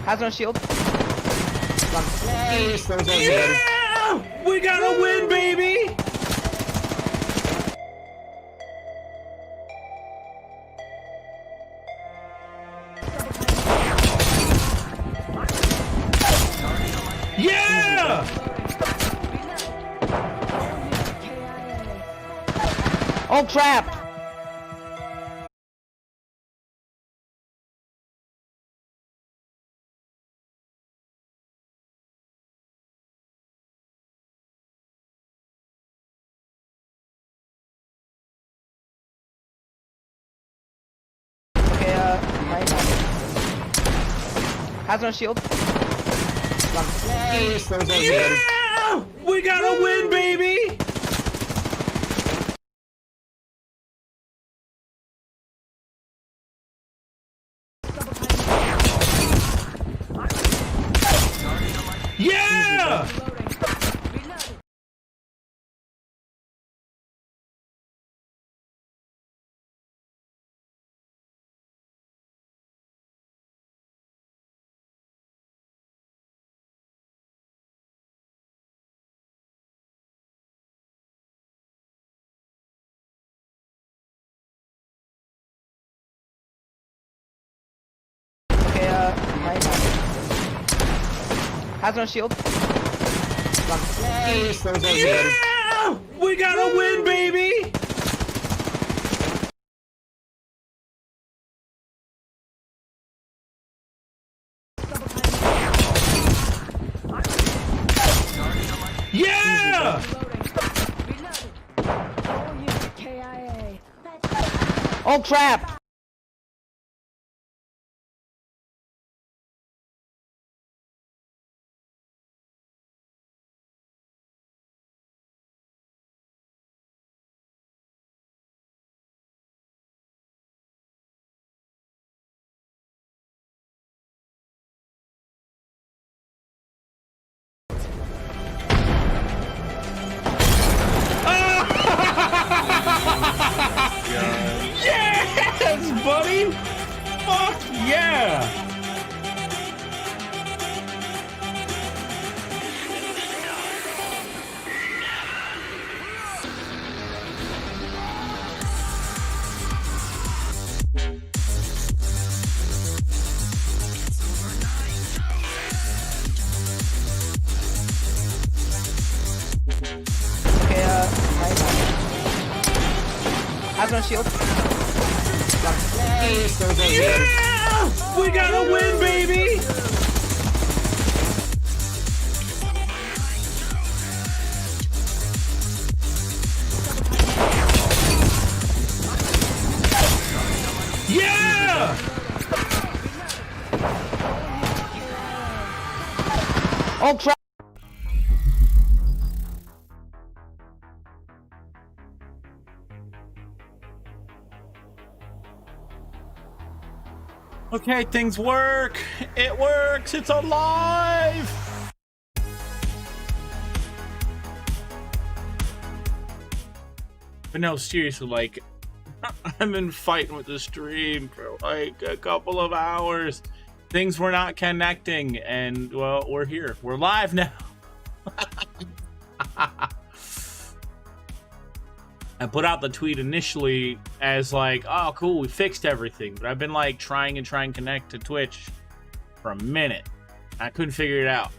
Has no shield. Yeah! We gotta win, baby! Yeah! Oh crap! Okay, nice. Has no shield. Yeah! We gotta win, baby! Yeah! Okay, nice. Has no shield. Yeah! We gotta win, baby! Yeah! Oh crap! Yes, buddy! Fuck yeah! Okay, nice. Has no shield. Yeah! We gotta win, baby! Yeah! Oh crap! Okay, things work. It works. It's alive. But no, seriously, like, I've been fighting with the stream for like a couple of hours. Things were not connecting, and well, we're here. We're live now. I put out the tweet initially as like, oh cool, we fixed everything, but I've been like trying to connect to Twitch for a minute. I couldn't figure it out,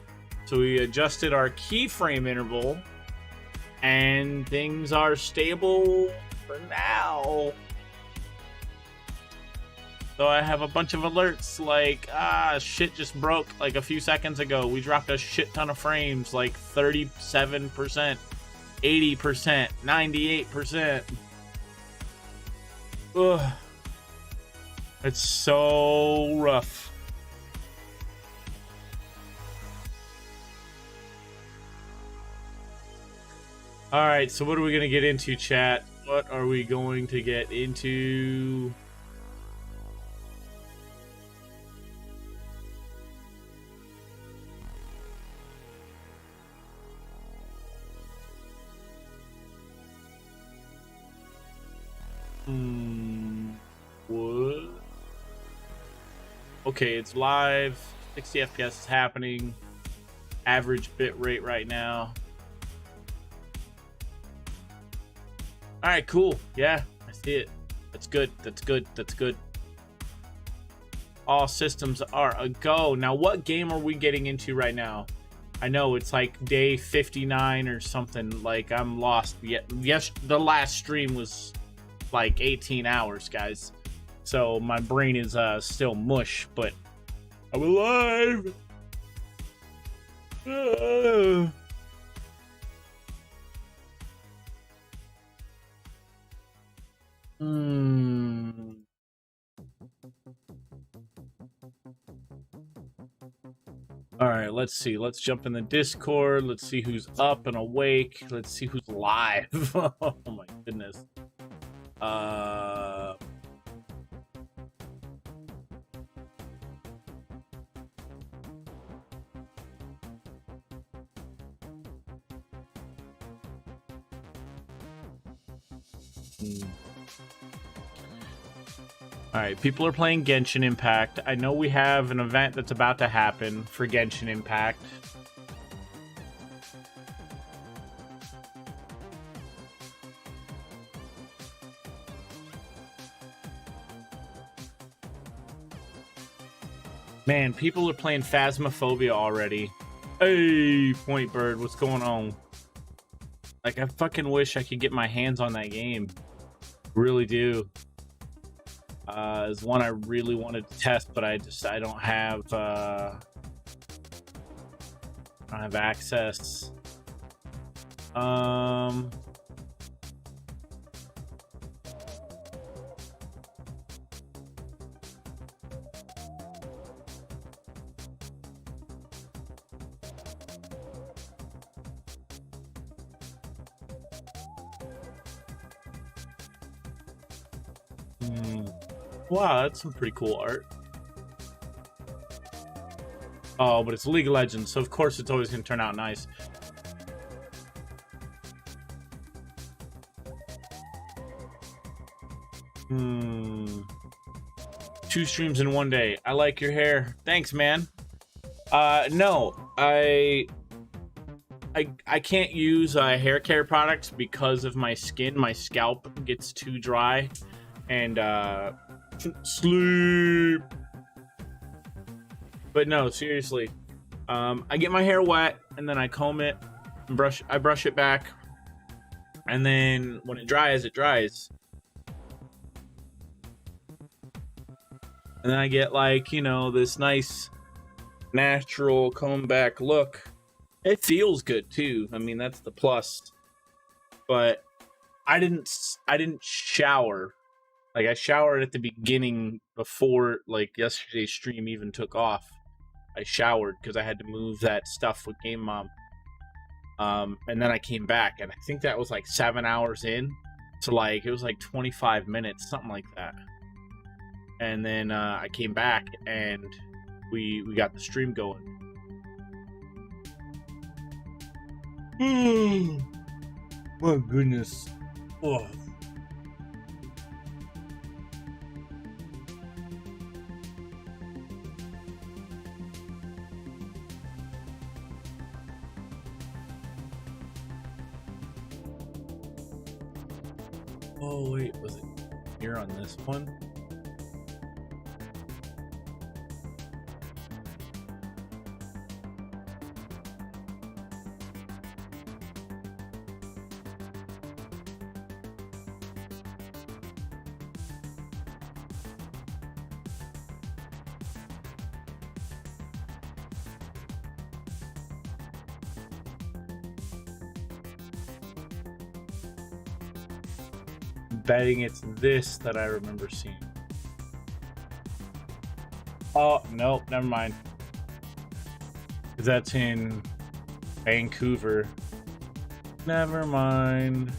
so we adjusted our keyframe interval and things are stable for now. So I have a bunch of alerts like, shit just broke like a few seconds ago. We dropped a shit ton of frames, like 37%. 80%, 98%. Ugh. It's so rough. All right, so what are we going to get into, chat? What are we going to get into? What? Okay, it's live. 60 FPS is happening. Average bit rate right now. All right, cool. Yeah, I see it. That's good. That's good. That's good. All systems are a go. Now, what game are we getting into right now? I know it's like day 59 or something. Like, I'm lost. Yes, the last stream was like 18 hours, guys. So my brain is still mush, but I'm alive. All right, let's see. Let's jump in the Discord. Let's see who's up and awake. Let's see who's live. Oh my goodness. All right, people are playing Genshin Impact. I know we have an event that's about to happen for Genshin Impact. Man, people are playing Phasmophobia already. Hey, Point Bird, what's going on? Like, I fucking wish I could get my hands on that game. Really do. Is one I really wanted to test, but I don't have access. Wow, that's some pretty cool art. Oh, but it's League of Legends, so of course it's always going to turn out nice. Two streams in one day. I like your hair. Thanks, man. No, I can't use hair care products because of my skin. My scalp gets too dry, and sleep. But no, seriously, I get my hair wet and then I comb it and I brush it back, and then when it dries, it dries. And then I get, like, you know, this nice natural comb back look. It feels good too. I mean, that's the plus. But I didn't shower. Like, I showered at the beginning before, like, yesterday's stream even took off. I showered because I had to move that stuff with Game Mom. And then I came back, and I think that was like 7 hours in. So, like, it was like 25 minutes, something like that. And then I came back, and we got the stream going. My goodness. Oh. Oh, wait, was it here on this one? Betting it's this that I remember seeing. Oh, nope, never mind. That's in Vancouver. Never mind.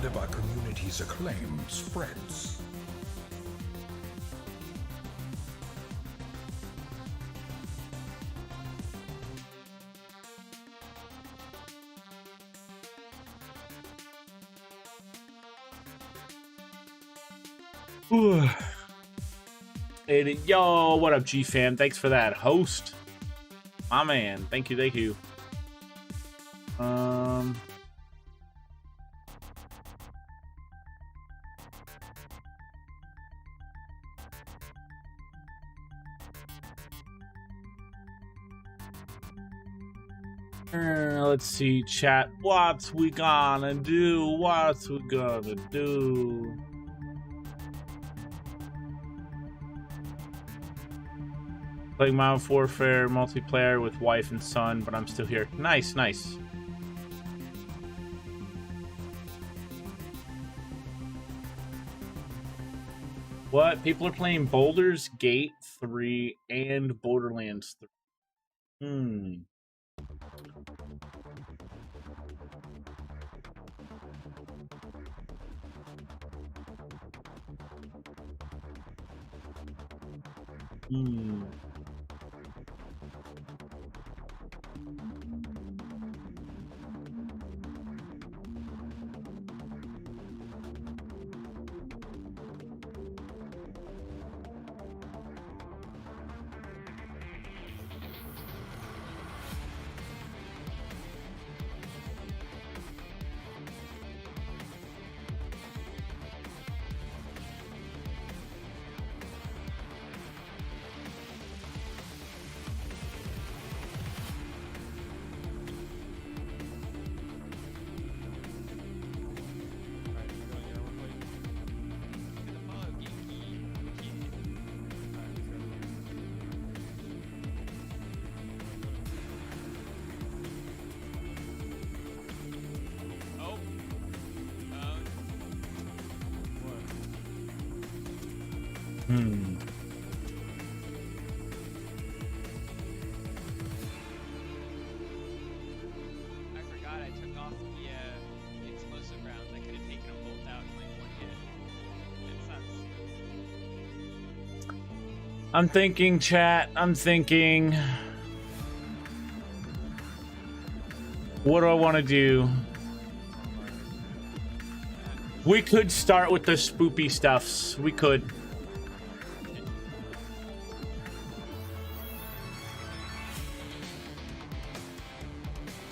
word of our community's acclaim spreads. Hey, yo, what up, G fam? Thanks for that host, my man. Thank you, thank you. Let's see, chat. What we gonna do? What we gonna do? Playing Modern Warfare multiplayer with wife and son, but I'm still here. Nice, nice. What? People are playing Baldur's Gate 3 and Borderlands 3. I forgot I took off the explosive rounds. I could have taken them both out in like one hit. That sucks. I'm thinking, chat. I'm thinking. What do I want to do? We could start with the spoopy stuffs. We could.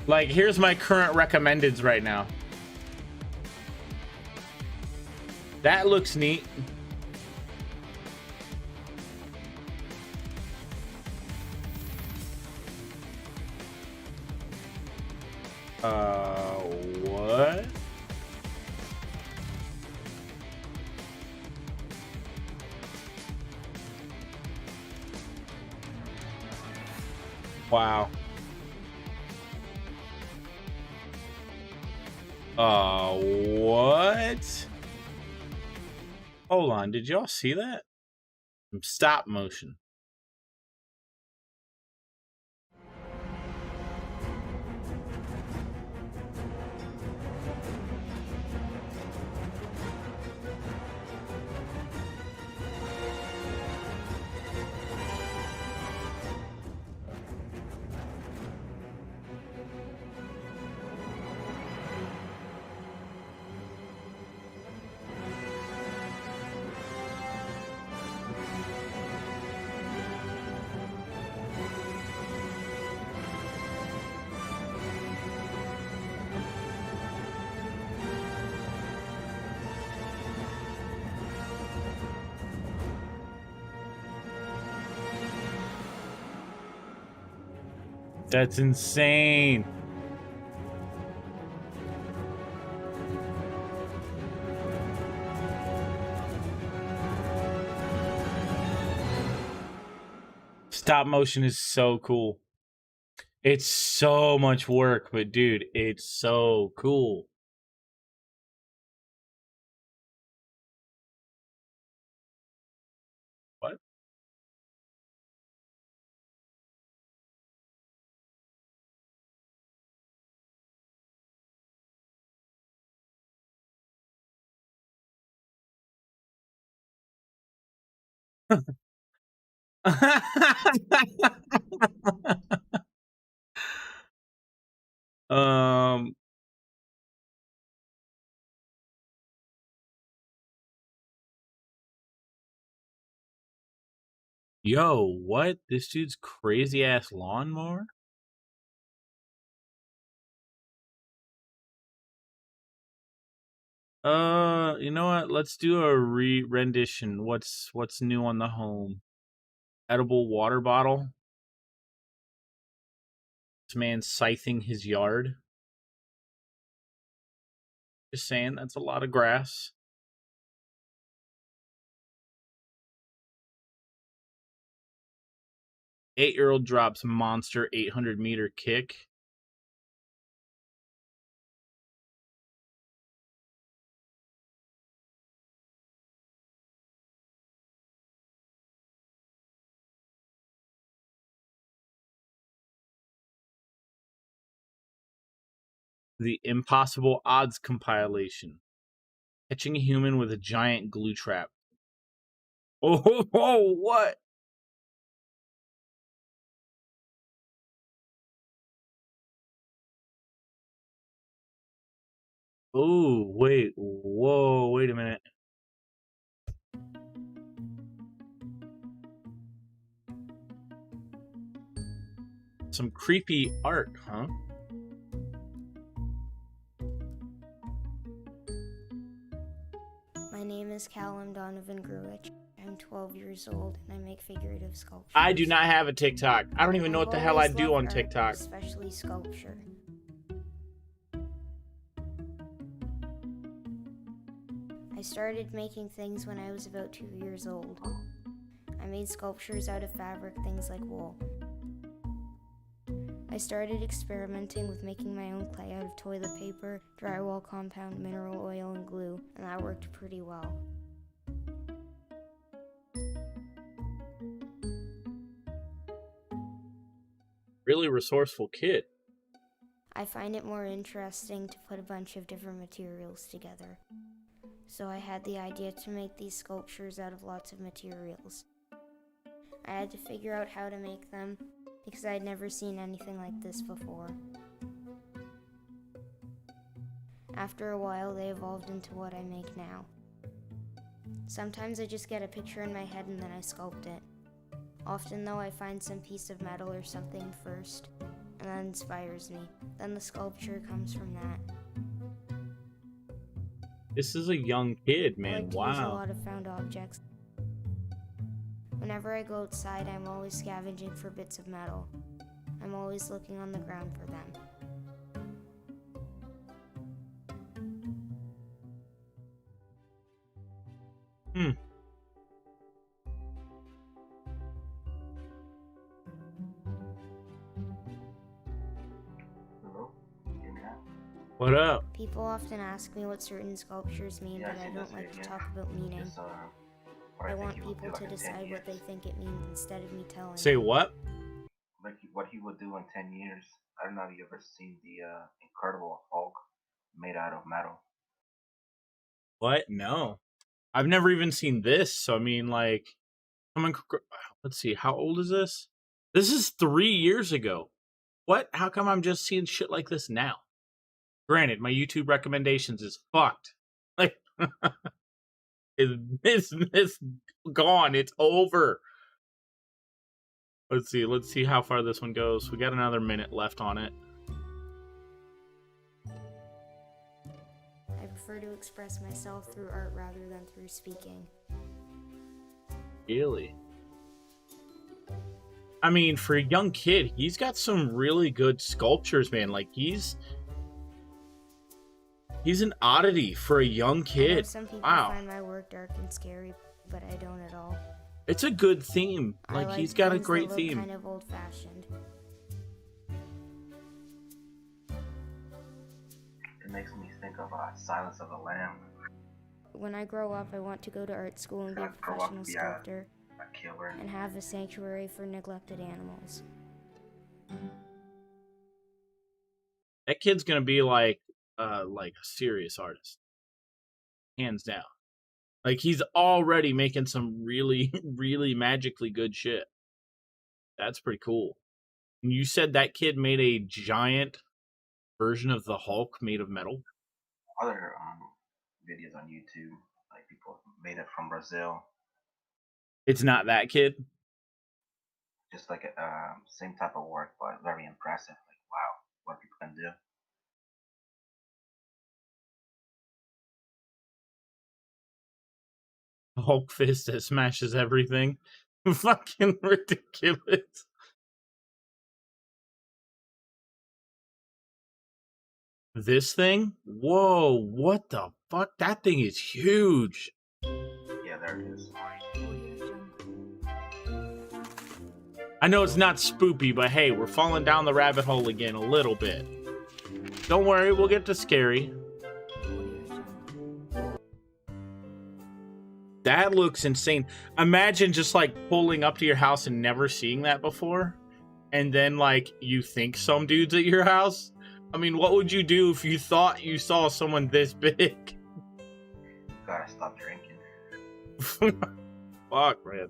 Like, here's my current recommendeds right now. That looks neat. What? Wow. What? Hold on, did y'all see that? Stop motion. That's insane. Stop motion is so cool. It's so much work, but dude, it's so cool. What? um. Yo, what? This dude's crazy ass lawnmower? You know what? Let's do a rendition. What's new on the home? Edible water bottle. This man scything his yard. Just saying, that's a lot of grass. Eight-year-old drops monster 800-meter kick. The Impossible Odds compilation. Catching a human with a giant glue trap. Oh, what? Oh, wait. Whoa, wait a minute. Some creepy art, huh? My name is Callum Donovan Gruich. I'm 12 years old and I make figurative sculptures. I do not have a TikTok. I don't even know what the hell I do on TikTok. Especially sculpture. I started making things when I was about 2 years old. I made sculptures out of fabric, things like wool. I started experimenting with making my own clay out of toilet paper, drywall compound, mineral oil, and glue, and that worked pretty well. Really resourceful kid. I find it more interesting to put a bunch of different materials together. So I had the idea to make these sculptures out of lots of materials. I had to figure out how to make them because I'd never seen anything like this before. After a while, they evolved into what I make now. Sometimes I just get a picture in my head and then I sculpt it. Often though, I find some piece of metal or something first, and that inspires me. Then the sculpture comes from that. This is a young kid, man. I like to Wow. use a lot of found objects. Whenever I go outside, I'm always scavenging for bits of metal. I'm always looking on the ground for them. What up? People often ask me what certain sculptures mean, but I don't like to talk about meaning. I want people to decide what they think it means instead of me telling Say them. what? Like what he would do in 10 years. I don't know if you ever seen the Incredible Hulk made out of metal. What? No. I've never even seen this. So, I mean, like, let's see. How old is this? This is 3 years ago. What? How come I'm just seeing shit like this now? Granted, my YouTube recommendations is fucked. Like, it's gone. It's over. Let's see how far this one goes. We got another minute left on it. I prefer to express myself through art rather than through speaking. Really? I mean, for a young kid, he's got some really good sculptures, man. Like, he's an oddity for a young I know kid. some people Wow. find my work dark and scary, but I don't at all. It's a good theme. I Like, he's got a things that great look theme. kind of old-fashioned. It makes me think of Silence of the Lamb. When I grow up, I want to go to art school and be a Grow up to professional be sculptor a killer. and have a sanctuary for neglected animals. That kid's gonna be like a serious artist, hands down. Like, he's already making some really, really magically good shit. That's pretty cool. And you said that kid made a giant version of the Hulk made of metal? Other videos on YouTube, like people made it from Brazil. It's not that kid? Just like same type of work, but very impressive. Like, wow, what people can do. Hulk fist that smashes everything. Fucking ridiculous. This thing? Whoa, what the fuck? That thing is huge. Yeah, there it is. I know it's not spoopy, but hey, we're falling down the rabbit hole again a little bit. Don't worry, we'll get to scary. That looks insane. Imagine just like pulling up to your house and never seeing that before. And then like you think some dude's at your house. I mean, what would you do if you thought you saw someone this big? Gotta stop drinking. Fuck, man.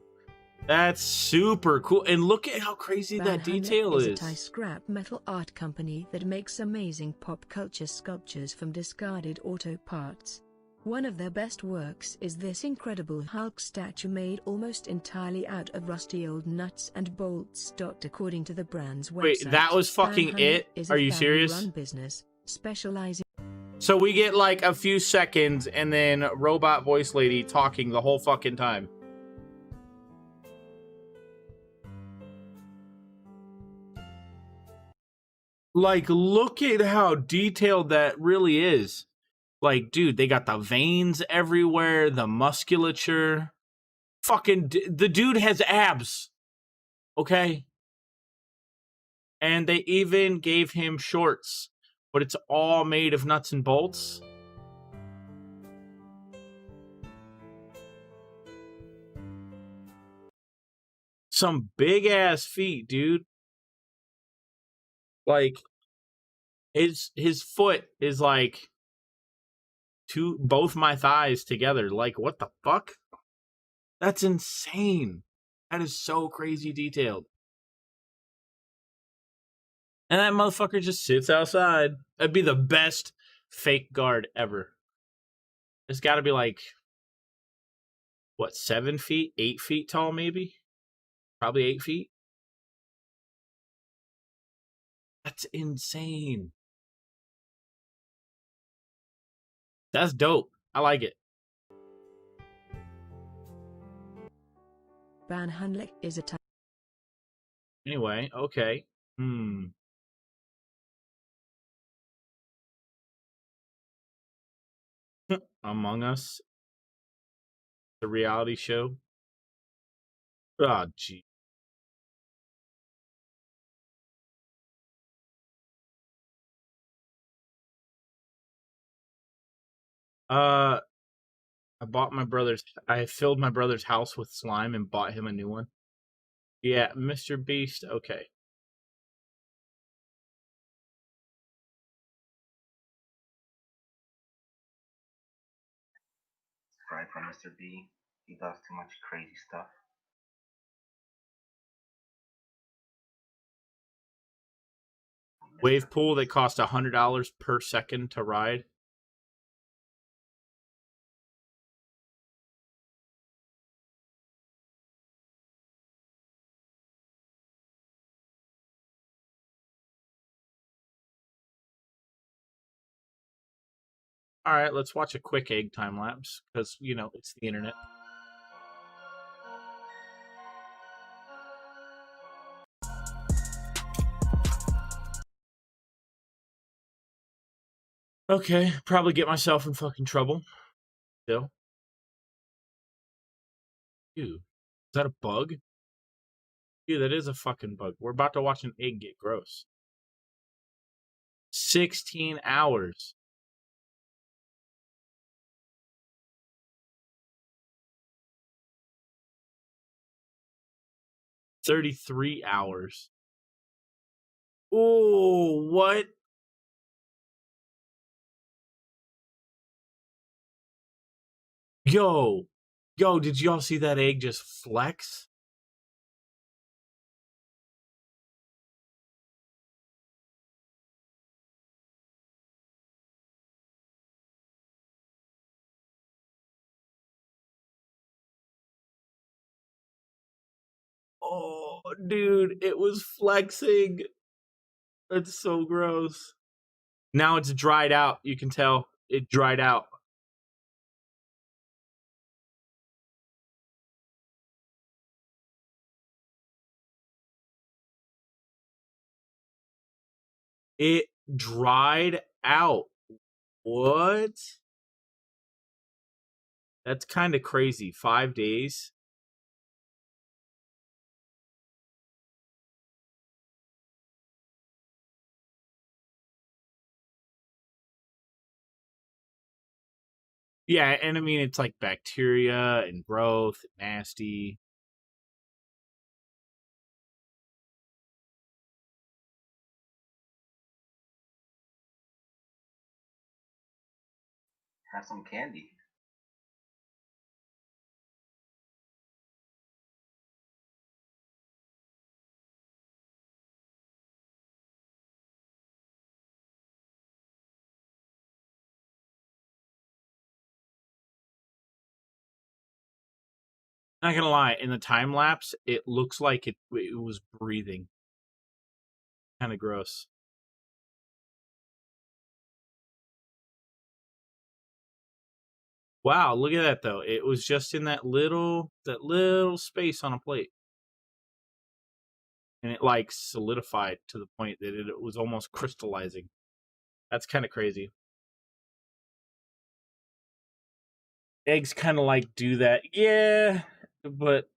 That's super cool. And look at how crazy that detail is. a Thai scrap metal art company that makes amazing pop culture sculptures from discarded auto parts. One of their best works is this incredible Hulk statue made almost entirely out of rusty old nuts and bolts. According to the brand's website, Wait, that was fucking it? Are you serious? Business specializing. So we get like a few seconds and then robot voice lady talking the whole fucking time. Like, look at how detailed that really is. Like, dude, they got the veins everywhere, the musculature. Fucking, the dude has abs. Okay? And they even gave him shorts. But it's all made of nuts and bolts. Some big-ass feet, dude. Like, his foot is like both my thighs together. Like, what the fuck? That's insane. That is so crazy detailed. And that motherfucker just sits outside. That'd be the best fake guard ever. It's got to be like, what, 7 feet, 8 feet tall, maybe? Probably 8 feet. That's insane. That's dope. I like it. Van Hunlik is a Thai. Anyway, okay. Among Us, the reality show. Oh, gee. I filled my brother's house with slime and bought him a new one. Yeah, Mr. Beast, okay. Right from Mr. B. He does too much crazy stuff. Wave pool that cost $100 per second to ride. All right, let's watch a quick egg time lapse because, you know, it's the internet. Okay, probably get myself in fucking trouble. Still. Dude, is that a bug? Dude, that is a fucking bug. We're about to watch an egg get gross. 16 hours. $33 hours. Oh, what? Yo, did y'all see that egg just flex? Oh, dude, it was flexing. That's so gross. Now it's dried out. You can tell it dried out. It dried out. What? That's kind of crazy. 5 days. Yeah, and I mean, it's like bacteria and growth, nasty. Have some candy. Not gonna lie, in the time lapse, it looks like it was breathing. Kind of gross. Wow, look at that though. It was just in that little space on a plate. And it like solidified to the point that it was almost crystallizing. That's kind of crazy. Eggs kind of like do that. Yeah, but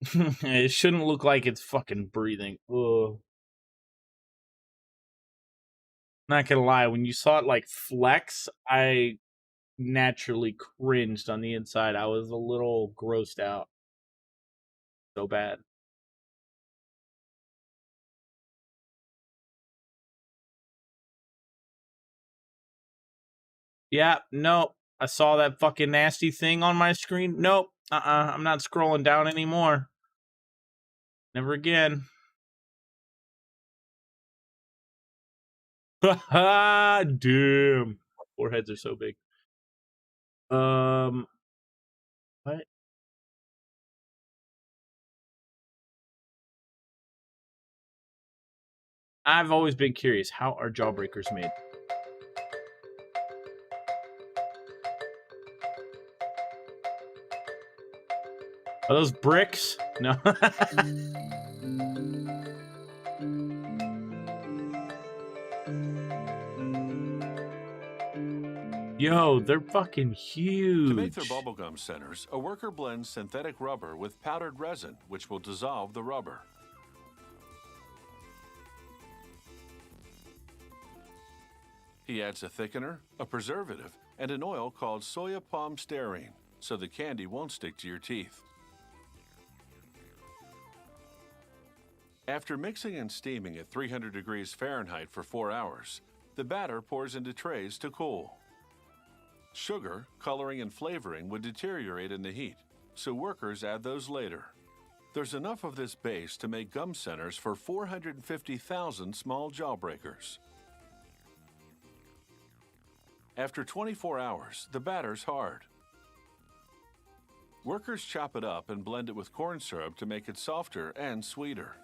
it shouldn't look like it's fucking breathing. Ugh. Not gonna lie, when you saw it like flex, I naturally cringed on the inside. I was a little grossed out. So bad. Yeah, nope. I saw that fucking nasty thing on my screen. Nope. I'm not scrolling down anymore. Never again. Damn. Foreheads are so big. What? I've always been curious. How are jawbreakers made? Are those bricks? No. Yo, they're fucking huge. To make their bubblegum centers, a worker blends synthetic rubber with powdered resin, which will dissolve the rubber. He adds a thickener, a preservative, and an oil called soya palm stearine, so the candy won't stick to your teeth. After mixing and steaming at 300 degrees Fahrenheit for 4 hours, the batter pours into trays to cool. Sugar, coloring, and flavoring would deteriorate in the heat, so workers add those later. There's enough of this base to make gum centers for 450,000 small jawbreakers. After 24 hours, the batter's hard. Workers chop it up and blend it with corn syrup to make it softer and sweeter.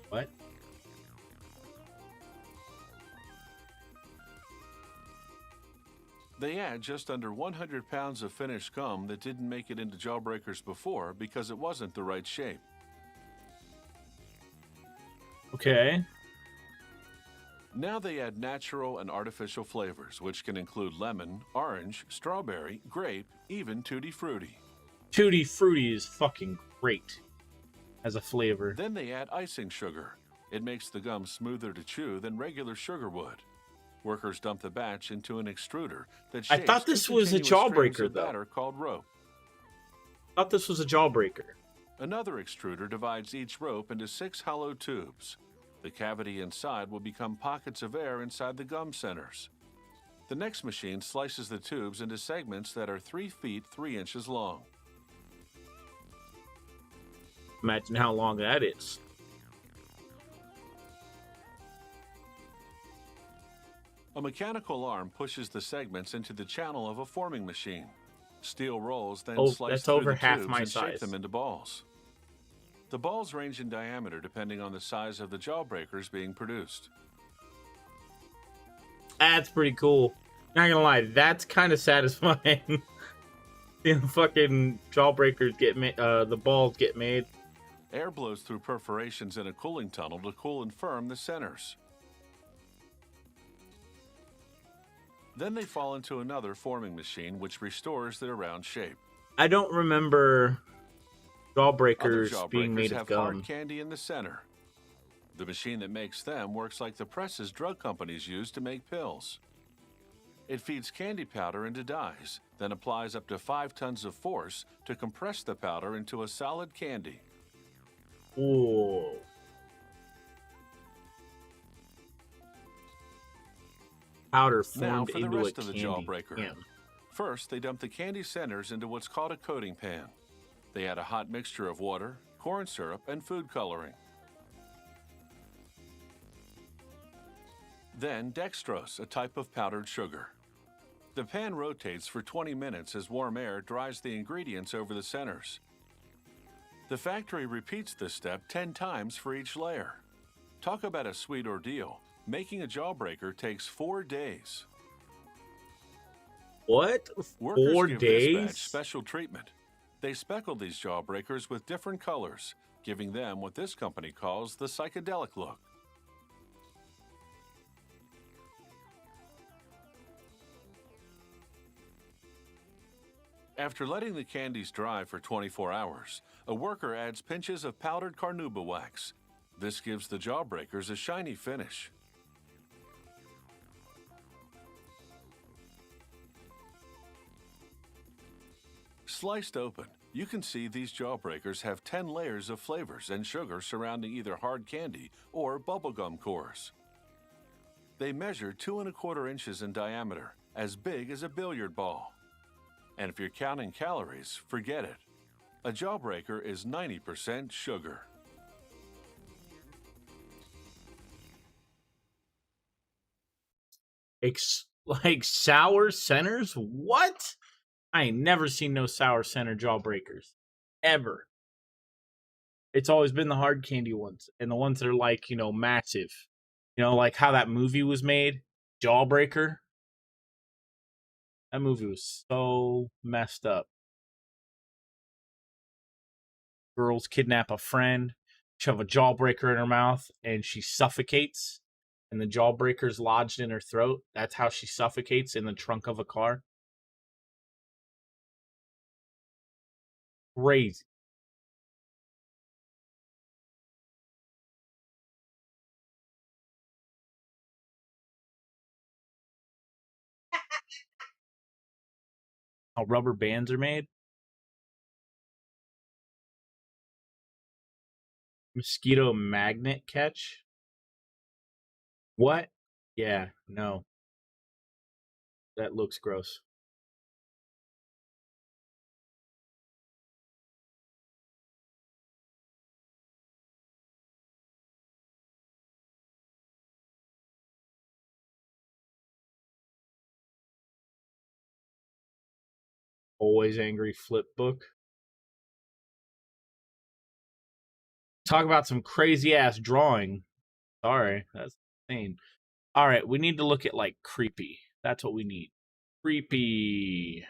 What? They add just under 100 pounds of finished gum that didn't make it into jawbreakers before because it wasn't the right shape. Okay. Now they add natural and artificial flavors, which can include lemon, orange, strawberry, grape, even tutti frutti. Tutti Frutti is fucking great as a flavor. Then they add icing sugar. It makes the gum smoother to chew than regular sugar would. Workers dump the batch into an extruder that I shapes thought this was a continuous jawbreaker, streams of though. batter called rope. I thought this was a jawbreaker. Another extruder divides each rope into 6 hollow tubes. The cavity inside will become pockets of air inside the gum centers. The next machine slices the tubes into segments that are 3 feet 3 inches long. Imagine how long that is. A mechanical arm pushes the segments into the channel of a forming machine. Steel rolls then slice that's through over the half tubes my and shape size. them into balls. The balls range in diameter depending on the size of the jawbreakers being produced. That's pretty cool. Not gonna lie, that's kind of satisfying. The fucking jawbreakers get made, the balls get made. Air blows through perforations in a cooling tunnel to cool and firm the centers. Then they fall into another forming machine which restores their round shape. I don't remember Other jawbreakers being made of have gum. hard candy in the center. The machine that makes them works like the presses drug companies use to make pills. It feeds candy powder into dyes, then applies up to 5 tons of force to compress the powder into a solid candy. Ooh. Powder Now formed for the into rest a of the candy jawbreaker. can. First, they dump the candy centers into what's called a coating pan. They add a hot mixture of water, corn syrup, and food coloring. Then dextrose, a type of powdered sugar. The pan rotates for 20 minutes as warm air dries the ingredients over the centers. The factory repeats this step 10 times for each layer. Talk about a sweet ordeal. Making a jawbreaker takes 4 days. What? Workers 4 give this batch days? special treatment. They speckle these jawbreakers with different colors, giving them what this company calls the psychedelic look. After letting the candies dry for 24 hours, a worker adds pinches of powdered carnauba wax. This gives the jawbreakers a shiny finish. Sliced open, you can see these jawbreakers have 10 layers of flavors and sugar surrounding either hard candy or bubblegum cores. They measure 2 1/4 inches in diameter, as big as a billiard ball. And if you're counting calories, forget it. A jawbreaker is 90% sugar. Like sour centers? What? I ain't never seen no sour center jawbreakers. Ever. It's always been the hard candy ones. And the ones that are like, massive. Like how that movie was made. Jawbreaker. That movie was so messed up. Girls kidnap a friend, shove a jawbreaker in her mouth, and she suffocates. And the jawbreaker's lodged in her throat. That's how she suffocates in the trunk of a car. Crazy. How rubber bands are made. Mosquito magnet catch. What? Yeah, no. That looks gross. Always Angry flip book. Talk about some crazy ass drawing. Sorry, that's insane. All right, we need to look at like creepy. That's what we need. Creepy.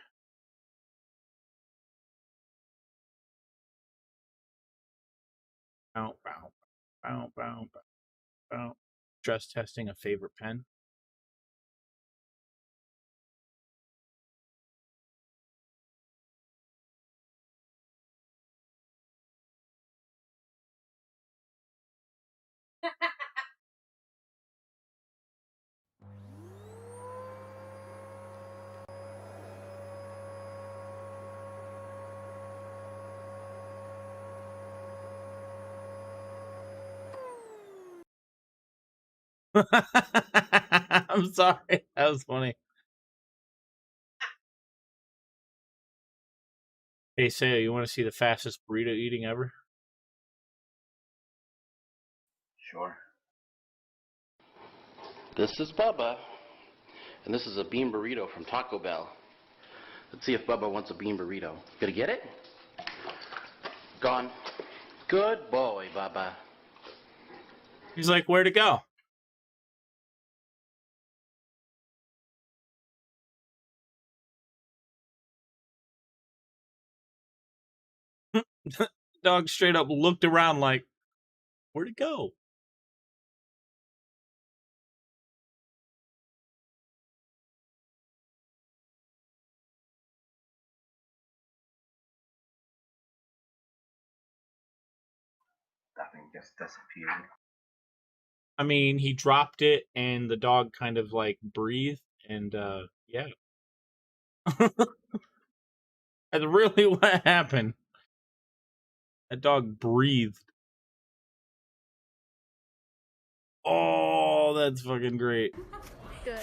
Bow, bow, bow, bow, bow, bow. Stress testing a favorite pen. I'm sorry. That was funny. Hey, Saya, you want to see the fastest burrito eating ever? Sure. This is Bubba, and this is a bean burrito from Taco Bell. Let's see if Bubba wants a bean burrito. Gonna get it? Gone. Good boy, Bubba. He's like, where to go? Dog straight up looked around like, where'd it go? That thing just disappeared. I mean, he dropped it and the dog kind of like breathed and yeah. That's really what happened. That dog breathed. Oh, that's fucking great. Good.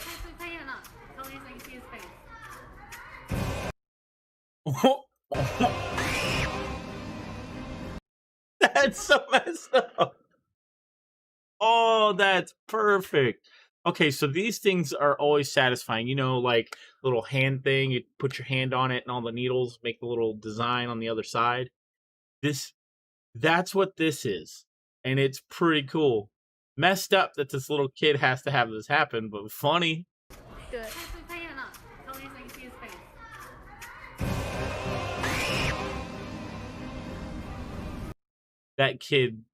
That's so messed up. Oh, that's perfect. Okay, so these things are always satisfying. You know, like little hand thing, you put your hand on it and all the needles make a little design on the other side. That's what this is. And it's pretty cool. Messed up that this little kid has to have this happen, but funny. Good. That kid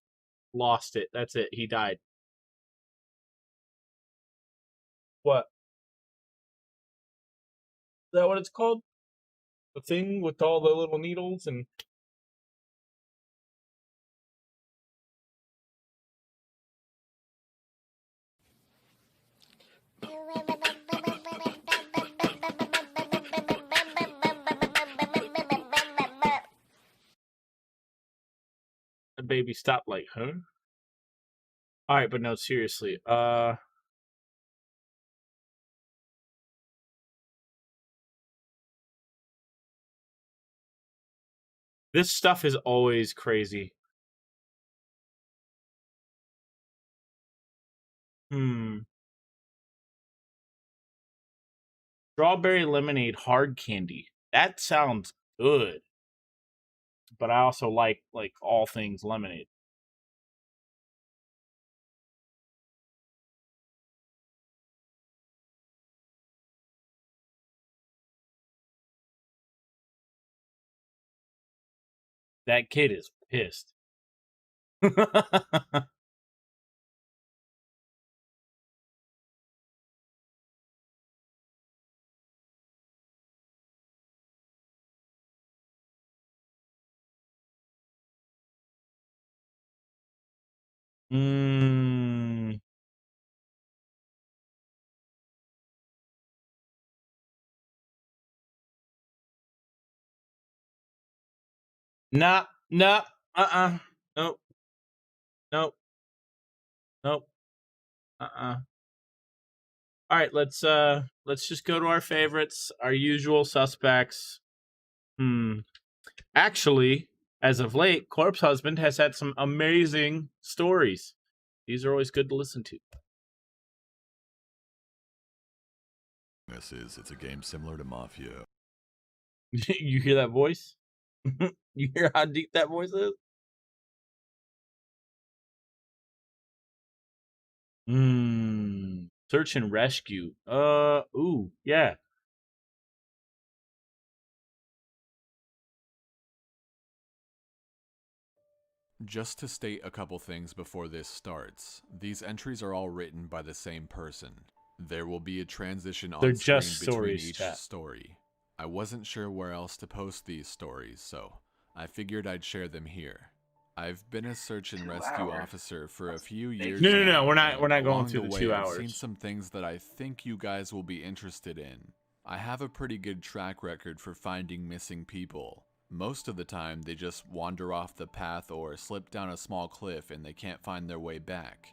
lost it. That's it. He died. What? Is that what it's called? The thing with all the little needles and... The baby stopped like, huh? Alright, but no, seriously. This stuff is always crazy. Strawberry lemonade hard candy. That sounds good. But I also like all things lemonade. That kid is pissed. Mmm. Nah, nah, nope, nope, nope, All right, let's just go to our favorites, our usual suspects. Actually, as of late, Corpse Husband has had some amazing stories. These are always good to listen to. It's a game similar to Mafia. You hear that voice? You hear how deep that voice is? Search and rescue. Ooh, yeah. Just to state a couple things before this starts, these entries are all written by the same person. There will be a transition on screen between each story. I wasn't sure where else to post these stories, so I figured I'd share them here. I've been a search and rescue officer for a few years. No, we're not going through the 2 hours. I've seen some things that I think you guys will be interested in. I have a pretty good track record for finding missing people. Most of the time, they just wander off the path or slip down a small cliff and they can't find their way back.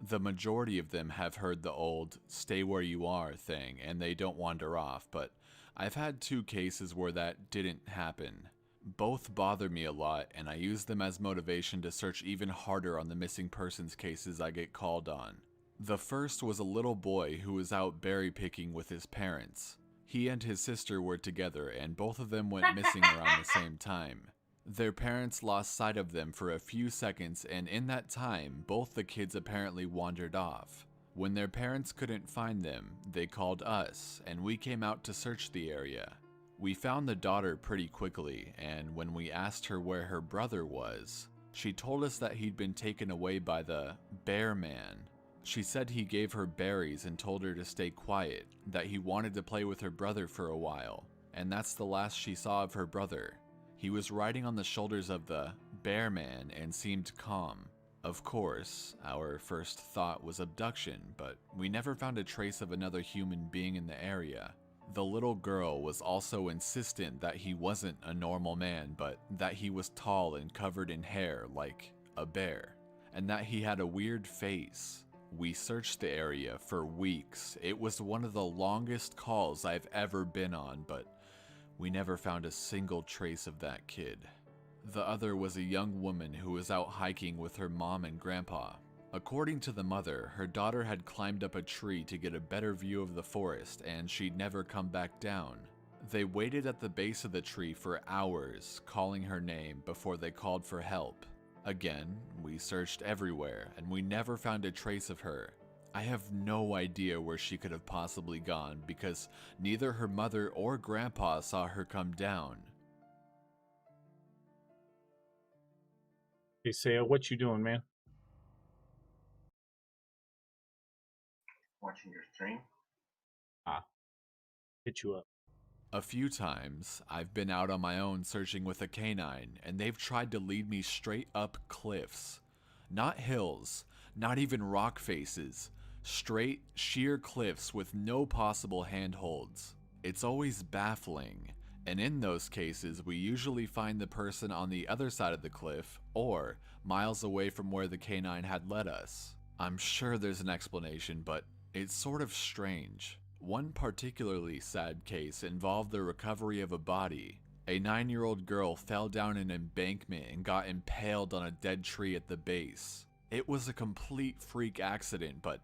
The majority of them have heard the old "stay where you are" thing and they don't wander off, but I've had 2 cases where that didn't happen. Both bother me a lot, and I use them as motivation to search even harder on the missing persons cases I get called on. The first was a little boy who was out berry picking with his parents. He and his sister were together, and both of them went missing around the same time. Their parents lost sight of them for a few seconds, and in that time, both the kids apparently wandered off. When their parents couldn't find them, they called us, and we came out to search the area. We found the daughter pretty quickly, and when we asked her where her brother was, she told us that he'd been taken away by the bear man. She said he gave her berries and told her to stay quiet, that he wanted to play with her brother for a while, and that's the last she saw of her brother. He was riding on the shoulders of the bear man and seemed calm. Of course, our first thought was abduction, but we never found a trace of another human being in the area. The little girl was also insistent that he wasn't a normal man, but that he was tall and covered in hair like a bear, and that he had a weird face. We searched the area for weeks. It was one of the longest calls I've ever been on, but we never found a single trace of that kid. The other was a young woman who was out hiking with her mom and grandpa. According to the mother, her daughter had climbed up a tree to get a better view of the forest, and she'd never come back down. They waited at the base of the tree for hours, calling her name before they called for help. Again, we searched everywhere, and we never found a trace of her. I have no idea where she could have possibly gone, because neither her mother or grandpa saw her come down. Hey, Saya, what you doing, man? Watching your stream. Hit you up. A few times, I've been out on my own searching with a canine, and they've tried to lead me straight up cliffs. Not hills, not even rock faces. Straight, sheer cliffs with no possible handholds. It's always baffling, and in those cases, we usually find the person on the other side of the cliff, or miles away from where the canine had led us. I'm sure there's an explanation, but it's sort of strange. One particularly sad case involved the recovery of a body. A 9-year-old girl fell down an embankment and got impaled on a dead tree at the base. It was a complete freak accident, but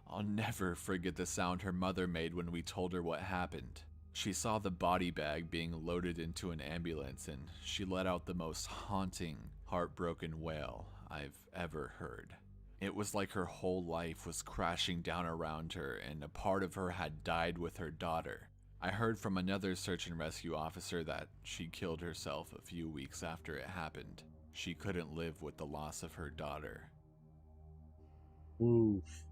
I'll never forget the sound her mother made when we told her what happened. She saw the body bag being loaded into an ambulance, and she let out the most haunting, heartbroken wail I've ever heard. It was like her whole life was crashing down around her, and a part of her had died with her daughter. I heard from another search and rescue officer that she killed herself a few weeks after it happened. She couldn't live with the loss of her daughter. Oof.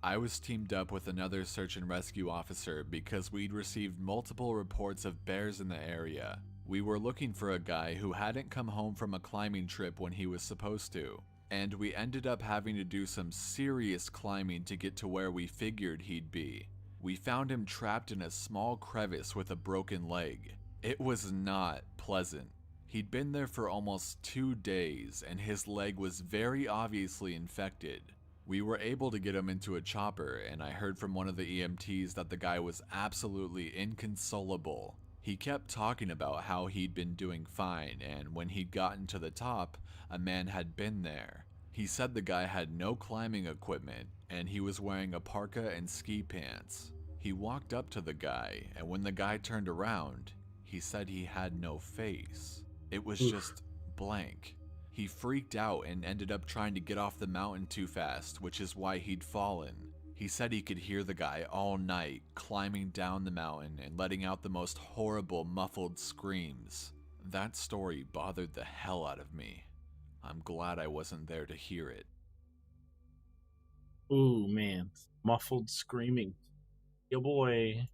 I was teamed up with another search and rescue officer because we'd received multiple reports of bears in the area. We were looking for a guy who hadn't come home from a climbing trip when he was supposed to, and we ended up having to do some serious climbing to get to where we figured he'd be. We found him trapped in a small crevice with a broken leg. It was not pleasant. He'd been there for almost 2 days, and his leg was very obviously infected. We were able to get him into a chopper, and I heard from one of the EMTs that the guy was absolutely inconsolable. He kept talking about how he'd been doing fine, and when he'd gotten to the top, a man had been there. He said the guy had no climbing equipment, and he was wearing a parka and ski pants. He walked up to the guy, and when the guy turned around, he said he had no face. It was just blank. He freaked out and ended up trying to get off the mountain too fast, which is why he'd fallen. He said he could hear the guy all night climbing down the mountain and letting out the most horrible muffled screams. That story bothered the hell out of me. I'm glad I wasn't there to hear it. Ooh, man. Muffled screaming. Yo, boy.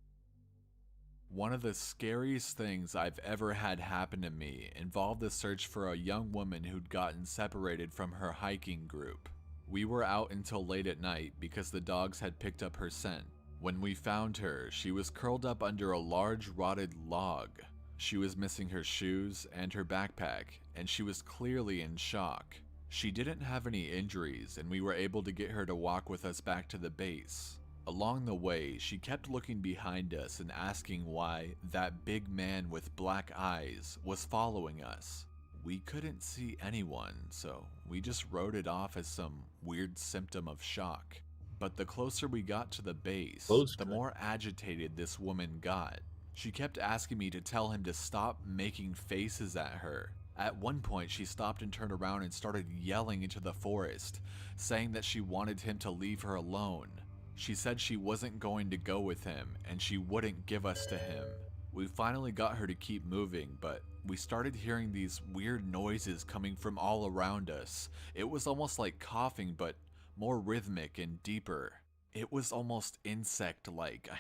One of the scariest things I've ever had happen to me involved the search for a young woman who'd gotten separated from her hiking group. We were out until late at night because the dogs had picked up her scent. When we found her, she was curled up under a large rotted log. She was missing her shoes and her backpack, and she was clearly in shock. She didn't have any injuries, and we were able to get her to walk with us back to the base. Along the way, she kept looking behind us and asking why that big man with black eyes was following us. We couldn't see anyone, so we just wrote it off as some weird symptom of shock. But the closer we got to the base, the more agitated this woman got. She kept asking me to tell him to stop making faces at her. At one point, she stopped and turned around and started yelling into the forest, saying that she wanted him to leave her alone. She said she wasn't going to go with him, and she wouldn't give us to him. We finally got her to keep moving, but we started hearing these weird noises coming from all around us. It was almost like coughing, but more rhythmic and deeper. It was almost insect-like.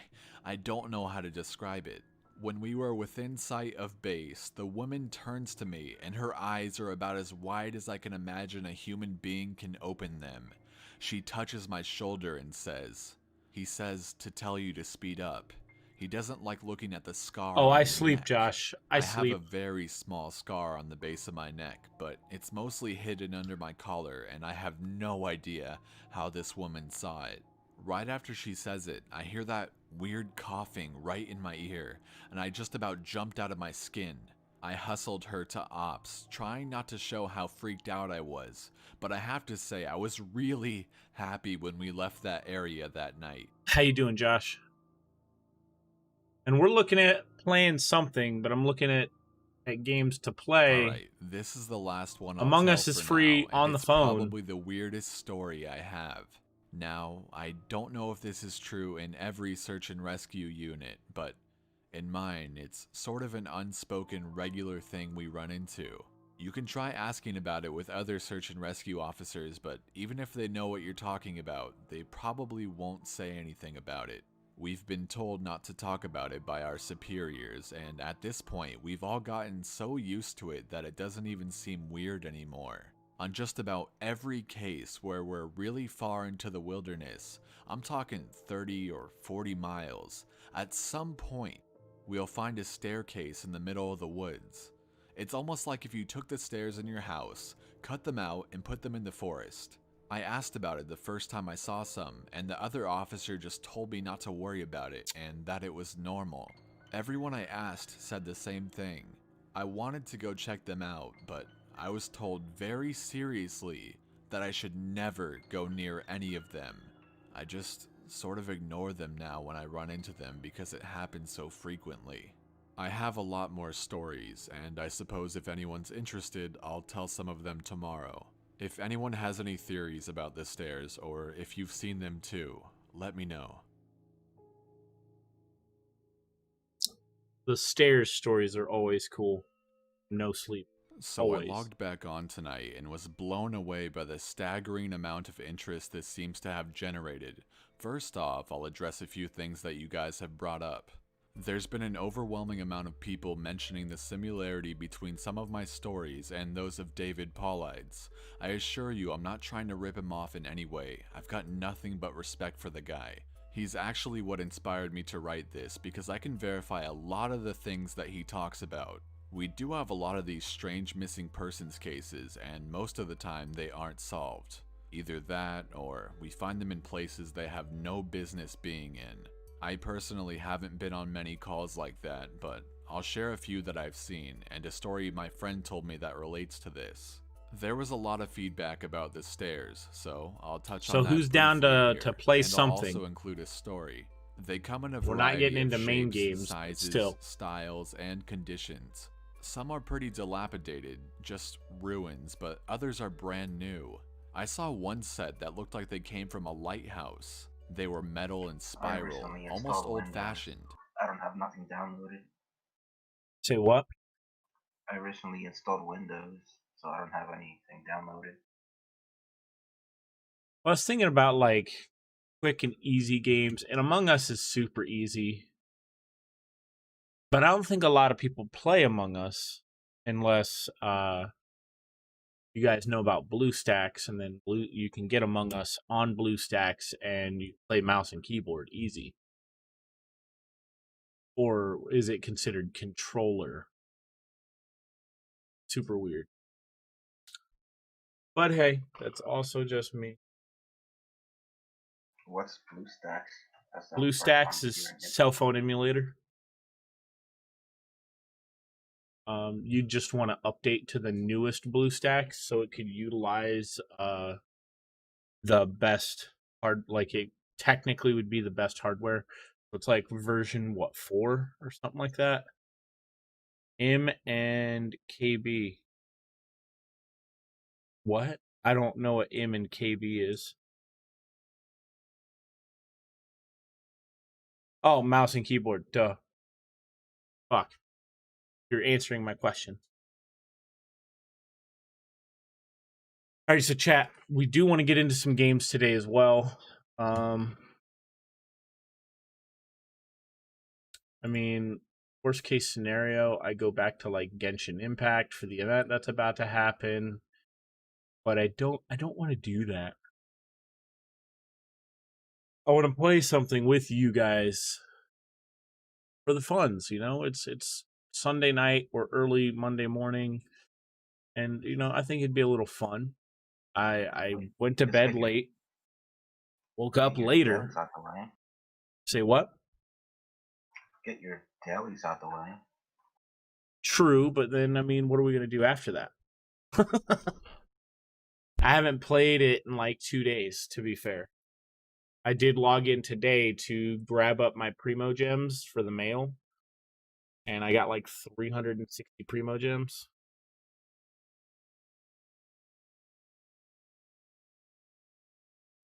I don't know how to describe it. When we were within sight of base, the woman turns to me, and her eyes are about as wide as I can imagine a human being can open them. She touches my shoulder and says, "He says to tell you to speed up. He doesn't like looking at the scar Oh, on I your sleep, neck." Josh. I sleep. have a very small scar on the base of my neck, but it's mostly hidden under my collar, and I have no idea how this woman saw it. Right after she says it, I hear that weird coughing right in my ear, and I just about jumped out of my skin. I hustled her to ops, trying not to show how freaked out I was, but I have to say I was really happy when we left that area that night. How you doing, Josh? And we're looking at playing something, but I'm looking at games to play. Alright, this is the last one I'll Among tell Us is for free now, and on the it's phone. probably the weirdest story I have. Now, I don't know if this is true in every search and rescue unit, but in mine, it's sort of an unspoken regular thing we run into. You can try asking about it with other search and rescue officers, but even if they know what you're talking about, they probably won't say anything about it. We've been told not to talk about it by our superiors, and at this point, we've all gotten so used to it that it doesn't even seem weird anymore. On just about every case where we're really far into the wilderness, I'm talking 30 or 40 miles, at some point, we'll find a staircase in the middle of the woods. It's almost like if you took the stairs in your house, cut them out, and put them in the forest. I asked about it the first time I saw some, and the other officer just told me not to worry about it and that it was normal. Everyone I asked said the same thing. I wanted to go check them out, but I was told very seriously that I should never go near any of them. I just sort of ignore them now when I run into them because it happens so frequently. I have a lot more stories, and I suppose if anyone's interested, I'll tell some of them tomorrow. If anyone has any theories about the stairs, or if you've seen them too, let me know. The stairs stories are always cool. No sleep. So Always. I logged back on tonight and was blown away by the staggering amount of interest this seems to have generated. First off, I'll address a few things that you guys have brought up. There's been an overwhelming amount of people mentioning the similarity between some of my stories and those of David Paulides. I assure you I'm not trying to rip him off in any way. I've got nothing but respect for the guy. He's actually what inspired me to write this because I can verify a lot of the things that he talks about. We do have a lot of these strange missing persons cases, and most of the time they aren't solved. Either that, or we find them in places they have no business being in. I personally haven't been on many calls like that, but I'll share a few that I've seen, and a story my friend told me that relates to this. There was a lot of feedback about the stairs, so I'll touch on that. So who's down to play and something? I'll also include a story. They come in a We're variety not getting of into main shapes, games, sizes, still. styles, and conditions. Some are pretty dilapidated, just ruins, but others are brand new. I saw one set that looked like they came from a lighthouse. They were metal and spiral, almost old-fashioned. I don't have nothing downloaded. Say what? I recently installed Windows, so I don't have anything downloaded. I was thinking about like quick and easy games, and Among Us is super easy. But I don't think a lot of people play Among Us unless you guys know about BlueStacks, and then you can get Among Us on BlueStacks and you play mouse and keyboard easy. Or is it considered controller? Super weird. But hey, that's also just me. What's BlueStacks? That's the first time BlueStacks I'm is hearing it. cell phone emulator. You just want to update to the newest BlueStacks so it could utilize the best like it technically would be the best hardware. So it's like version 4 or something like that. M and KB. What? I don't know what M and KB is. Oh, mouse and keyboard. Duh. Fuck. You're answering my question. All right, so chat, we do want to get into some games today as well. I mean, worst case scenario, I go back to like Genshin Impact for the event that's about to happen. But I don't want to do that. I want to play something with you guys for the funs, you know? It's Sunday night or early Monday morning, and you know, I think it'd be a little fun. I went to bed late, woke up later. Out the way. Say what? Get your dailies out the way. True, but then I mean, what are we gonna do after that? I haven't played it in like 2 days, to be fair. I did log in today to grab up my Primo Gems for the mail, and I got like 360 Primo Gems.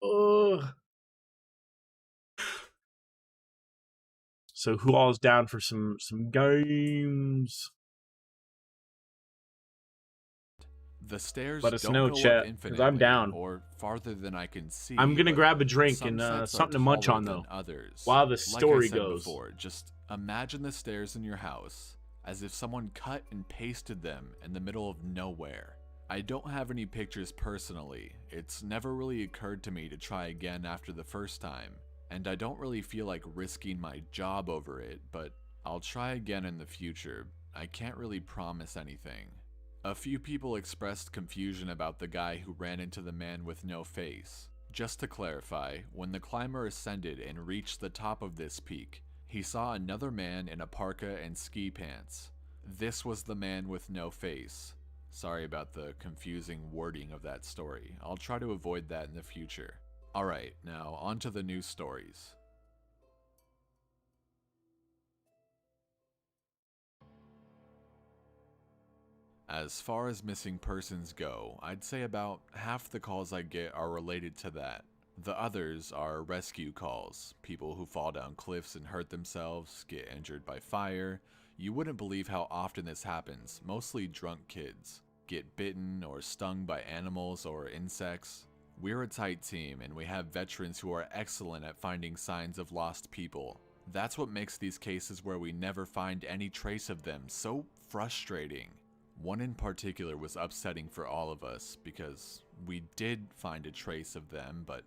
Ugh. So who all is down for some games? The stairs Let us don't know, go chat, up 'cause infinitely I'm down. or farther than I can see. I'm gonna but grab a drink some and sets are something to munch taller on than though, others. while the Like story I said goes. before, just imagine the stairs in your house as if someone cut and pasted them in the middle of nowhere. I don't have any pictures personally. It's never really occurred to me to try again after the first time, and I don't really feel like risking my job over it, but I'll try again in the future. I can't really promise anything. A few people expressed confusion about the guy who ran into the man with no face. Just to clarify, when the climber ascended and reached the top of this peak, he saw another man in a parka and ski pants. This was the man with no face. Sorry about the confusing wording of that story. I'll try to avoid that in the future. Alright, now on to the news stories. As far as missing persons go, I'd say about half the calls I get are related to that. The others are rescue calls, people who fall down cliffs and hurt themselves, get injured by fire. You wouldn't believe how often this happens, mostly drunk kids. Get bitten or stung by animals or insects. We're a tight team and we have veterans who are excellent at finding signs of lost people. That's what makes these cases where we never find any trace of them so frustrating. One in particular was upsetting for all of us because we did find a trace of them, but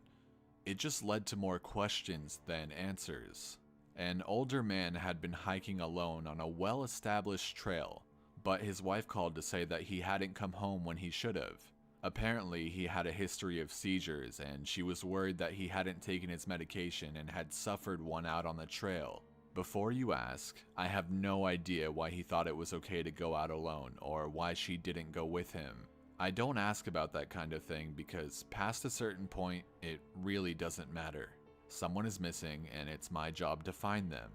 it just led to more questions than answers. An older man had been hiking alone on a well-established trail, but his wife called to say that he hadn't come home when he should have. Apparently, he had a history of seizures, and she was worried that he hadn't taken his medication and had suffered one out on the trail. Before you ask, I have no idea why he thought it was okay to go out alone, or why she didn't go with him. I don't ask about that kind of thing because past a certain point, it really doesn't matter. Someone is missing, and it's my job to find them.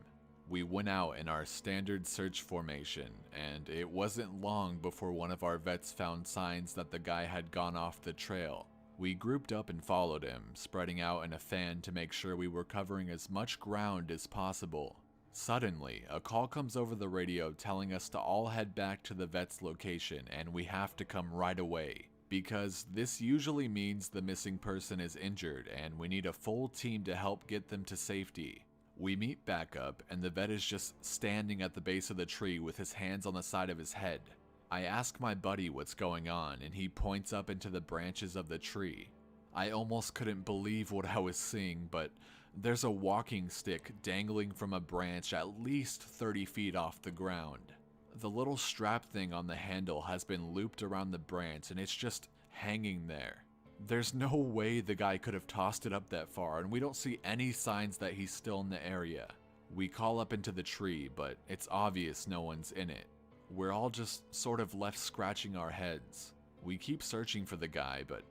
We went out in our standard search formation, and it wasn't long before one of our vets found signs that the guy had gone off the trail. We grouped up and followed him, spreading out in a fan to make sure we were covering as much ground as possible. Suddenly, a call comes over the radio telling us to all head back to the vet's location and we have to come right away, because this usually means the missing person is injured and we need a full team to help get them to safety. We meet back up and the vet is just standing at the base of the tree with his hands on the side of his head. I ask my buddy what's going on and he points up into the branches of the tree. I almost couldn't believe what I was seeing, but there's a walking stick dangling from a branch at least 30 feet off the ground. The little strap thing on the handle has been looped around the branch and it's just hanging there. There's no way the guy could have tossed it up that far, and we don't see any signs that he's still in the area. We call up into the tree, but it's obvious no one's in it. We're all just sort of left scratching our heads. We keep searching for the guy, but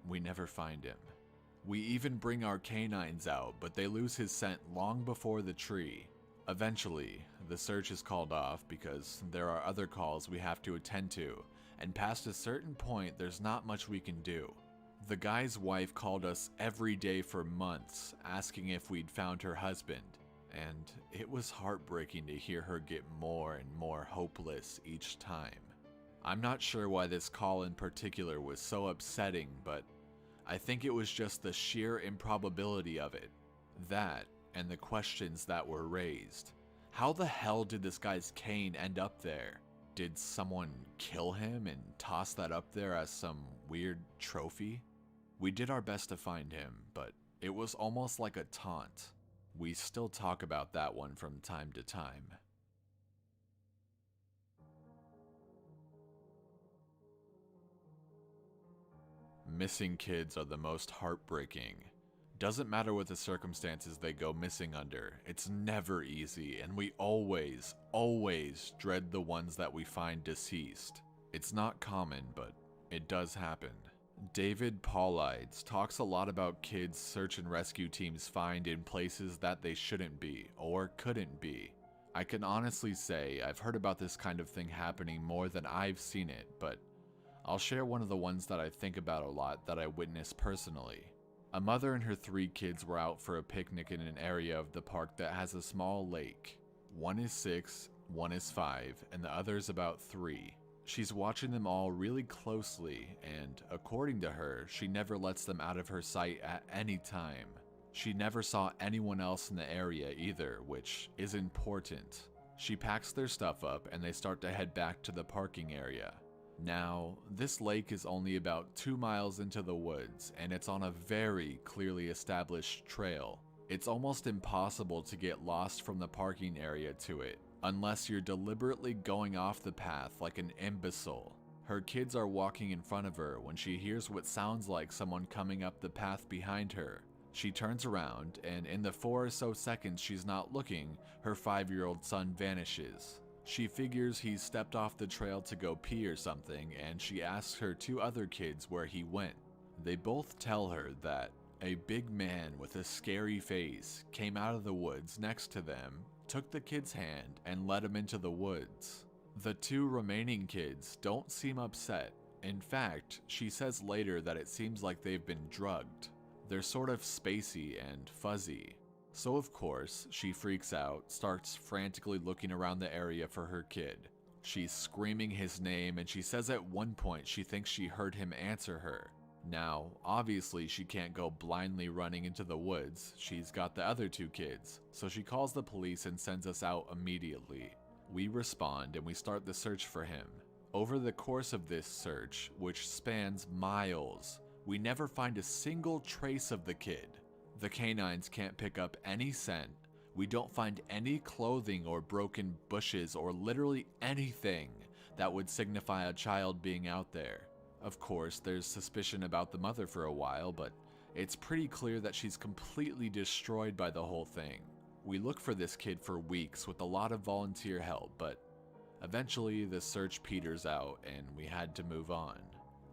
we never find him. We even bring our canines out, but they lose his scent long before the tree. Eventually, the search is called off because there are other calls we have to attend to, and past a certain point, there's not much we can do. The guy's wife called us every day for months, asking if we'd found her husband, and it was heartbreaking to hear her get more and more hopeless each time. I'm not sure why this call in particular was so upsetting, but I think it was just the sheer improbability of it. That, and the questions that were raised. How the hell did this guy's cane end up there? Did someone kill him and toss that up there as some weird trophy? We did our best to find him, but it was almost like a taunt. We still talk about that one from time to time. Missing kids are the most heartbreaking. Doesn't matter what the circumstances they go missing under, it's never easy, and we always dread the ones that we find deceased. It's not common, but it does happen. David Paulides talks a lot about kids search and rescue teams find in places that they shouldn't be, or couldn't be. I can honestly say I've heard about this kind of thing happening more than I've seen it, but I'll share one of the ones that I think about a lot that I witnessed personally. A mother and her 3 kids were out for a picnic in an area of the park that has a small lake. One is 6, one is 5, and the other is about 3. She's watching them all really closely, and according to her, she never lets them out of her sight at any time. She never saw anyone else in the area either, which is important. She packs their stuff up and they start to head back to the parking area. Now, this lake is only about 2 miles into the woods, and it's on a very clearly established trail. It's almost impossible to get lost from the parking area to it, unless you're deliberately going off the path like an imbecile. Her kids are walking in front of her when she hears what sounds like someone coming up the path behind her. She turns around, and in the 4 or so seconds she's not looking, her 5-year-old son vanishes. She figures he's stepped off the trail to go pee or something, and she asks her 2 other kids where he went. They both tell her that a big man with a scary face came out of the woods next to them, took the kid's hand, and led him into the woods. The 2 remaining kids don't seem upset. In fact, she says later that it seems like they've been drugged. They're sort of spacey and fuzzy. So of course, she freaks out, starts frantically looking around the area for her kid. She's screaming his name, and she says at one point she thinks she heard him answer her. Now, obviously she can't go blindly running into the woods, she's got the other 2 kids, so she calls the police and sends us out immediately. We respond and we start the search for him. Over the course of this search, which spans miles, we never find a single trace of the kid. The canines can't pick up any scent. We don't find any clothing or broken bushes or literally anything that would signify a child being out there. Of course, there's suspicion about the mother for a while, but it's pretty clear that she's completely destroyed by the whole thing. We look for this kid for weeks with a lot of volunteer help, but eventually the search peters out and we had to move on.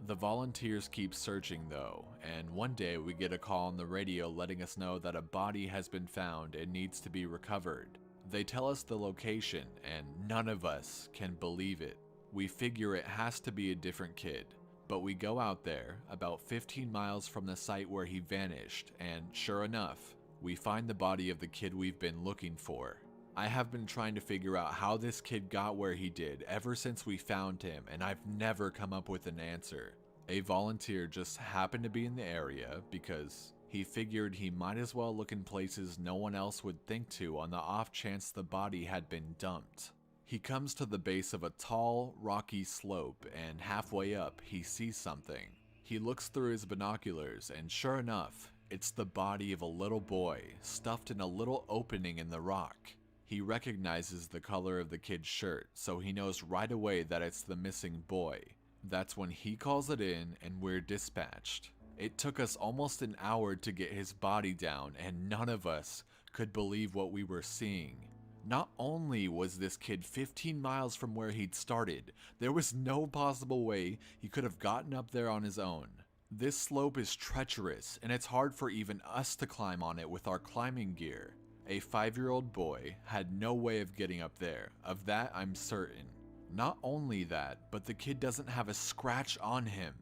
The volunteers keep searching though, and one day we get a call on the radio letting us know that a body has been found and needs to be recovered. They tell us the location, and none of us can believe it. We figure it has to be a different kid, but we go out there, about 15 miles from the site where he vanished, and sure enough, we find the body of the kid we've been looking for. I have been trying to figure out how this kid got where he did ever since we found him, and I've never come up with an answer. A volunteer just happened to be in the area because he figured he might as well look in places no one else would think to on the off chance the body had been dumped. He comes to the base of a tall, rocky slope, and halfway up, he sees something. He looks through his binoculars, and sure enough, it's the body of a little boy stuffed in a little opening in the rock. He recognizes the color of the kid's shirt, so he knows right away that it's the missing boy. That's when he calls it in and we're dispatched. It took us almost an hour to get his body down, and none of us could believe what we were seeing. Not only was this kid 15 miles from where he'd started, there was no possible way he could have gotten up there on his own. This slope is treacherous, and it's hard for even us to climb on it with our climbing gear. A 5-year-old boy had no way of getting up there, of that I'm certain. Not only that, but the kid doesn't have a scratch on him.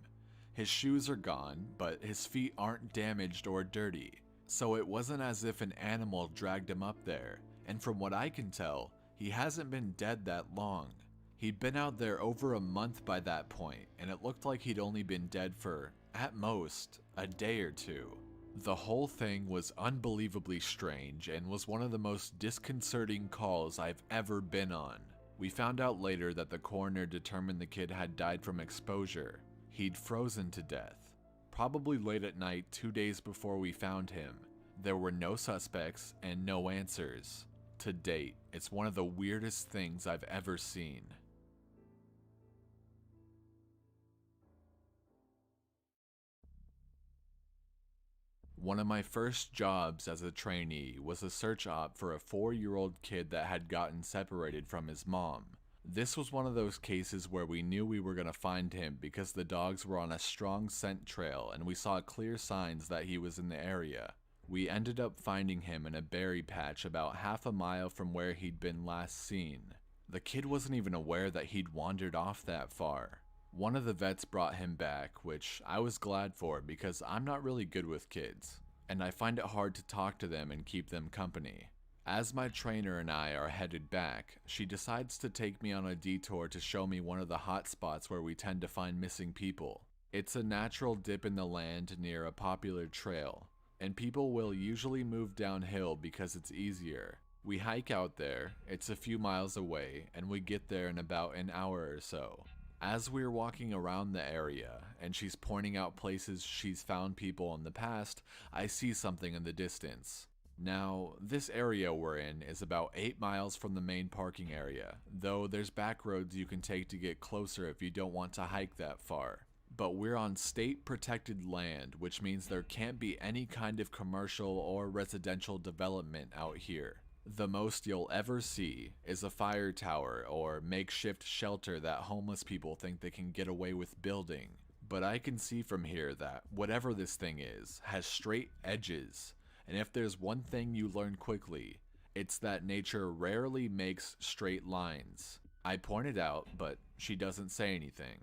His shoes are gone, but his feet aren't damaged or dirty, so it wasn't as if an animal dragged him up there, and from what I can tell, he hasn't been dead that long. He'd been out there over a month by that point, and it looked like he'd only been dead for, at most, a day or two. The whole thing was unbelievably strange and was one of the most disconcerting calls I've ever been on. We found out later that the coroner determined the kid had died from exposure. He'd frozen to death. Probably late at night 2 days before we found him. There were no suspects and no answers. To date, it's one of the weirdest things I've ever seen. One of my first jobs as a trainee was a search op for a 4-year-old kid that had gotten separated from his mom. This was one of those cases where we knew we were going to find him because the dogs were on a strong scent trail and we saw clear signs that he was in the area. We ended up finding him in a berry patch about half a mile from where he'd been last seen. The kid wasn't even aware that he'd wandered off that far. One of the vets brought him back, which I was glad for because I'm not really good with kids, and I find it hard to talk to them and keep them company. As my trainer and I are headed back, she decides to take me on a detour to show me one of the hot spots where we tend to find missing people. It's a natural dip in the land near a popular trail, and people will usually move downhill because it's easier. We hike out there, it's a few miles away, and we get there in about an hour or so. As we're walking around the area, and she's pointing out places she's found people in the past, I see something in the distance. Now, this area we're in is about 8 miles from the main parking area, though there's back roads you can take to get closer if you don't want to hike that far. But we're on state protected land, which means there can't be any kind of commercial or residential development out here. The most you'll ever see is a fire tower or makeshift shelter that homeless people think they can get away with building. But I can see from here that whatever this thing is has straight edges, and if there's one thing you learn quickly, it's that nature rarely makes straight lines. I point it out, but she doesn't say anything.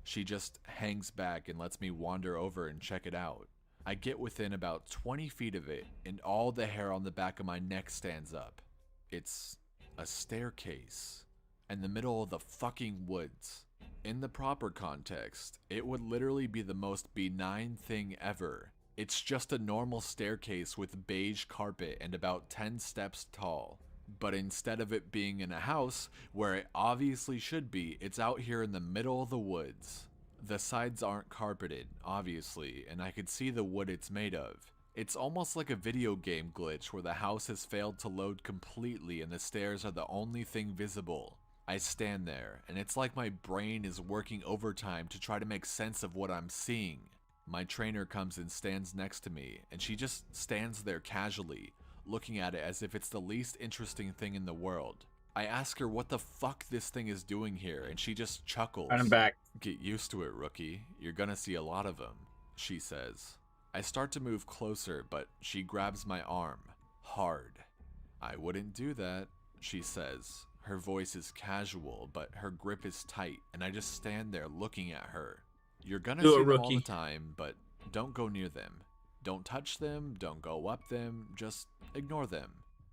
She just hangs back and lets me wander over and check it out. I get within about 20 feet of it, and all the hair on the back of my neck stands up. It's a staircase in the middle of the fucking woods. In the proper context, it would literally be the most benign thing ever. It's just a normal staircase with beige carpet and about 10 steps tall. But instead of it being in a house, where it obviously should be, it's out here in the middle of the woods. The sides aren't carpeted, obviously, and I could see the wood it's made of. It's almost like a video game glitch where the house has failed to load completely and the stairs are the only thing visible. I stand there, and it's like my brain is working overtime to try to make sense of what I'm seeing. My trainer comes and stands next to me, and she just stands there casually, looking at it as if it's the least interesting thing in the world. I ask her what the fuck this thing is doing here, and she just chuckles. I'm back. "Get used to it, rookie. You're gonna see a lot of them," she says. I start to move closer, but she grabs my arm. Hard. "I wouldn't do that," she says. Her voice is casual, but her grip is tight, and I just stand there looking at her. "You're gonna see them all the time, but don't go near them. Don't touch them, don't go up them, just ignore them."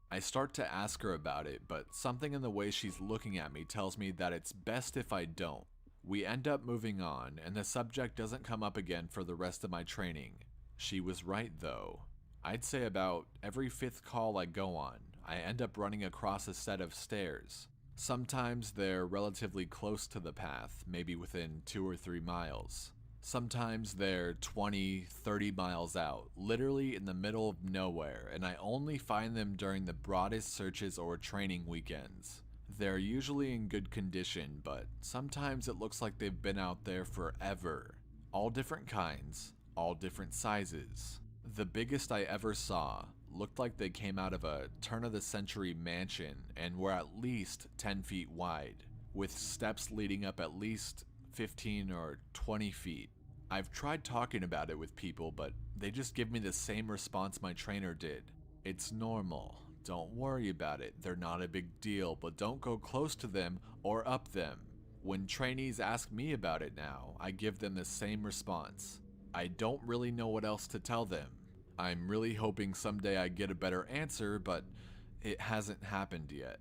I start to ask her about it, but something in the way she's looking at me tells me that it's best if I don't. We end up moving on, and the subject doesn't come up again for the rest of my training. She was right, though. I'd say about every 5th call I go on, I end up running across a set of stairs. Sometimes they're relatively close to the path, maybe within 2 or 3 miles. Sometimes they're 20, 30 miles out, literally in the middle of nowhere, and I only find them during the broadest searches or training weekends. They're usually in good condition, but sometimes it looks like they've been out there forever. All different kinds, all different sizes. The biggest I ever saw looked like they came out of a turn-of-the-century mansion and were at least 10 feet wide, with steps leading up at least 15 or 20 feet. I've tried talking about it with people, but they just give me the same response my trainer did. It's normal. Don't worry about it. They're not a big deal, but don't go close to them or up them. When trainees ask me about it now, I give them the same response. I don't really know what else to tell them. I'm really hoping someday I get a better answer, but it hasn't happened yet.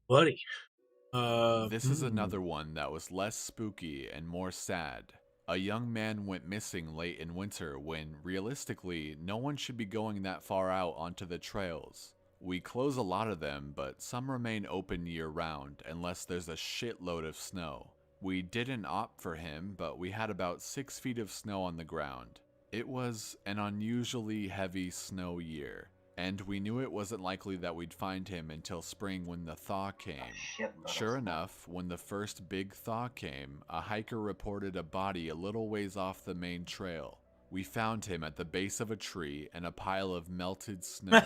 Buddy. This is another one that was less spooky and more sad. A young man went missing late in winter when, realistically, no one should be going that far out onto the trails. We close a lot of them, but some remain open year-round unless there's a shitload of snow. We didn't opt for him, but we had about 6 feet of snow on the ground. It was an unusually heavy snow year, and we knew it wasn't likely that we'd find him until spring when the thaw came. Sure enough, when the first big thaw came, a hiker reported a body a little ways off the main trail. We found him at the base of a tree and a pile of melted snow.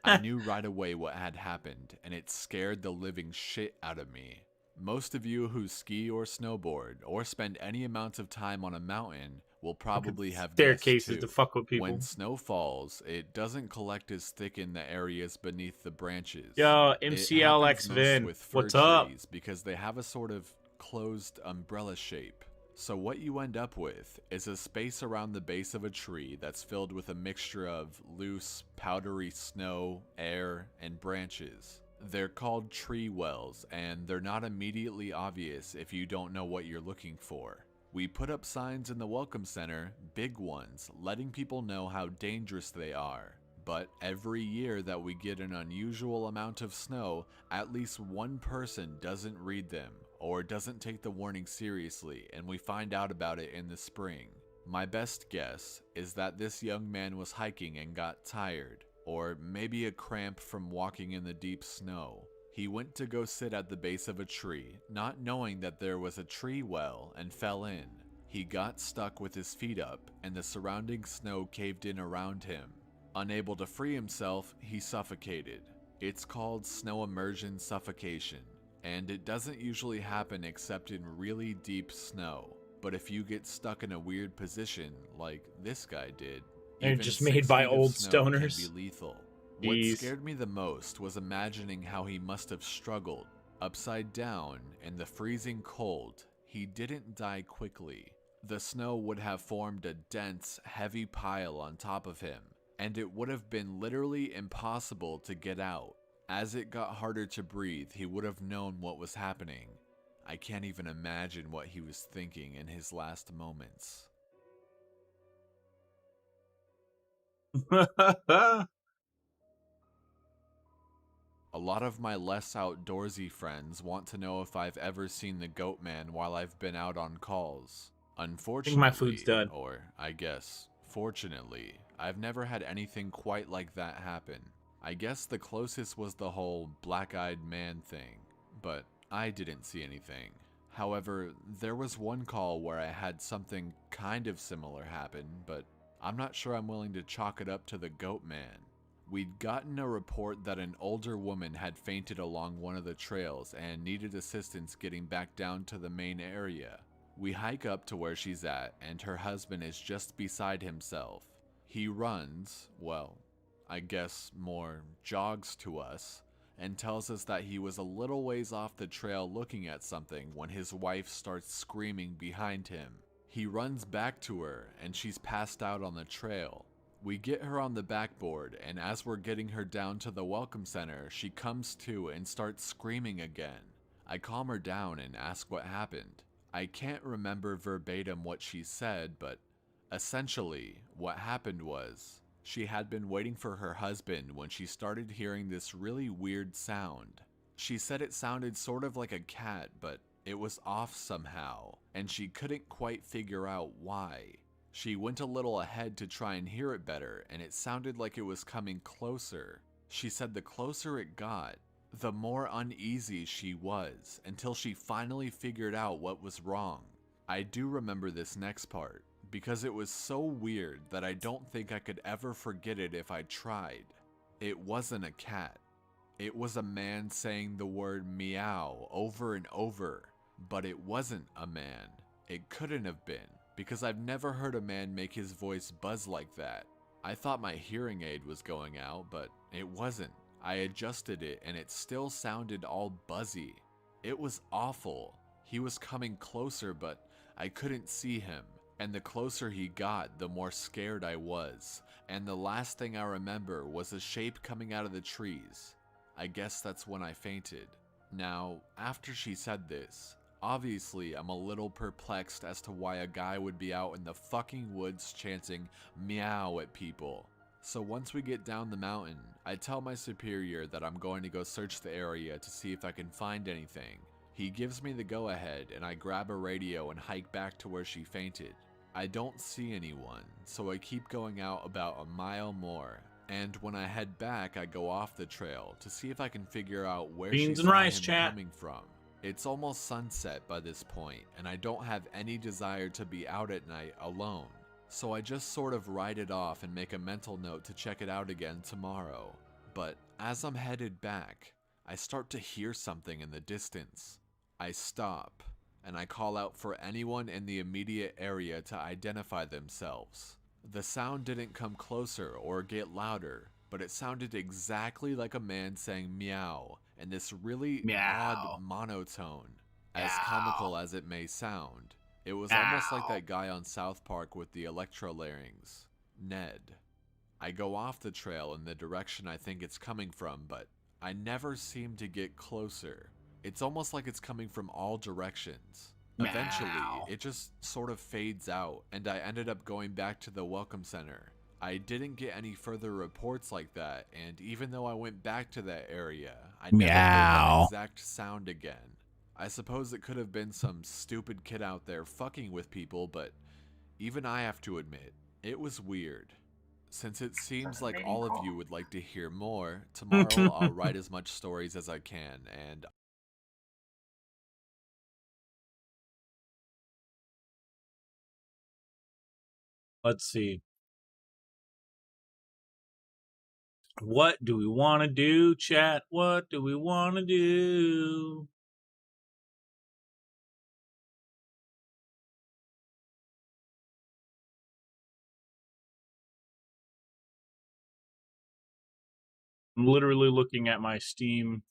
I knew right away what had happened, and it scared the living shit out of me. Most of you who ski or snowboard or spend any amount of time on a mountain will probably have staircases to fuck with people. When snow falls, it doesn't collect as thick in the areas beneath the branches. Yo, MCLX Vin, what's up? Because they have a sort of closed umbrella shape. So what you end up with is a space around the base of a tree that's filled with a mixture of loose, powdery snow, air, and branches. They're called tree wells, and they're not immediately obvious if you don't know what you're looking for. We put up signs in the Welcome Center, big ones, letting people know how dangerous they are. But every year that we get an unusual amount of snow, at least one person doesn't read them, or doesn't take the warning seriously, and we find out about it in the spring. My best guess is that this young man was hiking and got tired, or maybe a cramp from walking in the deep snow. He went to go sit at the base of a tree, not knowing that there was a tree well, and fell in. He got stuck with his feet up, and the surrounding snow caved in around him. Unable to free himself, he suffocated. It's called snow immersion suffocation, and it doesn't usually happen except in really deep snow. But if you get stuck in a weird position, like this guy did, and just made by old stoners, can be lethal. What scared me the most was imagining how he must have struggled. Upside down, in the freezing cold, he didn't die quickly. The snow would have formed a dense, heavy pile on top of him, and it would have been literally impossible to get out. As it got harder to breathe, he would have known what was happening. I can't even imagine what he was thinking in his last moments. A lot of my less outdoorsy friends want to know if I've ever seen the goat man while I've been out on calls. Unfortunately, my food's done. Or I guess, fortunately, I've never had anything quite like that happen. I guess the closest was the whole black-eyed man thing, but I didn't see anything. However, there was one call where I had something kind of similar happen, but I'm not sure I'm willing to chalk it up to the goat man. We'd gotten a report that an older woman had fainted along one of the trails and needed assistance getting back down to the main area. We hike up to where she's at, and her husband is just beside himself. He runs, well, I guess more jogs to us, and tells us that he was a little ways off the trail looking at something when his wife starts screaming behind him. He runs back to her, and she's passed out on the trail. We get her on the backboard, and as we're getting her down to the Welcome Center, she comes to and starts screaming again. I calm her down and ask what happened. I can't remember verbatim what she said, but essentially, what happened was, she had been waiting for her husband when she started hearing this really weird sound. She said it sounded sort of like a cat, but it was off somehow, and she couldn't quite figure out why. She went a little ahead to try and hear it better, and it sounded like it was coming closer. She said the closer it got, the more uneasy she was until she finally figured out what was wrong. I do remember this next part because it was so weird that I don't think I could ever forget it if I tried. It wasn't a cat. It was a man saying the word meow over and over, but it wasn't a man. It couldn't have been, because I've never heard a man make his voice buzz like that. I thought my hearing aid was going out, but it wasn't. I adjusted it and it still sounded all buzzy. It was awful. He was coming closer, but I couldn't see him. And the closer he got, the more scared I was. And the last thing I remember was a shape coming out of the trees. I guess that's when I fainted. Now, after she said this, obviously I'm a little perplexed as to why a guy would be out in the fucking woods chanting meow at people. So once we get down the mountain, I tell my superior that I'm going to go search the area to see if I can find anything. He gives me the go-ahead and I grab a radio and hike back to where she fainted. I don't see anyone, so I keep going out about a mile more. And when I head back, I go off the trail to see if I can figure out where Beans she and saw rice, him chat. coming from. It's almost sunset by this point, and I don't have any desire to be out at night alone. So I just sort of write it off and make a mental note to check it out again tomorrow. But as I'm headed back, I start to hear something in the distance. I stop, and I call out for anyone in the immediate area to identify themselves. The sound didn't come closer or get louder, but it sounded exactly like a man saying meow in this really odd monotone. As comical as it may sound, it was almost like that guy on South Park with the electrolarynx, Ned. I go off the trail in the direction I think it's coming from, but I never seem to get closer. It's almost like it's coming from all directions. Eventually, it just sort of fades out, and I ended up going back to the Welcome Center. I didn't get any further reports like that, and even though I went back to that area, I never heard that exact sound again. I suppose it could have been some stupid kid out there fucking with people, but even I have to admit, it was weird. Since it seems like all of you would like to hear more, tomorrow I'll write as much stories as I can, and let's see. What do we want to do, chat? What do we want to do? I'm literally looking at my Steam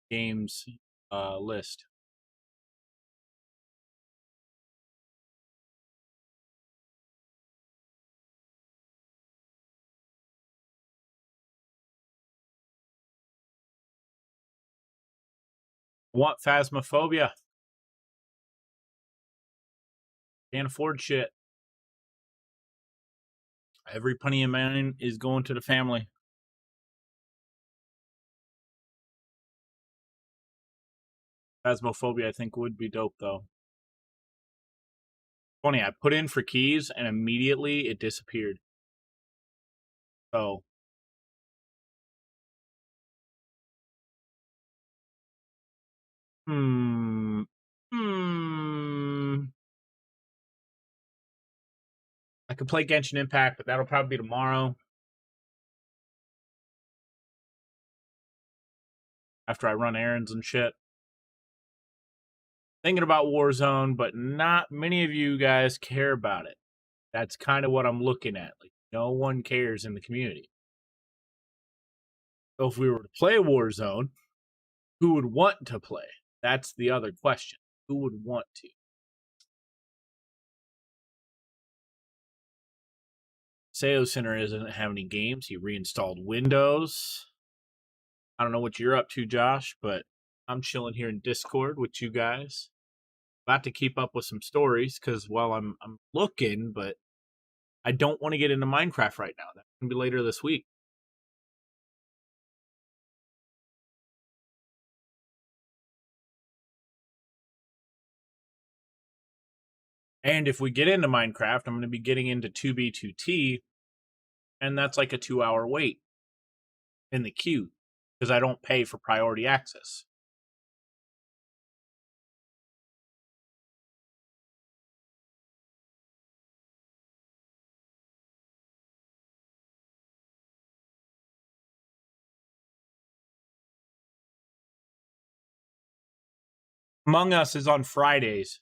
games list. Want Phasmophobia? Can't afford shit. Every penny of mine is going to the family. Phasmophobia, I think, would be dope, though. Funny, I put in for keys, and immediately it disappeared. So, I could play Genshin Impact, but that'll probably be tomorrow. After I run errands and shit. Thinking about Warzone, but not many of you guys care about it. That's kind of what I'm looking at. Like, no one cares in the community. So if we were to play Warzone, who would want to play? That's the other question. Who would want to? Seo Center doesn't have any games. He reinstalled Windows. I don't know what you're up to, Josh, but I'm chilling here in Discord with you guys. About to keep up with some stories because, well, I'm looking, but I don't want to get into Minecraft right now. That's going to be later this week. And if we get into Minecraft, I'm going to be getting into 2B2T, and that's like a 2-hour wait in the queue. because I don't pay for priority access. Among Us is on Fridays.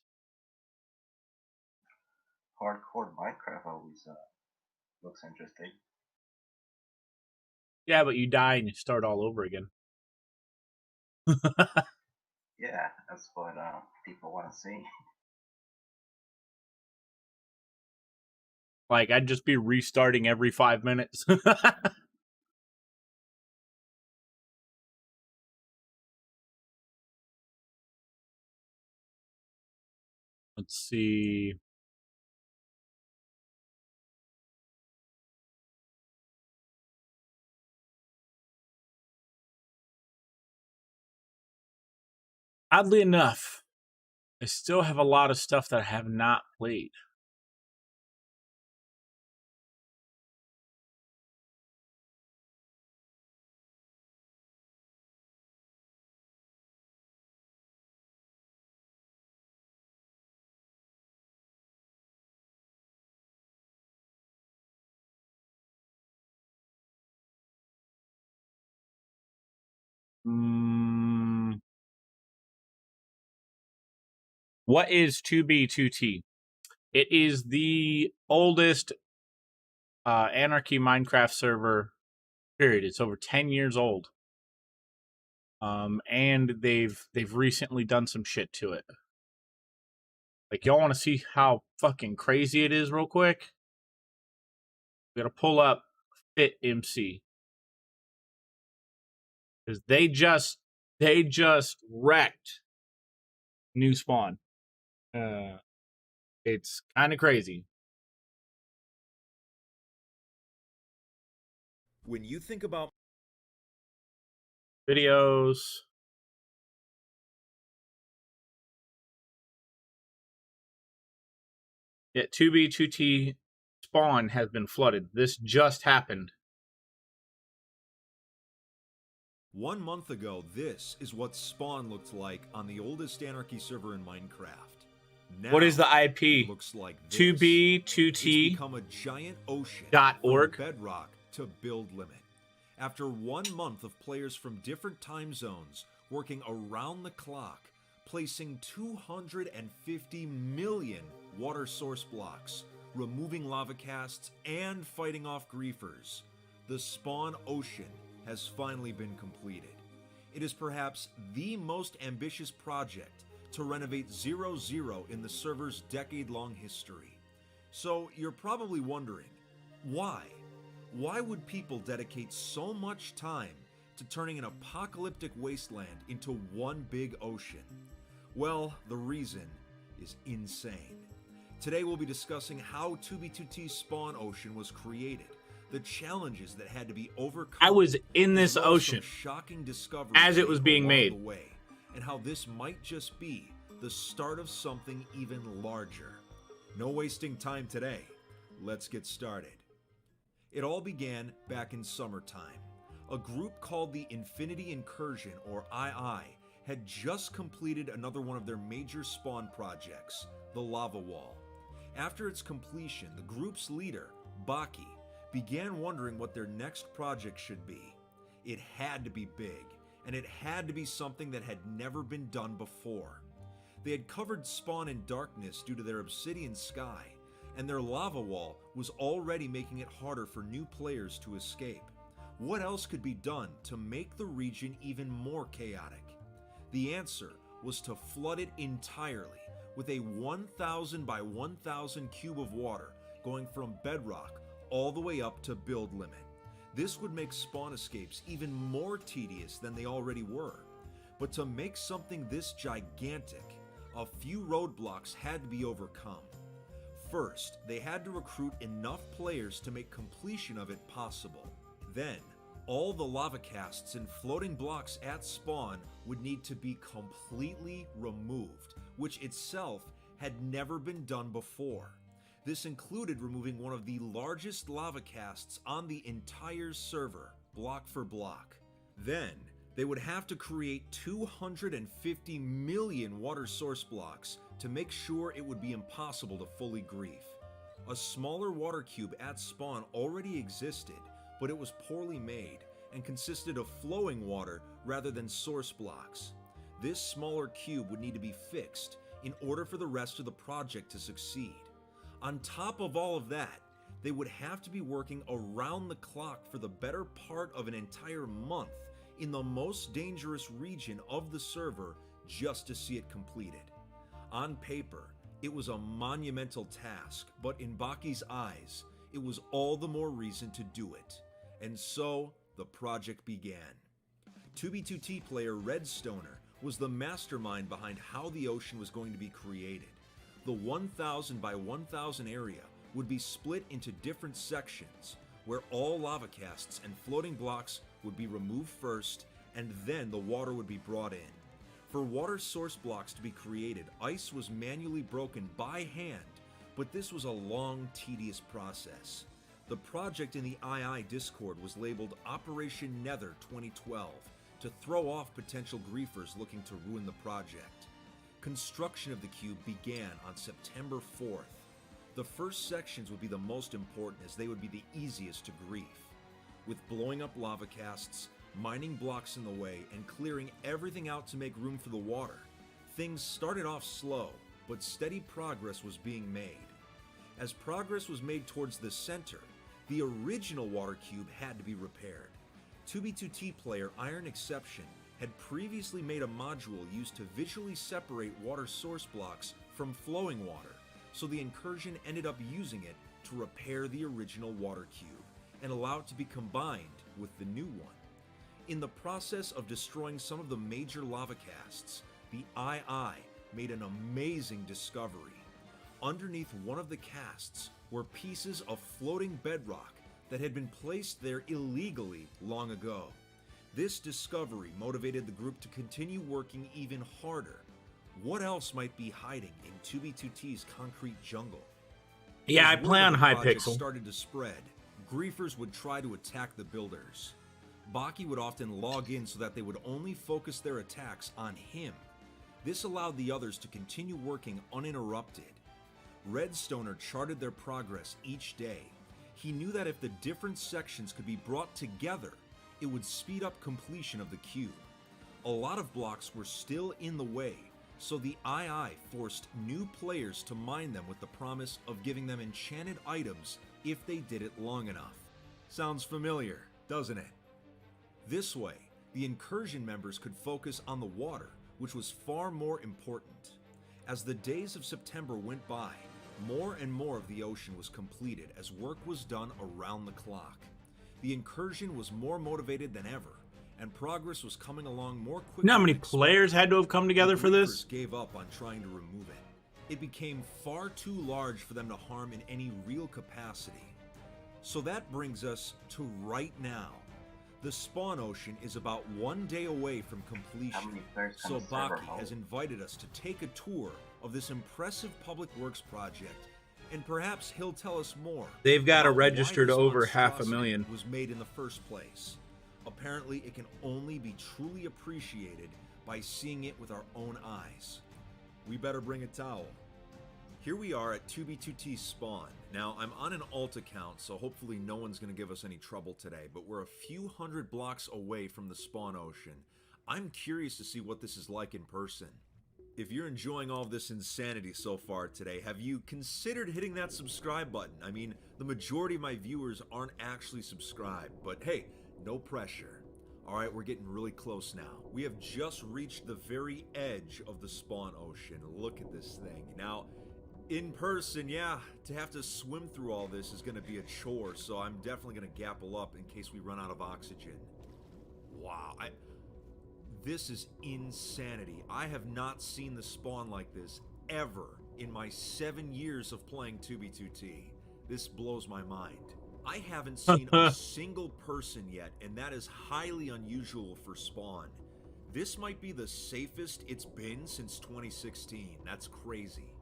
Hardcore Minecraft always looks interesting. Yeah, but you die and you start all over again. Yeah, that's what people want to see. Like, I'd just be restarting every 5 minutes. Let's see. Oddly enough, I still have a lot of stuff that I have not played. What is 2B2T? It is the oldest Anarchy Minecraft server, period. It's over 10 years old. And they've recently done some shit to it. Like, y'all want to see how fucking crazy it is real quick? We gotta pull up FitMC. Because they just wrecked New Spawn. It's kind of crazy. When you think about videos, yeah, 2B2T spawn has been flooded. This just happened. 1 month ago, this is what Spawn looked like on the oldest Anarchy server in Minecraft. Now, what is the IP? Looks like 2B2T. It's become a giant ocean .org. from bedrock to build limit. After 1 month of players from different time zones working around the clock, placing 250 million water source blocks, removing lava casts, and fighting off griefers, the Spawn Ocean has finally been completed. It is perhaps the most ambitious project to renovate 0-0 in the server's decade-long history. So you're probably wondering, why? Why would people dedicate so much time to turning an apocalyptic wasteland into one big ocean? Well, the reason is insane. Today we'll be discussing how 2B2T's Spawn Ocean was created, the challenges that had to be overcome. I was in this ocean shocking discoveries as it was being made, and how this might just be the start of something even larger. No wasting time today. Let's get started. It all began back in summertime. A group called the Infinity Incursion, or II, had just completed another one of their major spawn projects, the Lava Wall. After its completion, the group's leader, Baki, began wondering what their next project should be. It had to be big, and it had to be something that had never been done before. They had covered Spawn in darkness due to their obsidian sky, and their lava wall was already making it harder for new players to escape. What else could be done to make the region even more chaotic? The answer was to flood it entirely with a 1,000 by 1,000 cube of water going from bedrock all the way up to build limit. This would make spawn escapes even more tedious than they already were. But to make something this gigantic, a few roadblocks had to be overcome. First, they had to recruit enough players to make completion of it possible. Then, all the lava casts and floating blocks at spawn would need to be completely removed, which itself had never been done before. This included removing one of the largest lava casts on the entire server, block for block. Then, they would have to create 250 million water source blocks to make sure it would be impossible to fully grief. A smaller water cube at spawn already existed, but it was poorly made and consisted of flowing water rather than source blocks. This smaller cube would need to be fixed in order for the rest of the project to succeed. On top of all of that, they would have to be working around the clock for the better part of an entire month in the most dangerous region of the server just to see it completed. On paper, it was a monumental task, but in Baki's eyes, it was all the more reason to do it. And so, the project began. 2B2T player Redstoner was the mastermind behind how the ocean was going to be created. The 1,000 by 1,000 area would be split into different sections, where all lava casts and floating blocks would be removed first, and then the water would be brought in. For water source blocks to be created, ice was manually broken by hand, but this was a long, tedious process. The project in the II Discord was labeled Operation Nether 2012 to throw off potential griefers looking to ruin the project. Construction of the cube began on September 4th. The first sections would be the most important as they would be the easiest to grief. With blowing up lava casts, mining blocks in the way, and clearing everything out to make room for the water, things started off slow, but steady progress was being made. As progress was made towards the center, the original water cube had to be repaired. 2B2T player Iron Exception had previously made a module used to visually separate water source blocks from flowing water, so the incursion ended up using it to repair the original water cube and allow it to be combined with the new one. In the process of destroying some of the major lava casts, the II made an amazing discovery. Underneath one of the casts were pieces of floating bedrock that had been placed there illegally long ago. This discovery motivated the group to continue working even harder. What else might be hiding in 2B2T's concrete jungle? Yeah, I As play word on of the Hypixel. project started to spread, griefers would try to attack the builders. Baki would often log in so that they would only focus their attacks on him. This allowed the others to continue working uninterrupted. Redstoner charted their progress each day. He knew that if the different sections could be brought together, it would speed up completion of the cube. A lot of blocks were still in the way, so the II forced new players to mine them with the promise of giving them enchanted items if they did it long enough. Sounds familiar, doesn't it? This way, the incursion members could focus on the water, which was far more important. As the days of September went by, more and more of the ocean was completed as work was done around the clock. The incursion was more motivated than ever, and progress was coming along more quickly. You know how many than players had to have come together for this? Griefers gave up on trying to remove it. It became far too large for them to harm in any real capacity. So that brings us to right now. The spawn ocean is about 1 day away from completion, so Baki has invited us to take a tour of this impressive public works project, and perhaps he'll tell us more. They've got a about why registered this over monstrosity 500,000. was made in the first place. Apparently, it can only be truly appreciated by seeing it with our own eyes. We better bring a towel. Here we are at 2B2T spawn. Now, I'm on an alt account, so hopefully no one's going to give us any trouble today, but we're a few hundred blocks away from the spawn ocean. I'm curious to see what this is like in person. If you're enjoying all of this insanity so far today, have you considered hitting that subscribe button? I mean, the majority of my viewers aren't actually subscribed, but hey, no pressure. Alright, we're getting really close now. We have just reached the very edge of the spawn ocean. Look at this thing. Now, in person, yeah, to have to swim through all this is going to be a chore, so I'm definitely going to gapple up in case we run out of oxygen. Wow, this is insanity. I have not seen the spawn like this ever in my 7 years of playing 2B2T. This blows my mind. I haven't seen a single person yet, and that is highly unusual for spawn. This might be the safest it's been since 2016. That's crazy.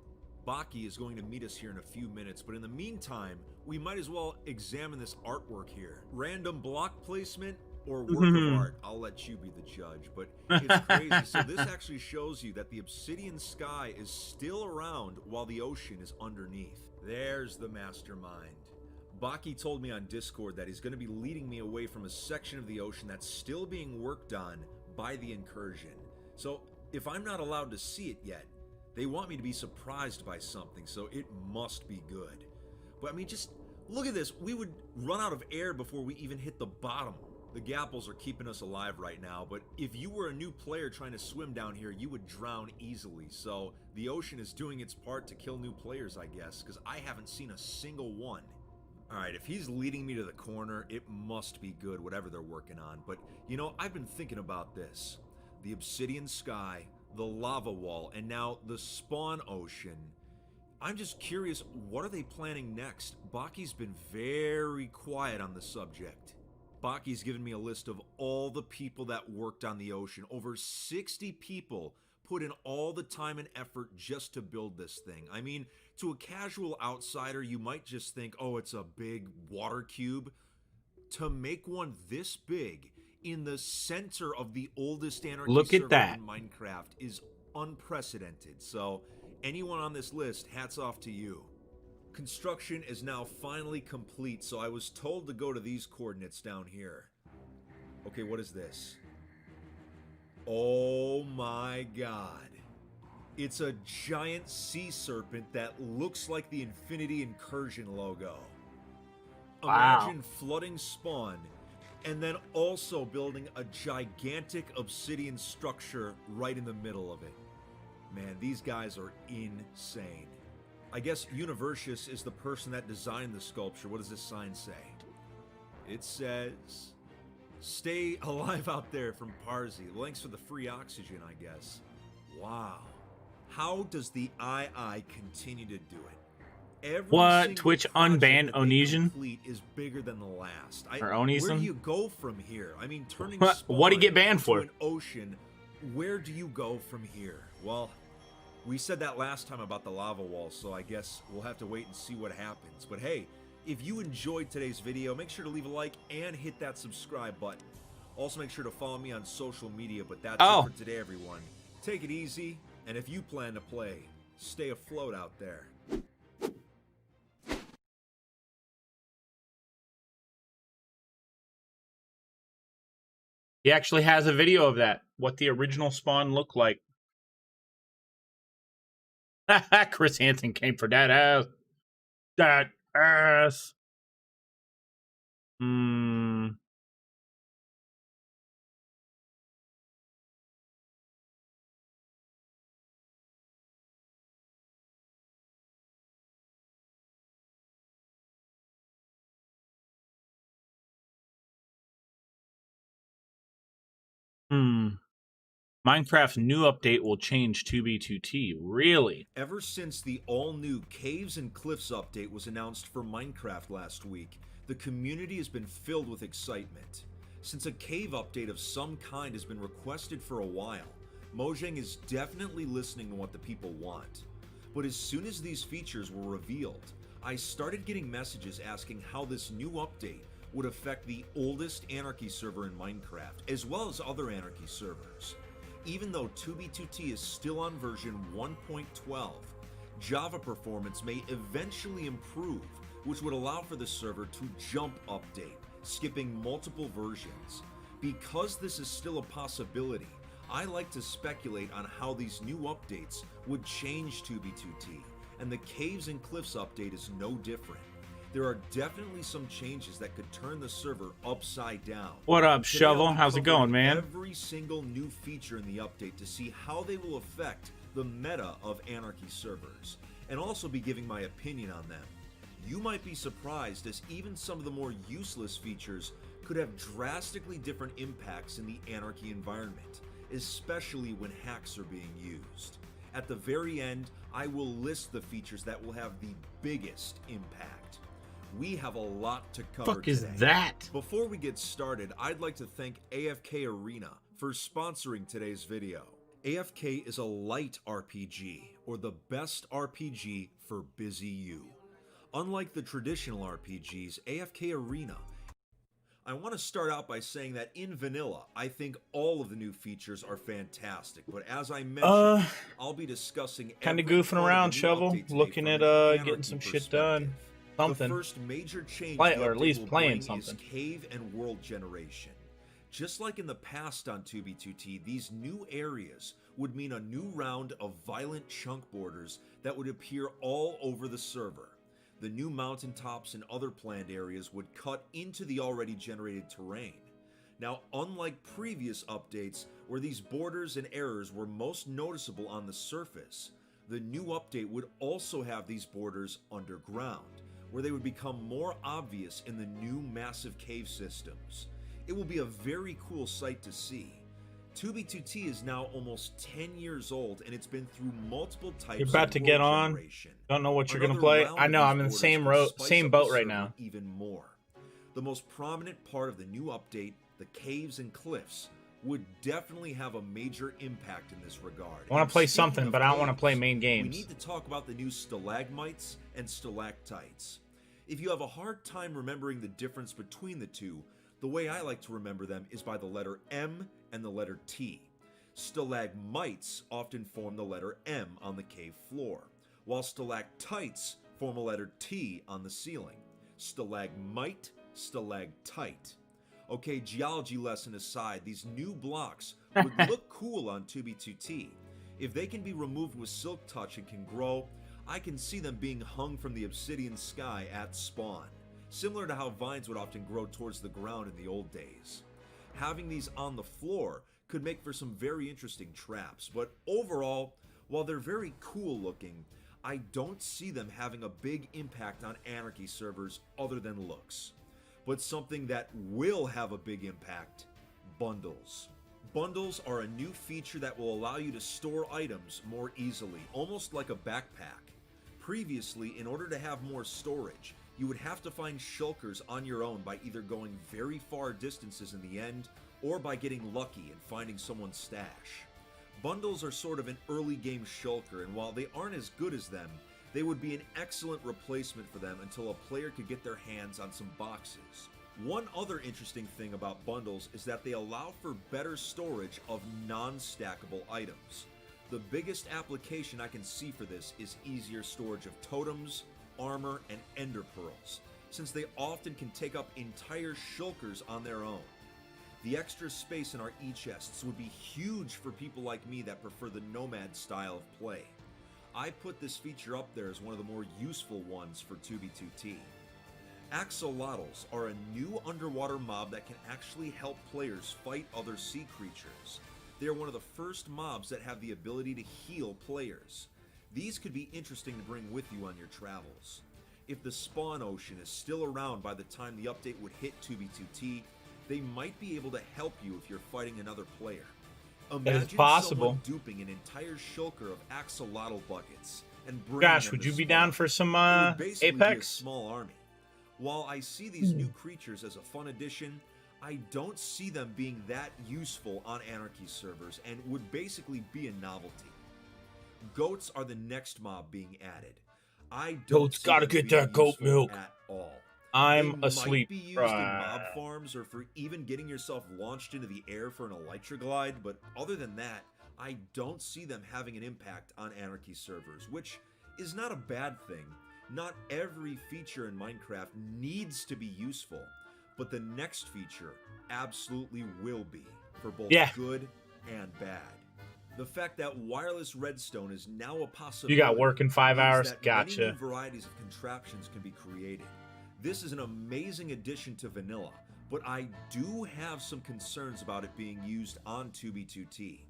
Baki is going to meet us here in a few minutes, but in the meantime, we might as well examine this artwork here. Random block placement, or work of art, I'll let you be the judge, but it's crazy. So this actually shows you that the obsidian sky is still around while the ocean is underneath. There's the mastermind. Baki told me on Discord that he's going to be leading me away from a section of the ocean that's still being worked on by the incursion. So if I'm not allowed to see it yet, they want me to be surprised by something, so it must be good. But I mean, just look at this. We would run out of air before we even hit the bottom. The gapples are keeping us alive right now, but if you were a new player trying to swim down here, you would drown easily. So the ocean is doing its part to kill new players, I guess, because I haven't seen a single one. Alright, if he's leading me to the corner, it must be good, whatever they're working on. But, you know, I've been thinking about this. The obsidian sky, the lava wall, and now the spawn ocean. I'm just curious, what are they planning next? Baki's been very quiet on the subject. Baki's given me a list of all the people that worked on the ocean. Over 60 people put in all the time and effort just to build this thing. I mean, to a casual outsider, you might just think, oh, it's a big water cube. To make one this big in the center of the oldest anarchy server in Minecraft is unprecedented. So anyone on this list, hats off to you. Construction is now finally complete, so I was told to go to these coordinates down here. Okay, what is this? Oh my god. It's a giant sea serpent that looks like the Infinity Incursion logo. Imagine flooding spawn and then also building a gigantic obsidian structure right in the middle of it. Man, these guys are insane. I guess Universius is the person that designed the sculpture. What does this sign say? It says, "Stay alive out there" from Parsi. Thanks for the free oxygen, I guess. Wow. How does the II continue to do it? Every Twitch unbanned Onesian? Is bigger than the last. Or Onesian? Where do you go from here? I mean, turning what do you get banned for? An ocean. Where do you go from here? Well, we said that last time about the lava wall, so I guess we'll have to wait and see what happens. But hey, if you enjoyed today's video, make sure to leave a like and hit that subscribe button. Also, make sure to follow me on social media. But that's it for today, everyone. Take it easy, and if you plan to play, stay afloat out there. He actually has a video of that, what the original spawn looked like. Chris Hansen came for that ass. That ass. Minecraft's new update will change 2B2T. Really? Ever since the all-new Caves and Cliffs update was announced for Minecraft last week, the community has been filled with excitement. Since a cave update of some kind has been requested for a while, Mojang is definitely listening to what the people want. But as soon as these features were revealed, I started getting messages asking how this new update would affect the oldest Anarchy server in Minecraft, as well as other Anarchy servers. Even though 2B2T is still on version 1.12, Java performance may eventually improve, which would allow for the server to jump update, skipping multiple versions. Because this is still a possibility, I like to speculate on how these new updates would change 2B2T, and the Caves and Cliffs update is no different. There are definitely some changes that could turn the server upside down. What up, Shovel? How's it going, man? Every single new feature in the update to see how they will affect the meta of Anarchy servers, and also be giving my opinion on them. You might be surprised, as even some of the more useless features could have drastically different impacts in the Anarchy environment, especially when hacks are being used. At the very end, I will list the features that will have the biggest impact. We have a lot to cover Fuck is today. that? Before we get started, I'd like to thank AFK Arena for sponsoring today's video. AFK is a light RPG, or the best RPG for busy you. Unlike the traditional RPGs, AFK Arena I want to start out by saying that in vanilla, I think all of the new features are fantastic, but as I mentioned, I'll be discussing kind of every goofing part around, of the new Shovel, update today looking from at an getting Anarchy some shit done. perspective. Something. The first major change Play, the or at update least will playing bring something. is cave and world generation. Just like in the past on 2B2T, these new areas would mean a new round of violent chunk borders that would appear all over the server. The new mountaintops and other planned areas would cut into the already generated terrain. Now, unlike previous updates where these borders and errors were most noticeable on the surface, the new update would also have these borders underground, where they would become more obvious in the new massive cave systems. It will be a very cool sight to see. 2B2T is now almost 10 years old and it's been through multiple types You're about of to get world on. generation. Don't know what you're gonna Another play. round I of know these I'm in the borders same could spice same up boat the right server now. even more. The most prominent part of the new update, the caves and cliffs, would definitely have a major impact in this regard. I want And to play speaking something, of but I don't want to caves, play main we games. need to talk about the new stalagmites and stalactites. If you have a hard time remembering the difference between the two, the way I like to remember them is by the letter M and the letter T. Stalagmites often form the letter M on the cave floor, while stalactites form a letter T on the ceiling. Stalagmite, stalactite. Okay, geology lesson aside, these new blocks would look cool on 2B2T. If they can be removed with Silk Touch and can grow, I can see them being hung from the obsidian sky at spawn, similar to how vines would often grow towards the ground in the old days. Having these on the floor could make for some very interesting traps, but overall, while they're very cool looking, I don't see them having a big impact on Anarchy servers other than looks. But something that will have a big impact, bundles. Bundles are a new feature that will allow you to store items more easily, almost like a backpack. Previously, in order to have more storage, you would have to find shulkers on your own by either going very far distances in the end, or by getting lucky and finding someone's stash. Bundles are sort of an early game shulker, and while they aren't as good as them, they would be an excellent replacement for them until a player could get their hands on some boxes. One other interesting thing about bundles is that they allow for better storage of non-stackable items. The biggest application I can see for this is easier storage of totems, armor, and ender pearls, since they often can take up entire shulkers on their own. The extra space in our e-chests would be huge for people like me that prefer the nomad style of play. I put this feature up there as one of the more useful ones for 2B2T. Axolotls are a new underwater mob that can actually help players fight other sea creatures. They are one of the first mobs that have the ability to heal players. These could be interesting to bring with you on your travels. If the spawn ocean is still around by the time the update would hit 2B2T, they might be able to help you if you're fighting another player. Imagine someone duping an entire shulker of axolotl buckets and bringing Josh, them would to you be spawn. down for some It would basically be a Apex? small army. While I see these new creatures as a fun addition, I don't see them being that useful on Anarchy servers and would basically be a novelty. Goats are the next mob being added. I don't Goats see gotta them get being that goat useful milk. at all. I'm They asleep. might be used in mob farms or for even getting yourself launched into the air for an elytra glide, but other than that, I don't see them having an impact on Anarchy servers, which is not a bad thing. Not every feature in Minecraft needs to be useful, but the next feature absolutely will be, for both good and bad. The fact that wireless redstone is now a possibility. You got work in 5 means hours? that Gotcha. many new varieties of contraptions can be created. This is an amazing addition to vanilla, but I do have some concerns about it being used on 2B2T.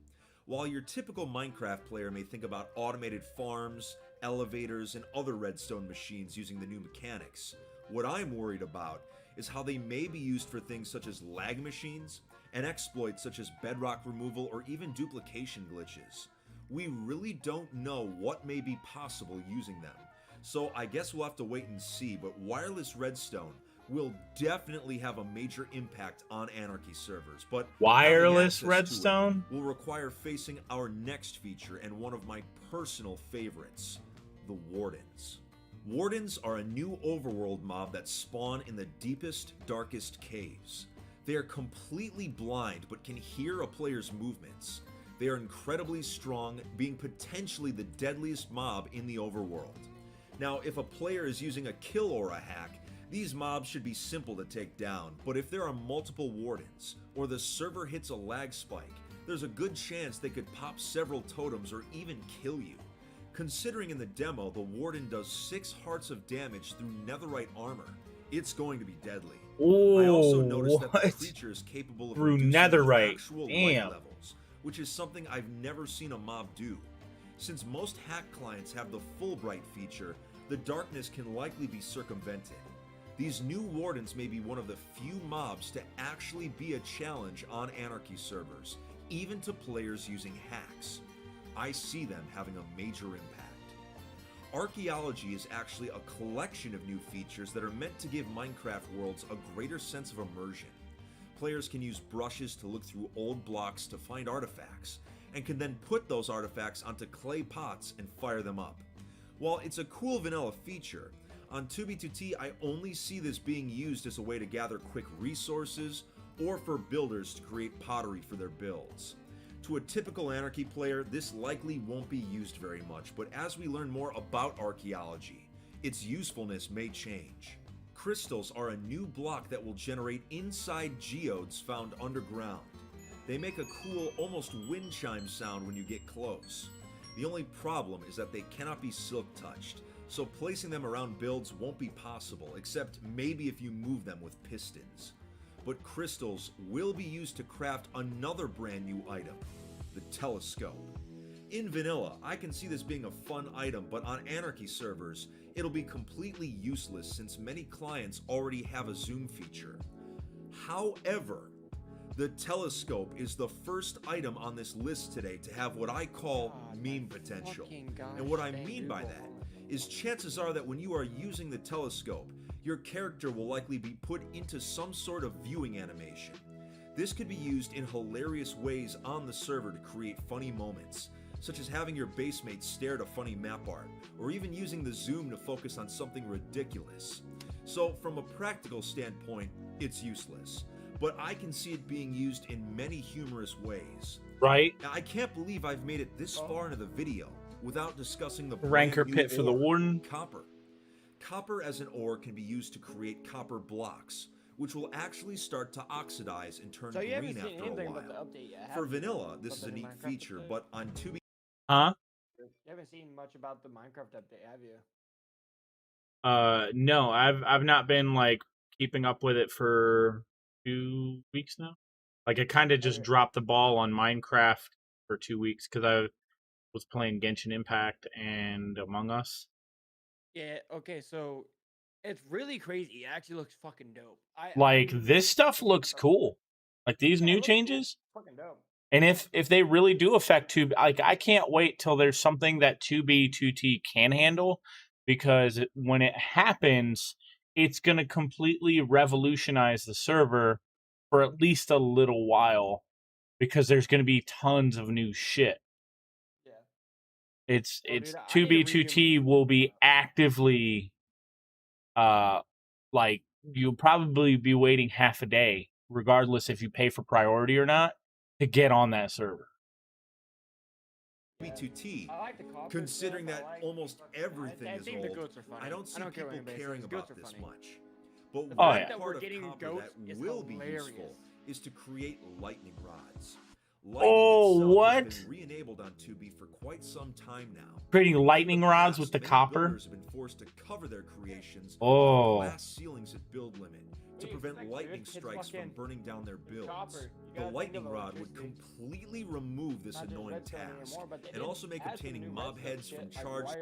While your typical Minecraft player may think about automated farms, elevators, and other redstone machines using the new mechanics, what I'm worried about is how they may be used for things such as lag machines and exploits such as bedrock removal or even duplication glitches. We really don't know what may be possible using them, so I guess we'll have to wait and see, but wireless redstone will definitely have a major impact on Anarchy servers, but wireless redstone will require facing our next feature and one of my personal favorites, the Wardens. Wardens are a new overworld mob that spawn in the deepest, darkest caves. They are completely blind but can hear a player's movements. They are incredibly strong, being potentially the deadliest mob in the overworld. Now, if a player is using a kill aura hack, these mobs should be simple to take down, but if there are multiple wardens, or the server hits a lag spike, there's a good chance they could pop several totems or even kill you. Considering in the demo the warden does 6 hearts of damage through netherite armor, it's going to be deadly. I also noticed that the creature is capable of through reducing netherite. actual Damn. light levels, which is something I've never seen a mob do. Since most hack clients have the Fulbright feature, the darkness can likely be circumvented. These new wardens may be one of the few mobs to actually be a challenge on Anarchy servers, even to players using hacks. I see them having a major impact. Archaeology is actually a collection of new features that are meant to give Minecraft worlds a greater sense of immersion. Players can use brushes to look through old blocks to find artifacts, and can then put those artifacts onto clay pots and fire them up. While it's a cool vanilla feature, on 2b2t I only see this being used as a way to gather quick resources or for builders to create pottery for their builds. To a typical Anarchy player, this likely won't be used very much, but as we learn more about archaeology, its usefulness may change. Crystals are a new block that will generate inside geodes found underground. They make a cool, almost wind chime sound when you get close. The only problem is that they cannot be silk touched, so placing them around builds won't be possible, except maybe if you move them with pistons. But crystals will be used to craft another brand new item, the telescope. In vanilla, I can see this being a fun item, but on Anarchy servers, it'll be completely useless since many clients already have a zoom feature. However, the telescope is the first item on this list today to have what I call meme potential. And what I mean by that is chances are that when you are using the telescope, your character will likely be put into some sort of viewing animation. This could be used in hilarious ways on the server to create funny moments, such as having your basemate stare at a funny map art, or even using the zoom to focus on something ridiculous. So from a practical standpoint, it's useless, but I can see it being used in many humorous ways. Right. Now, I can't believe I've made it this far into the video without discussing the Ranker brand new pit for the ore, warden. Copper. Copper as an ore can be used to create copper blocks, which will actually start to oxidize and turn green after a while. For vanilla, this is a neat feature, but on 2b... Huh? You haven't seen much about the Minecraft update, have you? No, I've not been like keeping up with it for 2 weeks now. Like I kind of just dropped the ball on Minecraft for 2 weeks because I was playing Genshin Impact and Among Us. Yeah, okay, so it's really crazy. It actually looks fucking dope. Like this stuff looks cool. Like these new changes. Fucking dope. And if they really do affect 2, like I can't wait till there's something that 2B2T can handle, because when it happens, it's going to completely revolutionize the server for at least a little while, because there's going to be tons of new shit. Yeah. It's 2B2T will be actively like you'll probably be waiting half a day, regardless if you pay for priority or not, to get on that server. B2T, considering that almost everything's old, I don't see people caring about this much. But one part of copper that will be useful is to create lightning rods. Lightning has been re-enabled on 2B for quite some time now. Creating lightning rods with the copper. Builders have been forced to cover their creations with glass ceilings at build limit to prevent lightning strikes from burning down their builds. The lightning rod would completely remove this annoying task, and also make obtaining mob heads from charged...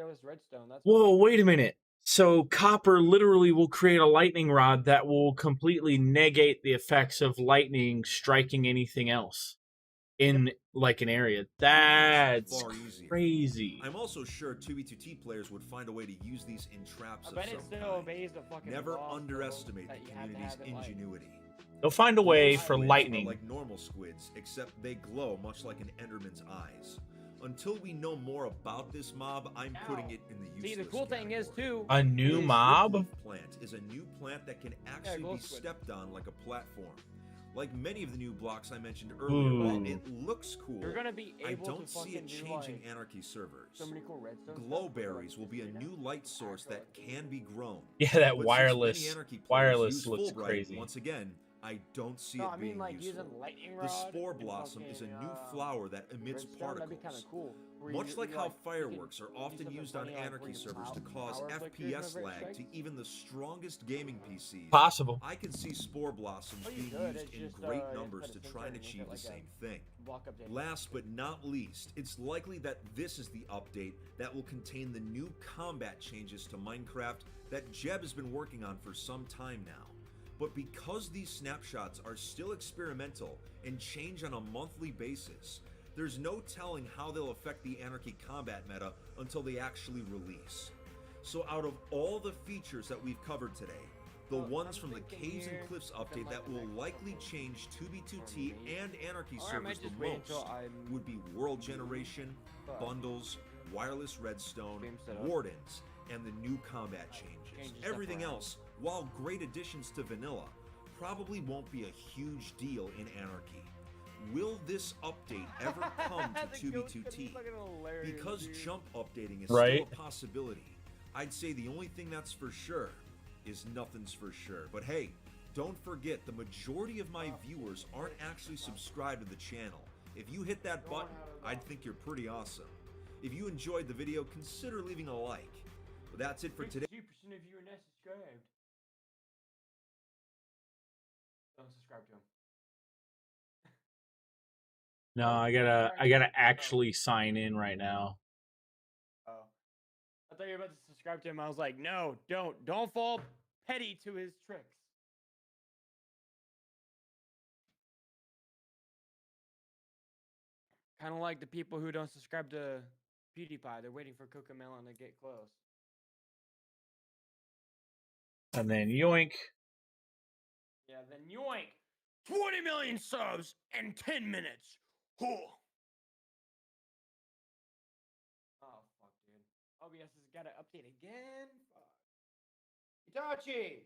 Whoa, wait a minute. So copper literally will create a lightning rod that will completely negate the effects of lightning striking anything else in like an area. That's crazy. I'm also sure 2b2t players would find a way to use these in traps of some kind. Never underestimate the community's ingenuity. They'll find a way for lightning. Like normal squids, except they glow much like an enderman's eyes. Until we know more about this mob, I'm putting it in the useless See, the cool thing is too. A new The mob? Dripleaf plant is a new plant that can actually be stepped on like a platform. Like many of the new blocks I mentioned earlier, while it looks cool, You're gonna be I able don't to see it fucking do, changing like, Anarchy servers. so many cool redstone Glowberries will be a new light source that can be grown. Yeah, that But wireless since many Anarchy players use looks Fulbright, crazy. once again, I don't see No, it I mean, being like, useful. using lightning The rod spore and blossom is a fucking, new flower that emits redstone, particles. that'd be kinda cool. Where Much you- like you, how like, you fireworks can are do often something used on funny, like, where Anarchy your servers to power cause flickers FPS whenever it lag to strikes. even the strongest gaming PCs. Possible. I can see spore blossoms Oh, you being could, used it's in just, great you numbers put to a try and sensor achieve underneath the it, same like thing. block update. Last but not least, it's likely that this is the update that will contain the new combat changes to Minecraft that Jeb has been working on for some time now. But because these snapshots are still experimental and change on a monthly basis, there's no telling how they'll affect the Anarchy combat meta until they actually release. So out of all the features that we've covered today, the ones from the Caves and Cliffs update that will likely change 2B2T and Anarchy servers the most would be world generation, bundles, wireless redstone, wardens, and the new combat changes. Everything else, while great additions to vanilla, probably won't be a huge deal in Anarchy. Will this update ever come to 2B2T? Because jump updating is still a possibility, I'd say the only thing that's for sure is nothing's for sure. But hey, don't forget the majority of my viewers aren't actually subscribed to the channel. If you hit that button, I'd think you're pretty awesome. If you enjoyed the video, consider leaving a like. But that's it for today. 2% of you are not subscribed. Don't subscribe to him. No, I gotta actually sign in right now. Oh. I thought you were about to subscribe to him. I was like, no, don't fall petty to his tricks. Kind of like the people who don't subscribe to PewDiePie. They're waiting for Cocomelon to get close. And then yoink. Yeah, then yoink! 20 million subs in 10 minutes. Huh. Oh, fuck, dude. OBS has got to update again? Fuck. Itachi!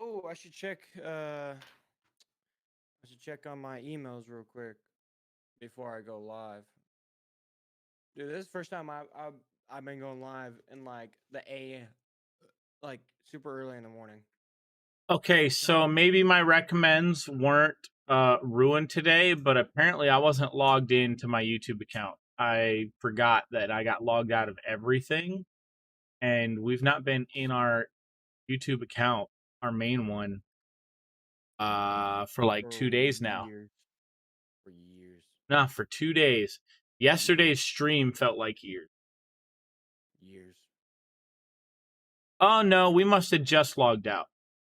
Oh, I should check on my emails real quick before I go live. Dude, this is the first time I've been going live in like the like super early in the morning. Okay, so maybe my recommends weren't ruined today, but apparently I wasn't logged into my YouTube account. I forgot that I got logged out of everything, and we've not been in our YouTube account, our main one, for like 2 days now. For years. Nah, for 2 days. Yesterday's stream felt like years. Oh no, we must have just logged out.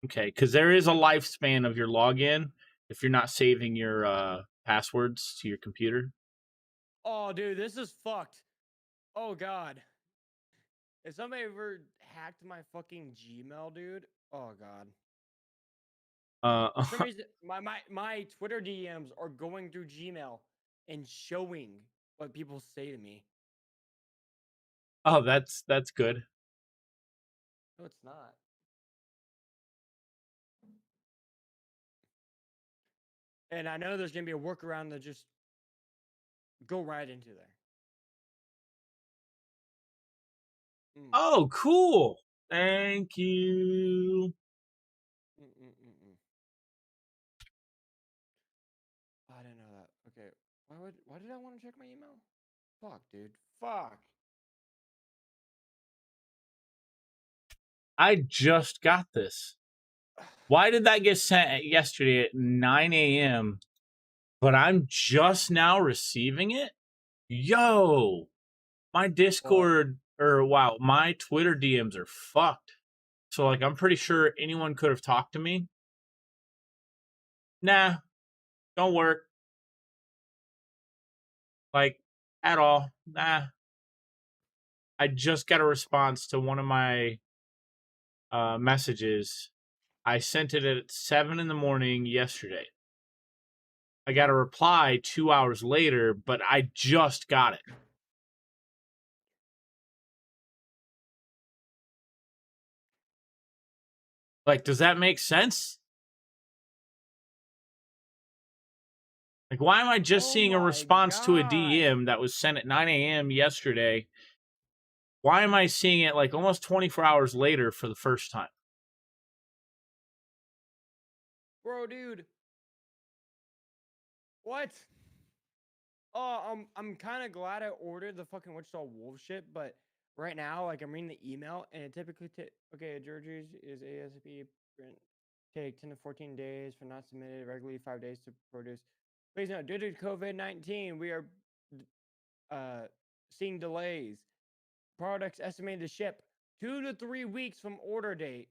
Okay, because there is a lifespan of your login if you're not saving your passwords to your computer. Oh, dude, this is fucked. Oh, God. If somebody ever hacked my fucking Gmail, dude. Oh, God. For some reason, my Twitter DMs are going through Gmail and showing what people say to me. Oh, that's good. No, it's not. And I know there's going to be a workaround to just go right into there. Oh, cool. Thank you. I didn't know that. Okay. Why did I want to check my email? Fuck, dude. Fuck. I just got this. Why did that get sent yesterday at 9 a.m., but I'm just now receiving it? Yo, my Discord, my Twitter DMs are fucked. So, like, I'm pretty sure anyone could have talked to me. Nah, don't work. Like, at all. Nah. I just got a response to one of my messages. I sent it at 7 in the morning yesterday. I got a reply 2 hours later, but I just got it. Like, does that make sense? Like, why am I just seeing a response to a DM that was sent at 9 a.m. yesterday? Why am I seeing it like almost 24 hours later for the first time? Bro, dude. What? Oh, I'm kind of glad I ordered the fucking Wichita Wolf shit, but right now, like, I'm reading the email, and it typically okay, Georgie's is ASAP print. Take 10 to 14 days for not submitted, regularly 5 days to produce. Please note, due to COVID-19, we are seeing delays. Products estimated to ship 2 to 3 weeks from order date.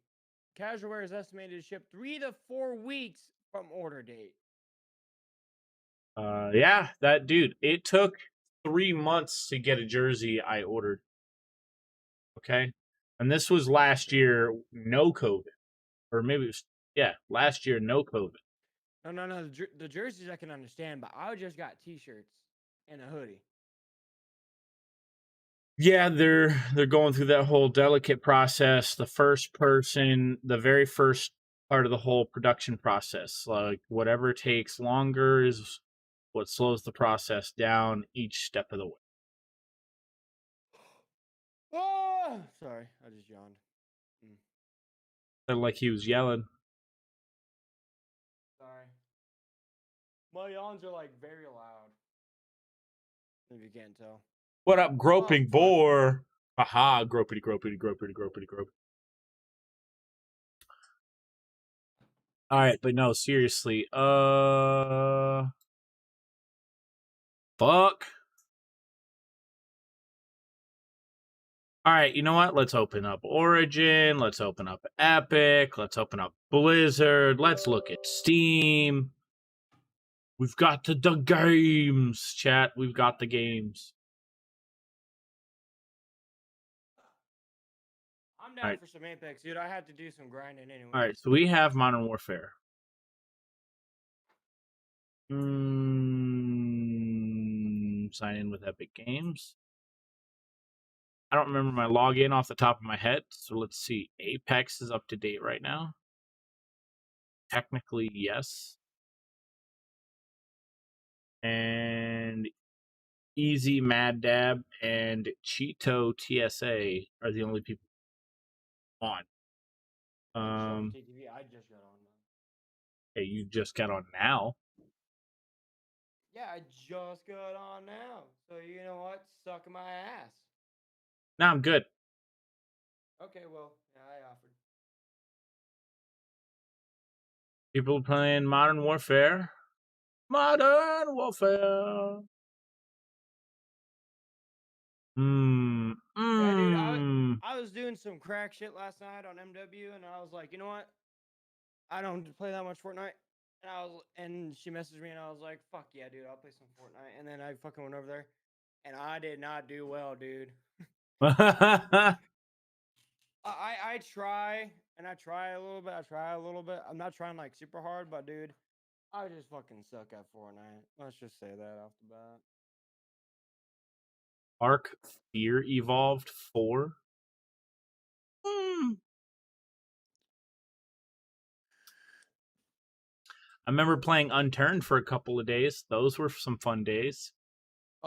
Casual wear is estimated to ship 3 to 4 weeks from order date. Yeah, that dude. It took 3 months to get a jersey I ordered. Okay, and this was last year, no COVID, or maybe it was last year, no COVID. No. The jerseys I can understand, but I just got T-shirts and a hoodie. Yeah, they're going through that whole delicate process. The very first part of the whole production process, like whatever takes longer is what slows the process down each step of the way. Oh, sorry, I just yawned. Sounded like he was yelling. Sorry. My yawns are like very loud. If you can't tell. What up, groping boar? Haha, gropity, gropity, gropity, gropity, gropity. All right, but no, seriously. Fuck. All right, you know what? Let's open up Origin. Let's open up Epic. Let's open up Blizzard. Let's look at Steam. We've got the games, chat. We've got the games. I'm down for some Apex, dude. I had to do some grinding anyway. All right, so we have Modern Warfare. Sign in with Epic Games. I don't remember my login off the top of my head, so let's see. Apex is up to date right now. Technically, yes. And Easy Mad Dab and Cheeto TSA are the only people on. I just got on. Hey, you just got on now. Yeah, I just got on now. So you know what? Suck my ass. No, I'm good. Okay, well, yeah, I offered. People playing Modern Warfare. Modern Warfare. Yeah, dude, I was doing some crack shit last night on MW, and I was like, you know what? I don't play that much Fortnite. And she messaged me, and I was like, fuck yeah, dude, I'll play some Fortnite. And then I fucking went over there, and I did not do well, dude. I try, and I try a little bit. I'm not trying like super hard, but dude, I just fucking suck at Fortnite. Let's just say that off the bat. Arc Fear Evolved 4. I remember playing Unturned for a couple of days. Those were some fun days.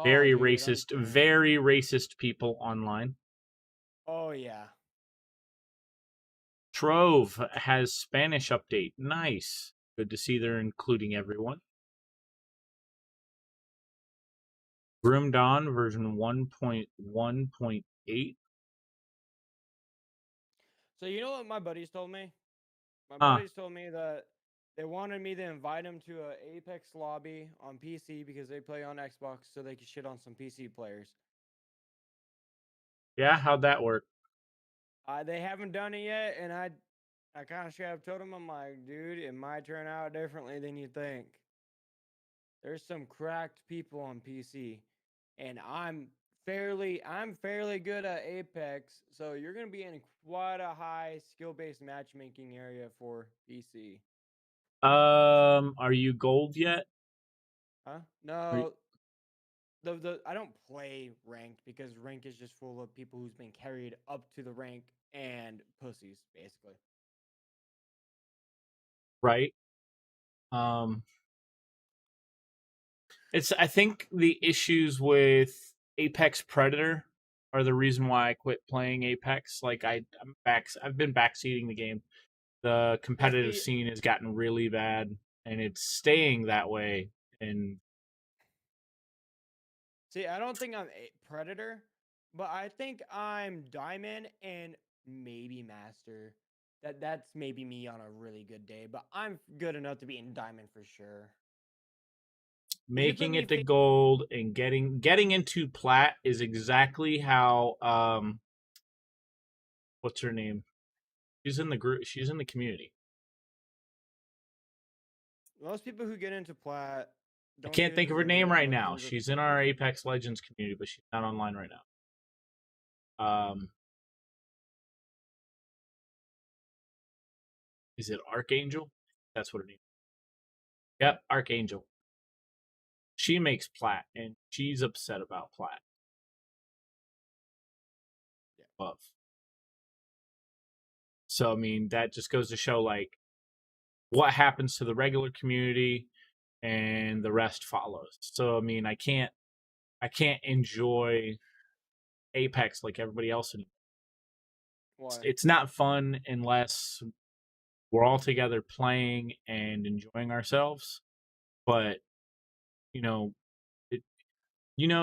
Very racist people online. Oh, yeah. Trove has Spanish update. Nice. Good to see they're including everyone. Grim Dawn version 1.1.8. So you know what my buddies told me? My buddies told me that they wanted me to invite them to a Apex lobby on PC because they play on Xbox, so they could shit on some PC players. Yeah, how'd that work? They haven't done it yet, and I kind of should have told them. I'm like, dude, it might turn out differently than you think. There's some cracked people on PC, and I'm fairly good at Apex, so you're gonna be in quite a high skill-based matchmaking area for PC. Are you gold yet? Huh? No. I don't play ranked because rank is just full of people who's been carried up to the rank and pussies, basically. Right. I think the issues with Apex Predator are the reason why I quit playing Apex. Like I've been backseating the game. The competitive scene has gotten really bad, and it's staying that way. And see, I don't think I'm a Predator, but I think I'm Diamond and maybe Master. That's maybe me on a really good day, but I'm good enough to be in Diamond for sure. Making it to gold and getting into plat is exactly how what's her name? She's in the group. She's in the community. Most people who get into plat, I can't think of her name right now. She's in our Apex Legends community, but she's not online right now. Is it Archangel? That's what her name is. Yep, Archangel. She makes plat, and she's upset about plat. Yeah. Buff. So I mean, that just goes to show like what happens to the regular community, and the rest follows. So I mean, I can't enjoy Apex like everybody else. Why? It's not fun unless we're all together playing and enjoying ourselves. But you know,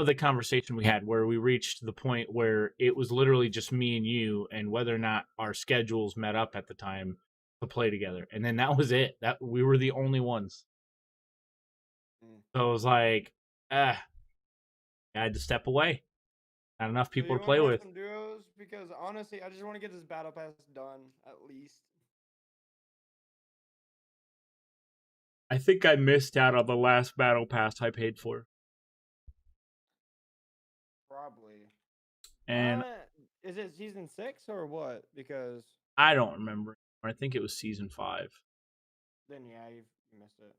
the conversation we had where we reached the point where it was literally just me and you, and whether or not our schedules met up at the time to play together, and then that was it. That we were the only ones. So it was like, I had to step away. Not enough people to play with. Some duos? Because honestly, I just want to get this battle pass done at least. I think I missed out on the last battle pass I paid for. Probably. And is it season 6 or what? Because I don't remember. I think it was season 5. Then yeah, you missed it.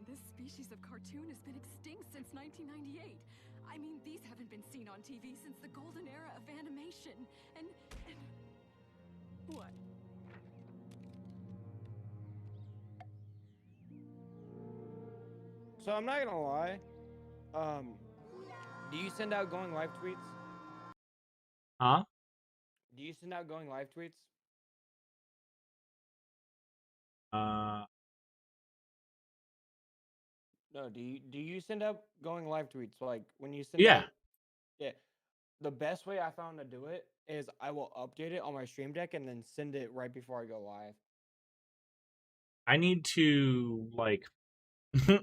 This species of cartoon has been extinct since 1998. I mean, these haven't been seen on TV since the golden era of animation. And what? So I'm not gonna lie. Do you send out going live tweets? Huh? Do you send out going live tweets? No, do you send out going live tweets? Like when you send out, yeah. The best way I found to do it is I will update it on my stream deck and then send it right before I go live. I need to like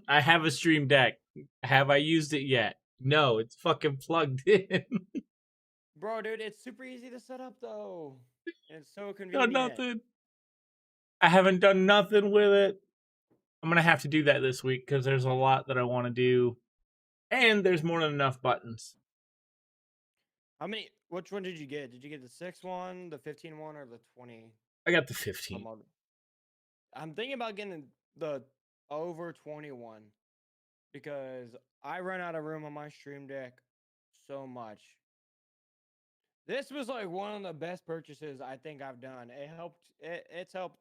I have a stream deck. Have I used it yet? No, it's fucking plugged in. Bro, dude, it's super easy to set up though. And it's so convenient. Done nothing. I haven't done nothing with it. I'm gonna have to do that this week because there's a lot that I want to do, and there's more than enough buttons. How many? Which one did you get? Did you get the 6 one, the 15 one, or the 20? I got the 15. I'm thinking about getting the over 21 because I run out of room on my stream deck so much. This was like one of the best purchases I think I've done. It helped. It's helped.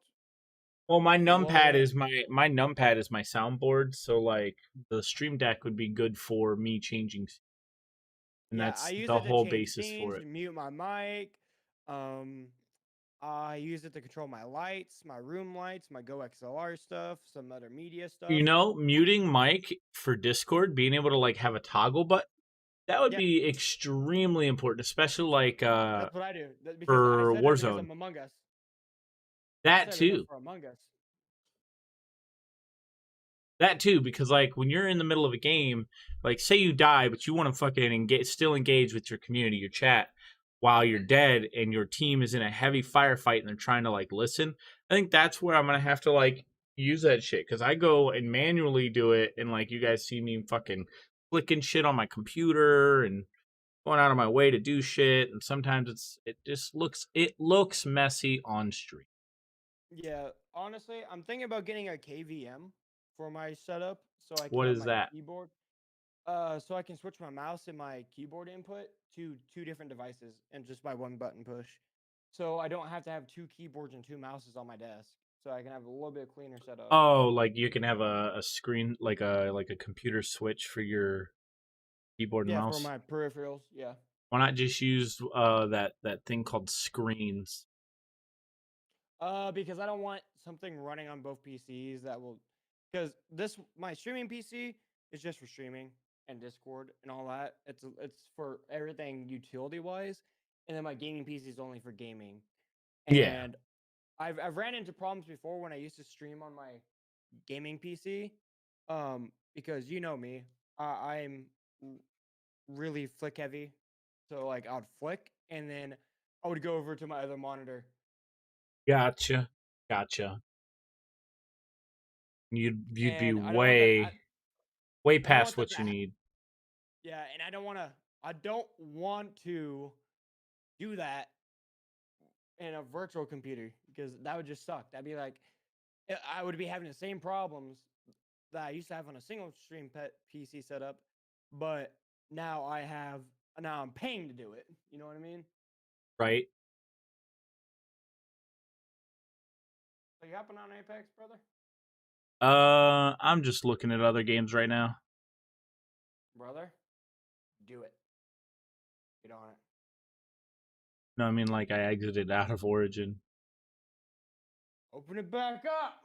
Well, my numpad is my numpad is my soundboard, so like the stream deck would be good for me changing. And yeah, that's the whole basis for it. Mute my mic. I use it to control my lights, my room lights, my Go XLR stuff, some other media stuff. You know, muting mic for Discord, being able to like have a toggle button That would be extremely important, especially like That's what I do. Because for I said that because Warzone. I'm Among Us. That too. For Among Us. That too, because like when you're in the middle of a game, like say you die, but you want to fucking still engage with your community, your chat, while you're dead, and your team is in a heavy firefight and they're trying to like listen. I think that's where I'm gonna have to like use that shit, because I go and manually do it, and like you guys see me fucking clicking shit on my computer and going out of my way to do shit, and sometimes it looks messy on stream. Yeah, honestly, I'm thinking about getting a KVM for my setup so I can What have is my that? keyboard. So I can switch my mouse and my keyboard input to 2 different devices and just by 1 button push. So I don't have to have 2 keyboards and 2 mouses on my desk. So I can have a little bit cleaner setup. Oh, like you can have a screen, like a computer switch for your keyboard and mouse. For my peripherals, yeah. Why not just use that thing called screens? Because I don't want something running on both PCs that will, because my streaming PC is just for streaming and Discord and all that. It's for everything utility wise, and then my gaming PC is only for gaming. And yeah, I've ran into problems before when I used to stream on my gaming PC, because you know me, I'm really flick heavy, so like I would flick and then I would go over to my other monitor. gotcha. You'd be way past what you need. Yeah, and I don't want to do that in a virtual computer because that would just suck. That'd be like I would be having the same problems that I used to have on a single stream PC setup, but now I'm paying to do it. You know what I mean? Right. So you hopping on Apex, brother? I'm just looking at other games right now. Brother, do it. Get on it. No, I mean like I exited out of Origin. Open it back up.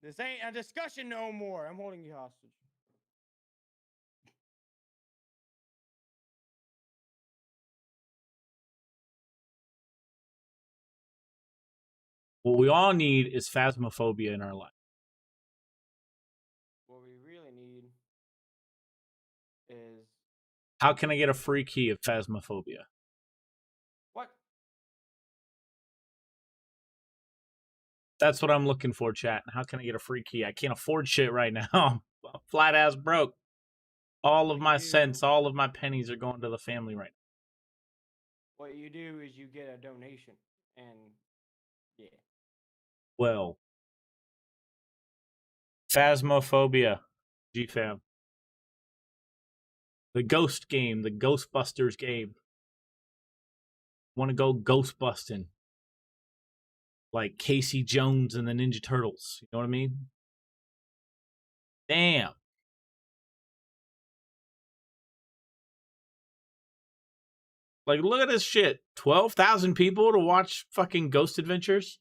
This ain't a discussion no more. I'm holding you hostage. What we all need is phasmophobia in our life. What we really need is... How can I get a free key of phasmophobia? What? That's what I'm looking for, chat. How can I get a free key? I can't afford shit right now. I'm flat ass broke. All of my cents, all of my pennies are going to the family right now. What you do is you get a donation, and yeah. Well, phasmophobia, GFam. The ghost game, the Ghostbusters game. Want to go ghost busting? Like Casey Jones and the Ninja Turtles. You know what I mean? Damn. Like, look at this shit. 12,000 people to watch fucking Ghost Adventures?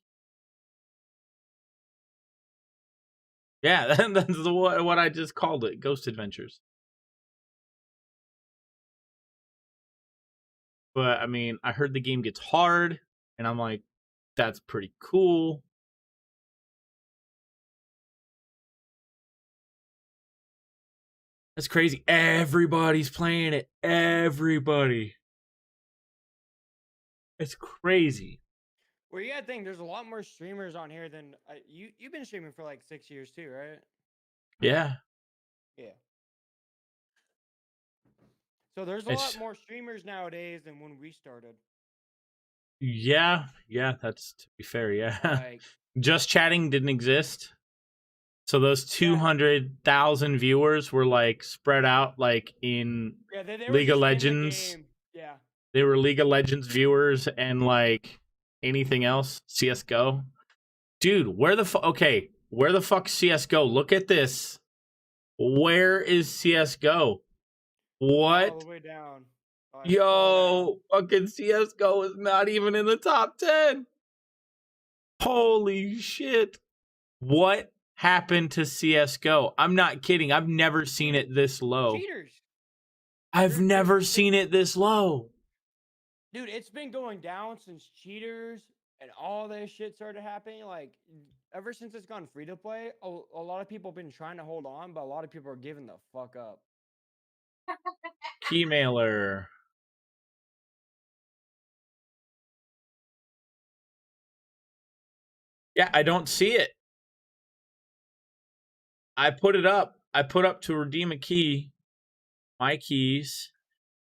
Yeah, that's what I just called it. Ghost Adventures. But, I mean, I heard the game gets hard. And I'm like, that's pretty cool. That's crazy. Everybody's playing it. Everybody. It's crazy. Well, you gotta think there's a lot more streamers on here than you've been streaming for like 6 years too, right? Yeah. Yeah. So there's a lot more streamers nowadays than when we started. Yeah, that's to be fair, yeah. Like, Just Chatting didn't exist. So those 200,000 viewers were like spread out like in they League of Legends. Yeah. They were League of Legends viewers and like anything else, CS:GO. Dude, where the fuck CS:GO? Look at this. Where is CS:GO? What? All the way down. Yo, fucking CS:GO is not even in the top 10. Holy shit. What happened to CS:GO? I'm not kidding. I've never seen it this low. Cheaters. I've never seen it this low. Dude, it's been going down since cheaters and all this shit started happening. Like, ever since it's gone free to play, a lot of people have been trying to hold on, but a lot of people are giving the fuck up. Keymailer. Yeah, I don't see it. I put it up. I put up to redeem a key. My keys.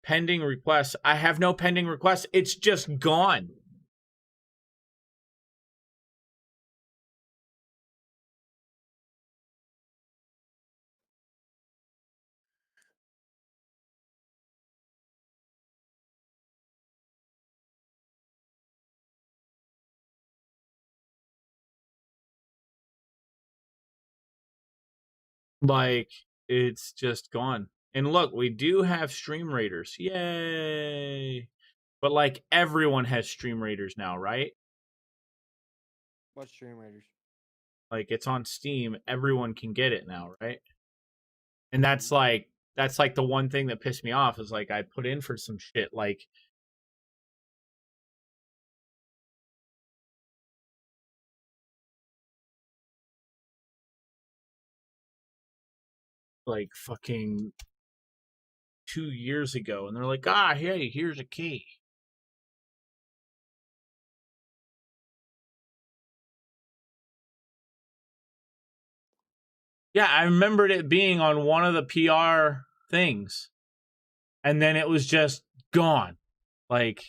Pending requests. I have no pending requests. It's just gone. Like, it's just gone. And look, we do have Stream Raiders. Yay! But, like, everyone has Stream Raiders now, right? What Stream Raiders? Like, it's on Steam. Everyone can get it now, right? And that's like the one thing that pissed me off is, like, I put in for some shit, like fucking 2 years ago, and they're like, hey, here's a key. Yeah, I remembered it being on one of the PR things, and then it was just gone. Like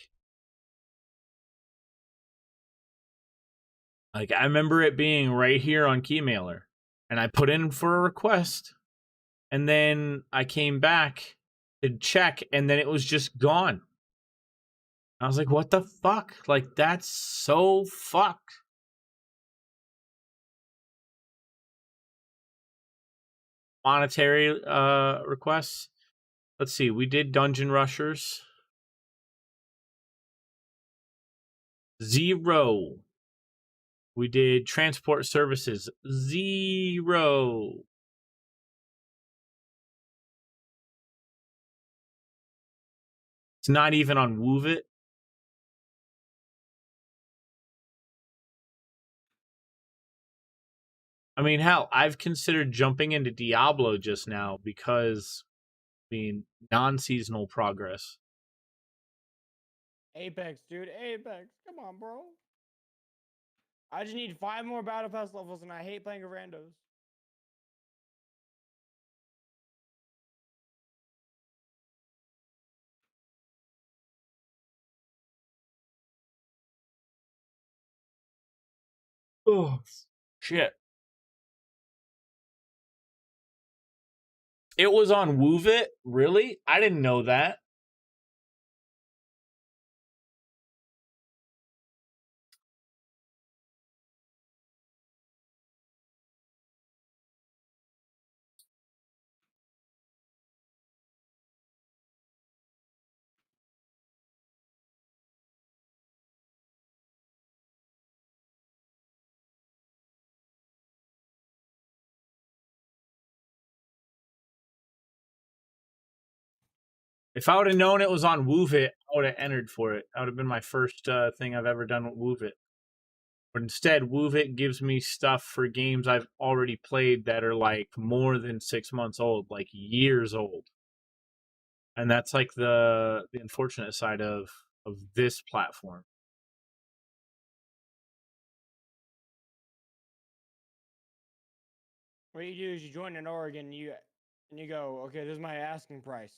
I remember it being right here on Keymailer, and I put in for a request, and then I came back to check, and then it was just gone. I was like, what the fuck? Like, that's so fucked. Monetary requests. Let's see. We did Dungeon Rushers. 0. We did Transport Services. 0. It's not even on Woovit. I mean, hell, I've considered jumping into Diablo just now because, I mean, non-seasonal progress. Apex, dude. Apex. Come on, bro. I just need 5 more Battle Pass levels, and I hate playing with randos. Oh, shit. It was on Woovit? Really? I didn't know that. If I would have known it was on Woovit, I would have entered for it. That would have been my first thing I've ever done with Woovit. But instead, Woovit gives me stuff for games I've already played that are like more than 6 months old, like years old. And that's like the unfortunate side of this platform. What you do is you join in Oregon, and you go, okay, this is my asking price,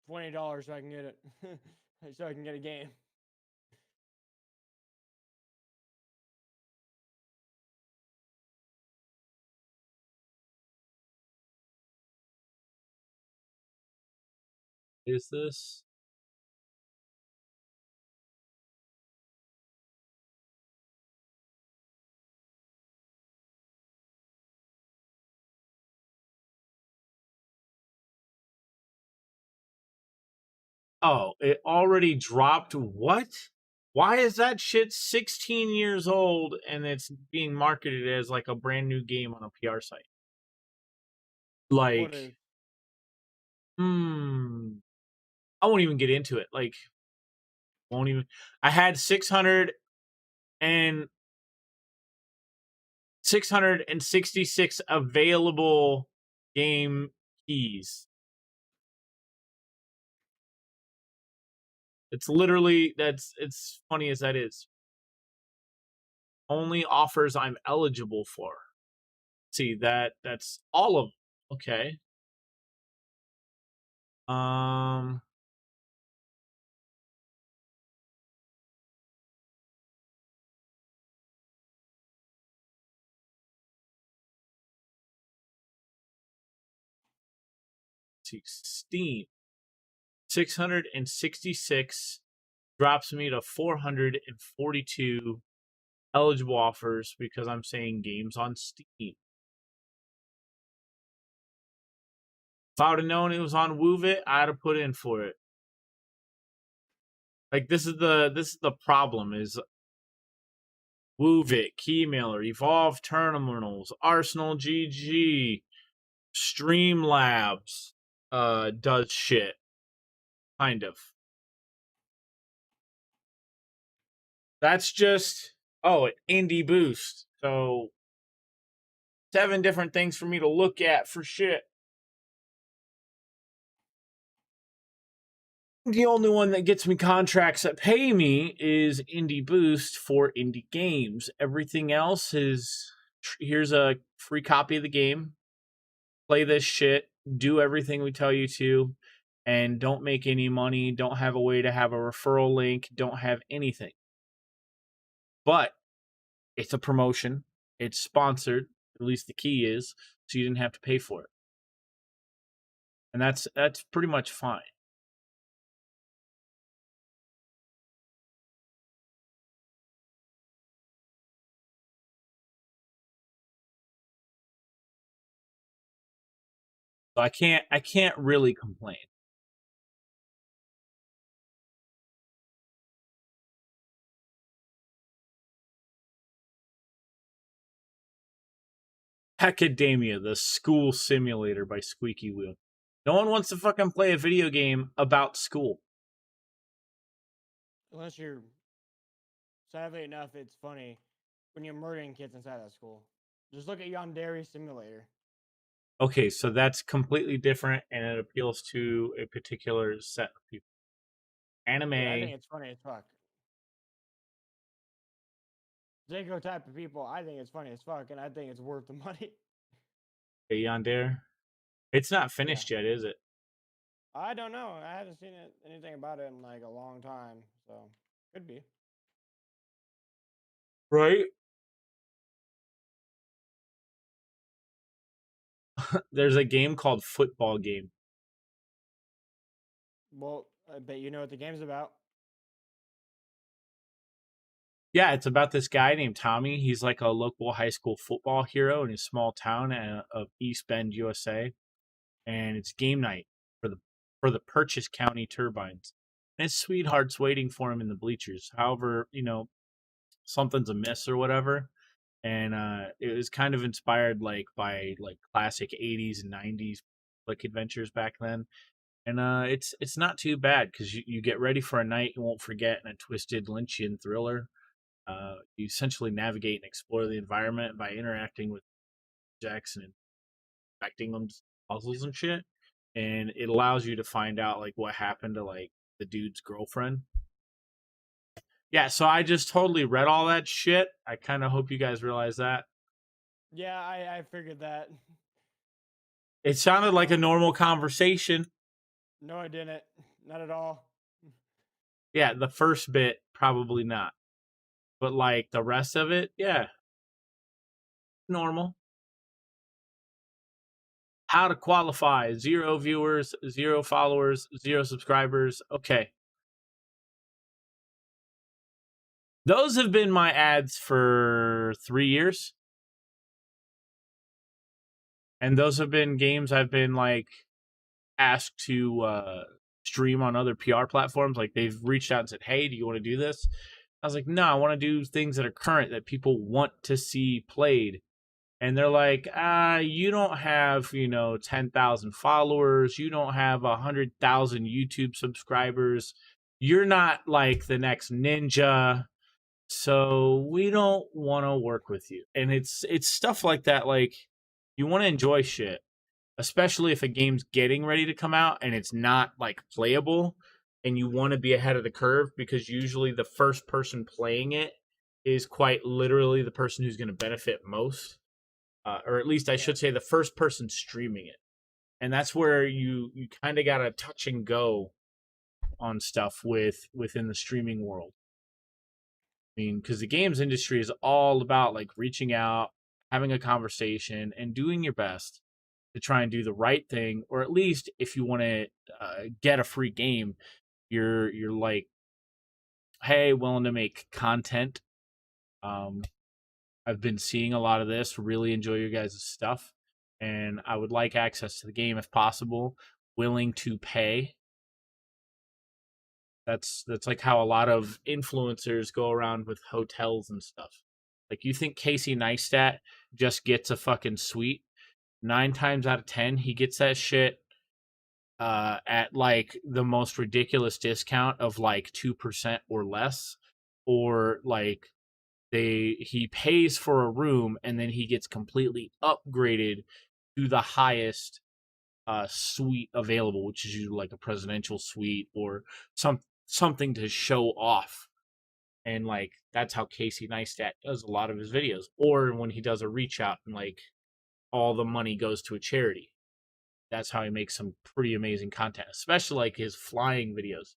$20, so I can get it, so I can get a game. Is this? Oh, it already dropped. What? Why is that shit 16 years old and it's being marketed as like a brand new game on a PR site? Like, I won't even get into it. Like, won't even. I had 666 available game keys. It's literally, it's funny as that is. Only offers I'm eligible for. See, that's all of them. Okay. See, Steam. 666 drops me to 442 eligible offers because I'm saying games on Steam. If I would have known it was on WooVit, I'd have put in for it. Like, this is the problem is WooVit, Keymailer, Evolve Terminals, Arsenal GG, Streamlabs does shit. Kind of. That's just Indie Boost. So 7 different things for me to look at for shit. The only one that gets me contracts that pay me is Indie Boost for indie games. Everything else is, here's a free copy of the game. Play this shit. Do everything we tell you to. And don't make any money. Don't have a way to have a referral link. Don't have anything. But it's a promotion. It's sponsored. At least the key is. So you didn't have to pay for it. And that's pretty much fine. So I can't really complain. Academia, the school simulator by Squeaky Wheel. No one wants to fucking play a video game about school. Unless you're, sadly enough, it's funny when you're murdering kids inside of school. Just look at Yandere Simulator. Okay, so that's completely different, and it appeals to a particular set of people. Anime. Yeah, I think it's funny as fuck. Jago type of people, I think it's funny as fuck, and I think it's worth the money. Hey, Yandere. It's not finished yet, is it? I don't know. I haven't seen anything about it in like a long time, so could be. Right? There's a game called Football Game. Well, I bet you know what the game's about. Yeah, it's about this guy named Tommy. He's like a local high school football hero in a small town of East Bend, USA. And it's game night for the Purchase County Turbines. And his sweetheart's waiting for him in the bleachers. However, something's amiss or whatever. And it was kind of inspired by classic 80s and 90s like adventures back then. And it's not too bad because you get ready for a night you won't forget and a twisted Lynchian thriller. You essentially navigate and explore the environment by interacting with Jackson and affecting them puzzles and shit. And it allows you to find out like what happened to like the dude's girlfriend. Yeah, so I just totally read all that shit. I kind of hope you guys realize that. Yeah, I figured that. It sounded like a normal conversation. No, I didn't. Not at all. Yeah, the first bit, probably not. But like the rest of it, yeah. Normal. How to qualify. 0 viewers, 0 followers, 0 subscribers. Okay. Those have been my ads for 3 years. And those have been games I've been like asked to stream on other PR platforms. Like they've reached out and said, hey, do you want to do this? I was like, no, I want to do things that are current that people want to see played. And they're like, you don't have, 10,000 followers. You don't have 100,000 YouTube subscribers. You're not like the next Ninja. So we don't want to work with you. And it's stuff like that. Like, you want to enjoy shit, especially if a game's getting ready to come out and it's not like playable, and you want to be ahead of the curve, because usually the first person playing it is quite literally the person who's going to benefit most. Or at least I should say the first person streaming it. And that's where you kind of got to touch and go on stuff within the streaming world. I mean, because the games industry is all about like reaching out, having a conversation, and doing your best to try and do the right thing. Or at least if you want to get a free game, you're like, hey, willing to make content. I've been seeing a lot of this, really enjoy your guys' stuff, and I would like access to the game if possible, willing to pay. That's like how a lot of influencers go around with hotels and stuff. Like, you think Casey Neistat just gets a fucking suite? 9 times out of 10, he gets that shit at like the most ridiculous discount of like 2% or less, or like he pays for a room and then he gets completely upgraded to the highest suite available, which is usually like a presidential suite or something to show off. And like, that's how Casey Neistat does a lot of his videos. Or when he does a reach out and like all the money goes to a charity. That's how he makes some pretty amazing content, especially like his flying videos.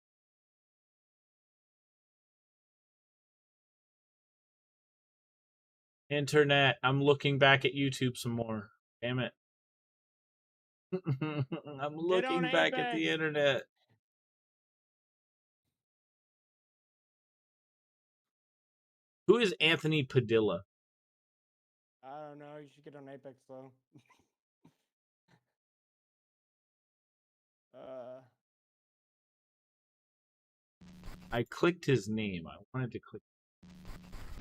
Internet, I'm looking back at YouTube some more. Damn it. I'm looking back at the internet. Who is Anthony Padilla? I don't know. You should get on Apex though. I clicked his name. I wanted to click.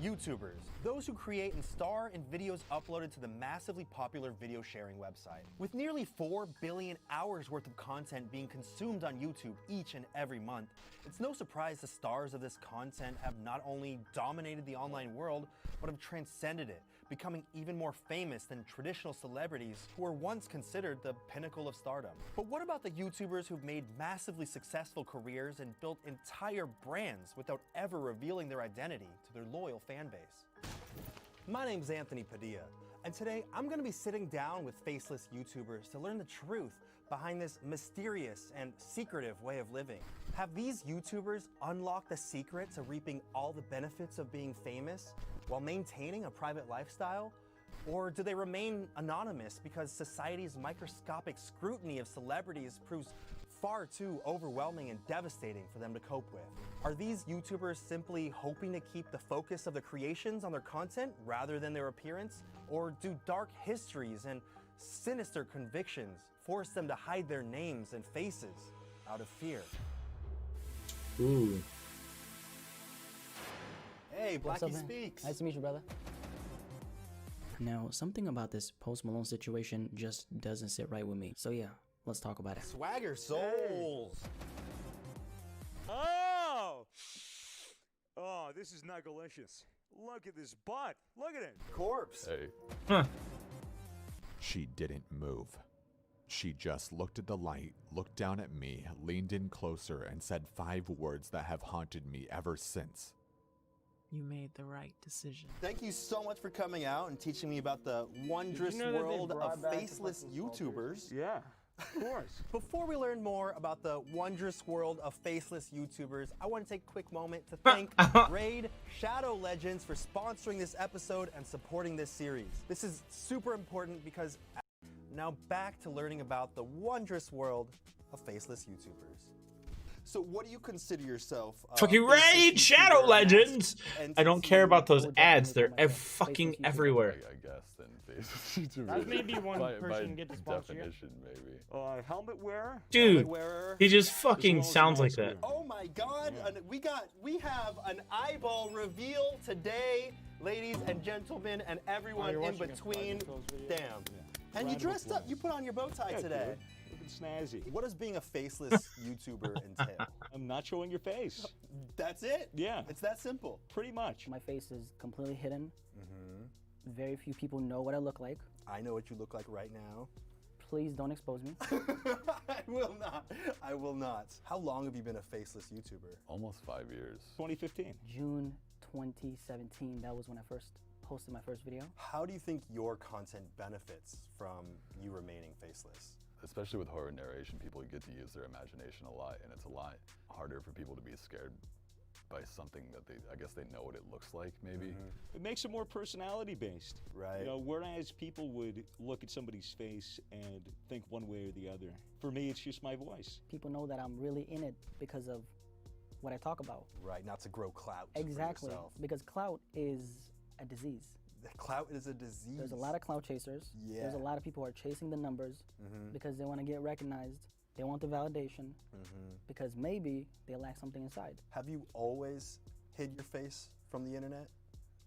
YouTubers, those who create and star in videos uploaded to the massively popular video sharing website. With nearly 4 billion hours worth of content being consumed on YouTube each and every month, it's no surprise the stars of this content have not only dominated the online world, but have transcended it, becoming even more famous than traditional celebrities who were once considered the pinnacle of stardom. But what about the YouTubers who've made massively successful careers and built entire brands without ever revealing their identity to their loyal fan base? My name's Anthony Padilla, and today I'm going to be sitting down with faceless YouTubers to learn the truth behind this mysterious and secretive way of living. Have these YouTubers unlocked the secret to reaping all the benefits of being famous while maintaining a private lifestyle? Or do they remain anonymous because society's microscopic scrutiny of celebrities proves far too overwhelming and devastating for them to cope with? Are these YouTubers simply hoping to keep the focus of the creations on their content rather than their appearance? Or do dark histories and sinister convictions force them to hide their names and faces out of fear? Ooh. Hey, Blackie speaks. Nice to meet you, brother. Now, something about this Post Malone situation just doesn't sit right with me. So yeah, let's talk about it. Swagger souls. Oh, this is not delicious. Look at this butt. Look at it. Corpse. Hey. Huh. She didn't move. She just looked at the light, looked down at me, leaned in closer, and said 5 words that have haunted me ever since. You made the right decision. Thank you so much for coming out and teaching me about the wondrous world of faceless YouTubers. Yeah, of course. Before we learn more about the wondrous world of faceless YouTubers, I want to take a quick moment to thank Raid Shadow Legends for sponsoring this episode and supporting this series. This is super important because now back to learning about the wondrous world of faceless YouTubers. So what do you consider yourself? Fucking Raid Shadow Legends! I don't care about those ads. They're fucking everywhere. I guess then faceless YouTubers. That's maybe one by person get to sponsor you. definition, maybe. Helmet wearer? Dude, he just fucking sounds like that. Oh my god, we have an eyeball reveal today. ladies and gentlemen, and everyone in between. Damn. And you dressed up. You put on your bow tie today. Looking snazzy. What does being a faceless YouTuber entail? I'm not showing your face. That's it? Yeah. It's that simple. Pretty much. My face is completely hidden. Very few people know what I look like. I know what you look like right now. Please don't expose me. I will not. I will not. How long have you been a faceless YouTuber? Almost 5 years. 2015. June 2017, that was when I first posted my first video. How do you think your content benefits from you remaining faceless? Especially with horror narration, people get to use their imagination a lot, and it's a lot harder for people to be scared by something that I guess they know what it looks like, maybe. It makes it more personality based. Right. You know, whereas people would look at somebody's face and think one way or the other. For me, it's just my voice. People know that I'm really in it because of what I talk about. Right, not to grow clout. Exactly, for yourself. because clout is a disease. Clout is a disease. There's a lot of clout chasers. Yeah. There's a lot of people who are chasing the numbers because they want to get recognized. They want the validation because maybe they lack something inside. Have you always hid your face from the internet,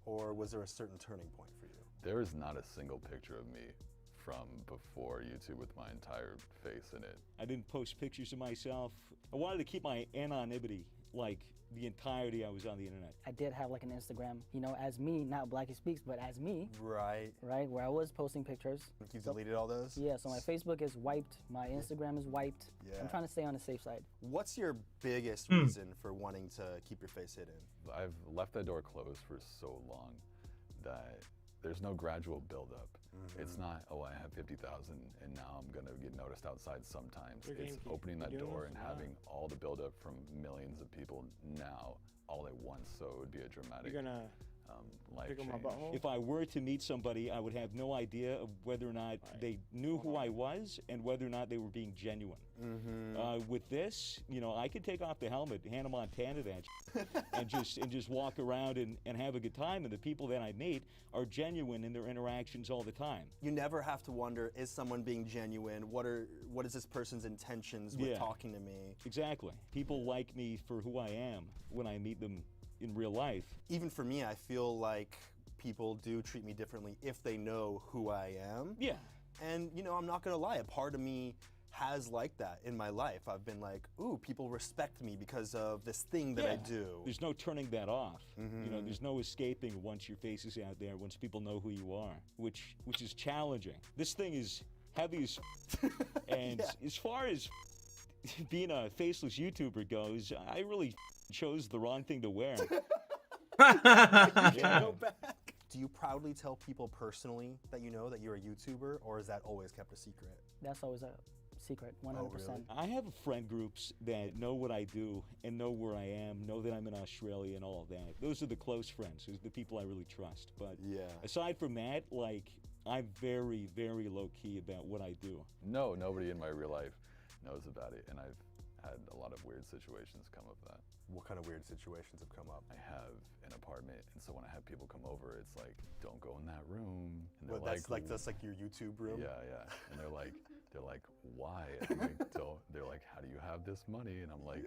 or was there a certain turning point for you? There is not a single picture of me from before YouTube with my entire face in it. I didn't post pictures of myself. I wanted to keep my anonymity, like the entirety I was on the internet. I did have like an Instagram, you know, as me, not Blackie Speaks, but as me. Right. Right, where I was posting pictures. You deleted all those? Yeah, so my Facebook is wiped, my Instagram is wiped. Yeah. I'm trying to stay on the safe side. What's your biggest reason for wanting to keep your face hidden? I've left that door closed for so long that there's no gradual buildup. It's not, oh, I have 50,000 and now I'm gonna get noticed outside sometimes. It's opening that door and having all the buildup from millions of people now all at once, so it would be a dramatic life change. If I were to meet somebody, I would have no idea of whether or not they knew who I was and whether or not they were being genuine. With this, you know, I could take off the helmet, Hannah Montana that and just walk around and have a good time, and the people that I meet are genuine in their interactions all the time. You never have to wonder, is someone being genuine? What is this person's intentions with talking to me? Exactly. People like me for who I am when I meet them in real life. Even for me, I feel like people do treat me differently if they know who I am. Yeah. And, you know, I'm not gonna lie, a part of me has like that in my life. I've been like, ooh, people respect me because of this thing that I do. There's no turning that off. You know, there's no escaping once your face is out there, once people know who you are, which is challenging. This thing is heavy as and as far as being a faceless YouTuber goes, I really chose the wrong thing to wear. Go back. Do you proudly tell people personally that you know that you're a YouTuber, or is that always kept a secret? That's always a secret, 100%. Oh, really? I have friend groups that know what I do and know where I am, know that I'm in Australia and all of that. Those are the close friends. Those are the people I really trust. But aside from that, like, I'm very, very low-key about what I do. No, nobody in my real life knows about it, and I've had a lot of weird situations come of that. What kind of weird situations have come up? I have an apartment, and so when I have people come over, it's like, don't go in that room. And Well, that's like your YouTube room? Yeah, yeah. And they're like, why? And I'm like, they're like, how do you have this money? And I'm like,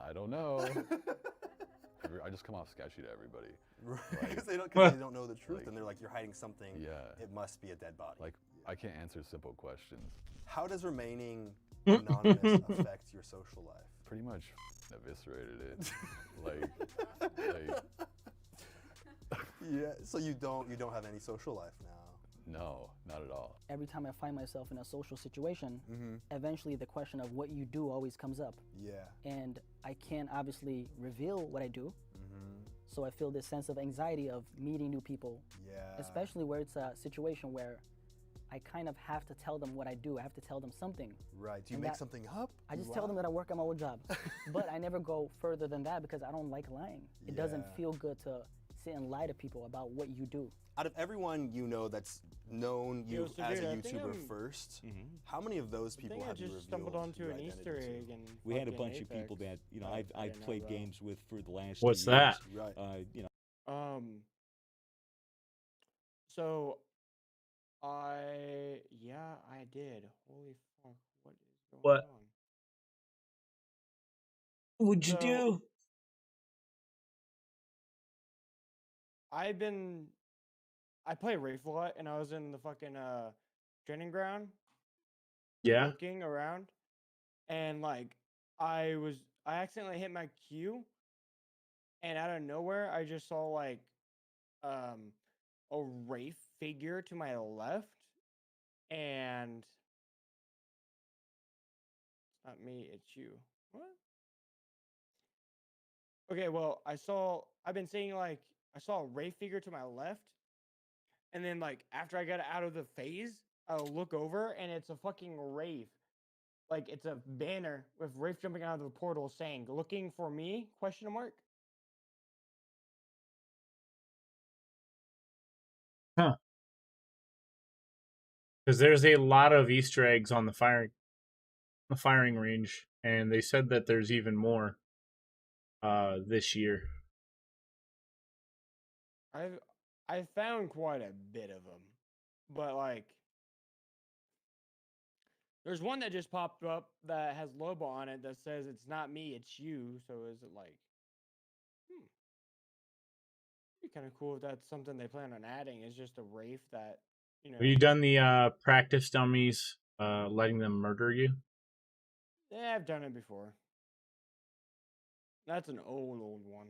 I don't know. I just come off sketchy to everybody. Right, because they don't know the truth, and they're like, you're hiding something. Yeah. It must be a dead body. Like, I can't answer simple questions. How does remaining anonymous affect your social life? Pretty much eviscerated it. Yeah, so you don't have any social life now? No, not at all. Every time I find myself in a social situation, eventually the question of what you do always comes up. Yeah. And I can't obviously reveal what I do. So I feel this sense of anxiety of meeting new people. Yeah. Especially where it's a situation where I kind of have to tell them what I do. I have to tell them something. Right. Do you make something up? I just tell them that I work at my old job. But I never go further than that because I don't like lying. It doesn't feel good to sit and lie to people about what you do. Out of everyone you know that's known you as a YouTuber first, how many of those people have you revealed? I stumbled onto an Easter egg and we had a bunch of people that, you know, I've played games with for the last What's 2 years. that? Right. You know. So I did. Holy fuck, what is going on? What'd you do? I play Rafe a lot, and I was in the fucking training ground. Yeah. Looking around, and like I accidentally hit my cue, and out of nowhere I just saw like a Rafe figure to my left, and it's not me, it's you. What? Okay, well, I've been saying like I saw a Rafe figure to my left, and then like after I got out of the phase, I'll look over and it's a fucking Rafe. Like it's a banner with Rafe jumping out of the portal saying "Looking for me?" question mark. Huh. Because there's a lot of Easter eggs on the firing range, and they said that there's even more this year. I've found quite a bit of them, but like there's one that just popped up that has Lobo on it that says it's not me, it's you. So is it like, be kind of cool if that's something they plan on adding? Is just a Rafe that Have you done the practice dummies, letting them murder you? Yeah, I've done it before. That's an old one.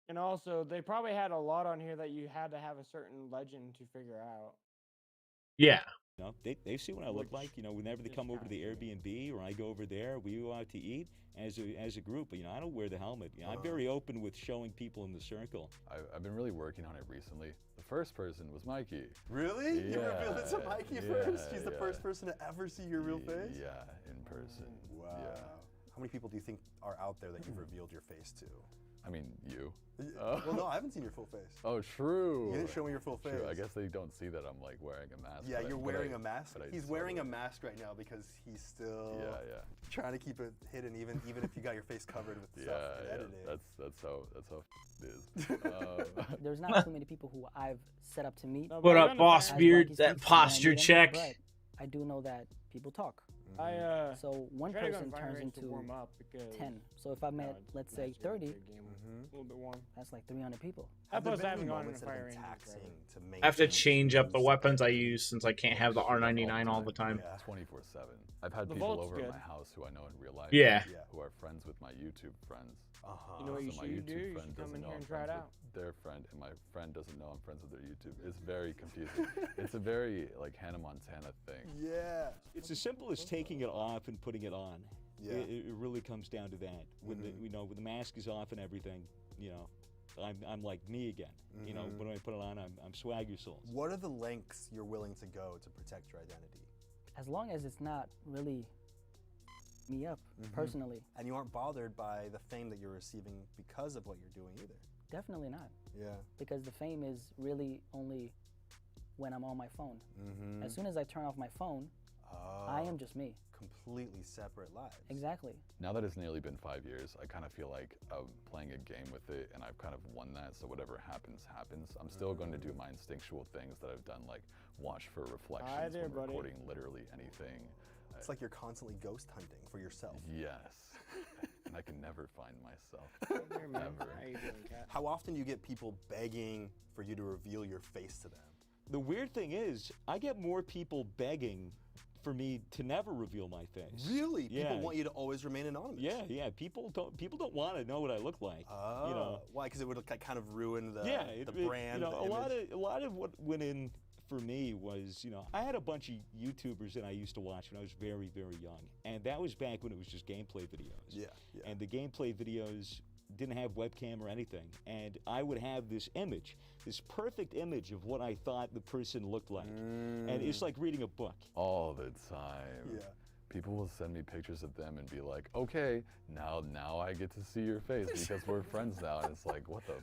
And also, they probably had a lot on here that you had to have a certain legend to figure out. Yeah. You know, they see what I look like. You know, whenever they come over to the Airbnb or I go over there, we go out to eat as a group. But, you know, I don't wear the helmet. You know, I'm very open with showing people in the circle. I've been really working on it recently. The first person was Mikey. Really? Yeah, You revealed it to Mikey first? She's the first person to ever see your real face? Yeah, in person. Wow. Yeah. How many people do you think are out there that you've revealed your face to? I mean, you. Well, no, I haven't seen your full face. Oh, true. You didn't show me your full face. True. I guess they don't see that I'm like wearing a mask. Yeah, you're wearing a mask. He's wearing a mask right now because he's still trying to keep it hidden, even if you got your face covered with stuff and editing. That's how it is. There's not too many people who I've set up to meet. What up, boss beard? That posture check. But I do know that people talk. So one tried to go person on turns Fire Range to into warm up because 10. So if I met, let's say, 30, a little bit warm. that's like 300 people. Plus, I haven't gone in Fire Range. I have to change up the weapons I use since I can't have the R99 all the time. 24/7. I've had people over at my house who I know in real life. Yeah. Who are friends with my YouTube friends. You know what you so my should YouTube do? You friend should come doesn't in know here I'm and try it friends out. with their friend, and my friend doesn't know I'm friends with their YouTube. It's very confusing. It's a very like Hannah Montana thing. Yeah. It's as simple as taking it off and putting it on. Yeah. It really comes down to that. When when the mask is off and everything, you know, I'm like me again. You know, when I put it on, I'm Swagger Souls. What are the lengths you're willing to go to protect your identity? As long as it's not really me up personally. And you aren't bothered by the fame that you're receiving because of what you're doing either. Definitely not. Yeah. Because the fame is really only when I'm on my phone. As soon as I turn off my phone, I am just me. Completely separate lives. Exactly. Now that it's nearly been 5 years, I kind of feel like I'm playing a game with it, and I've kind of won that. So whatever happens, happens. I'm still going to do my instinctual things that I've done, like watch for reflections when recording literally anything. It's like you're constantly ghost hunting for yourself. Yes. And I can never find myself. Never. How often do you get people begging for you to reveal your face to them? The weird thing is, I get more people begging for me to never reveal my face. Really? Yeah. People want you to always remain anonymous. Yeah. People don't want to know what I look like. Oh. You know why? Because it would kind of ruin the the brand. You know, the a lot of what went in for me was, you know, I had a bunch of YouTubers that I used to watch when I was very, very young, and that was back when it was just gameplay videos. Yeah. And the gameplay videos didn't have webcam or anything, and I would have this image, this perfect image of what I thought the person looked like, and it's like reading a book. All the time. Yeah. People will send me pictures of them and be like, okay, now I get to see your face because we're friends now. And it's like, what the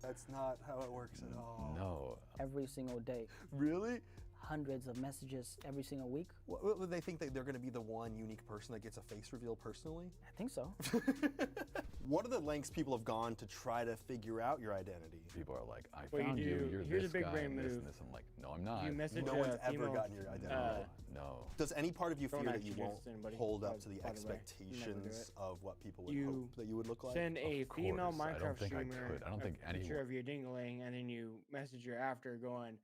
That's not how it works at all. No. Every single day. Really? hundreds of messages every single week. Would they think that they're going to be the one unique person that gets a face reveal personally? I think so. What are the lengths people have gone to try to figure out your identity? People are like, I What found you do- you're here's a this big guy brain and this move. and this. I'm like, no, I'm not. You message No one's a ever female, gotten your identity. No. Does any part of you Don't fear that you actually won't just anybody, hold up to the by the way. Never do expectations it. of what people would You hope that you would look like? Send a female course, I don't Minecraft think I streamer could. I don't think a picture anyone- of your dingling, and then you message her after going,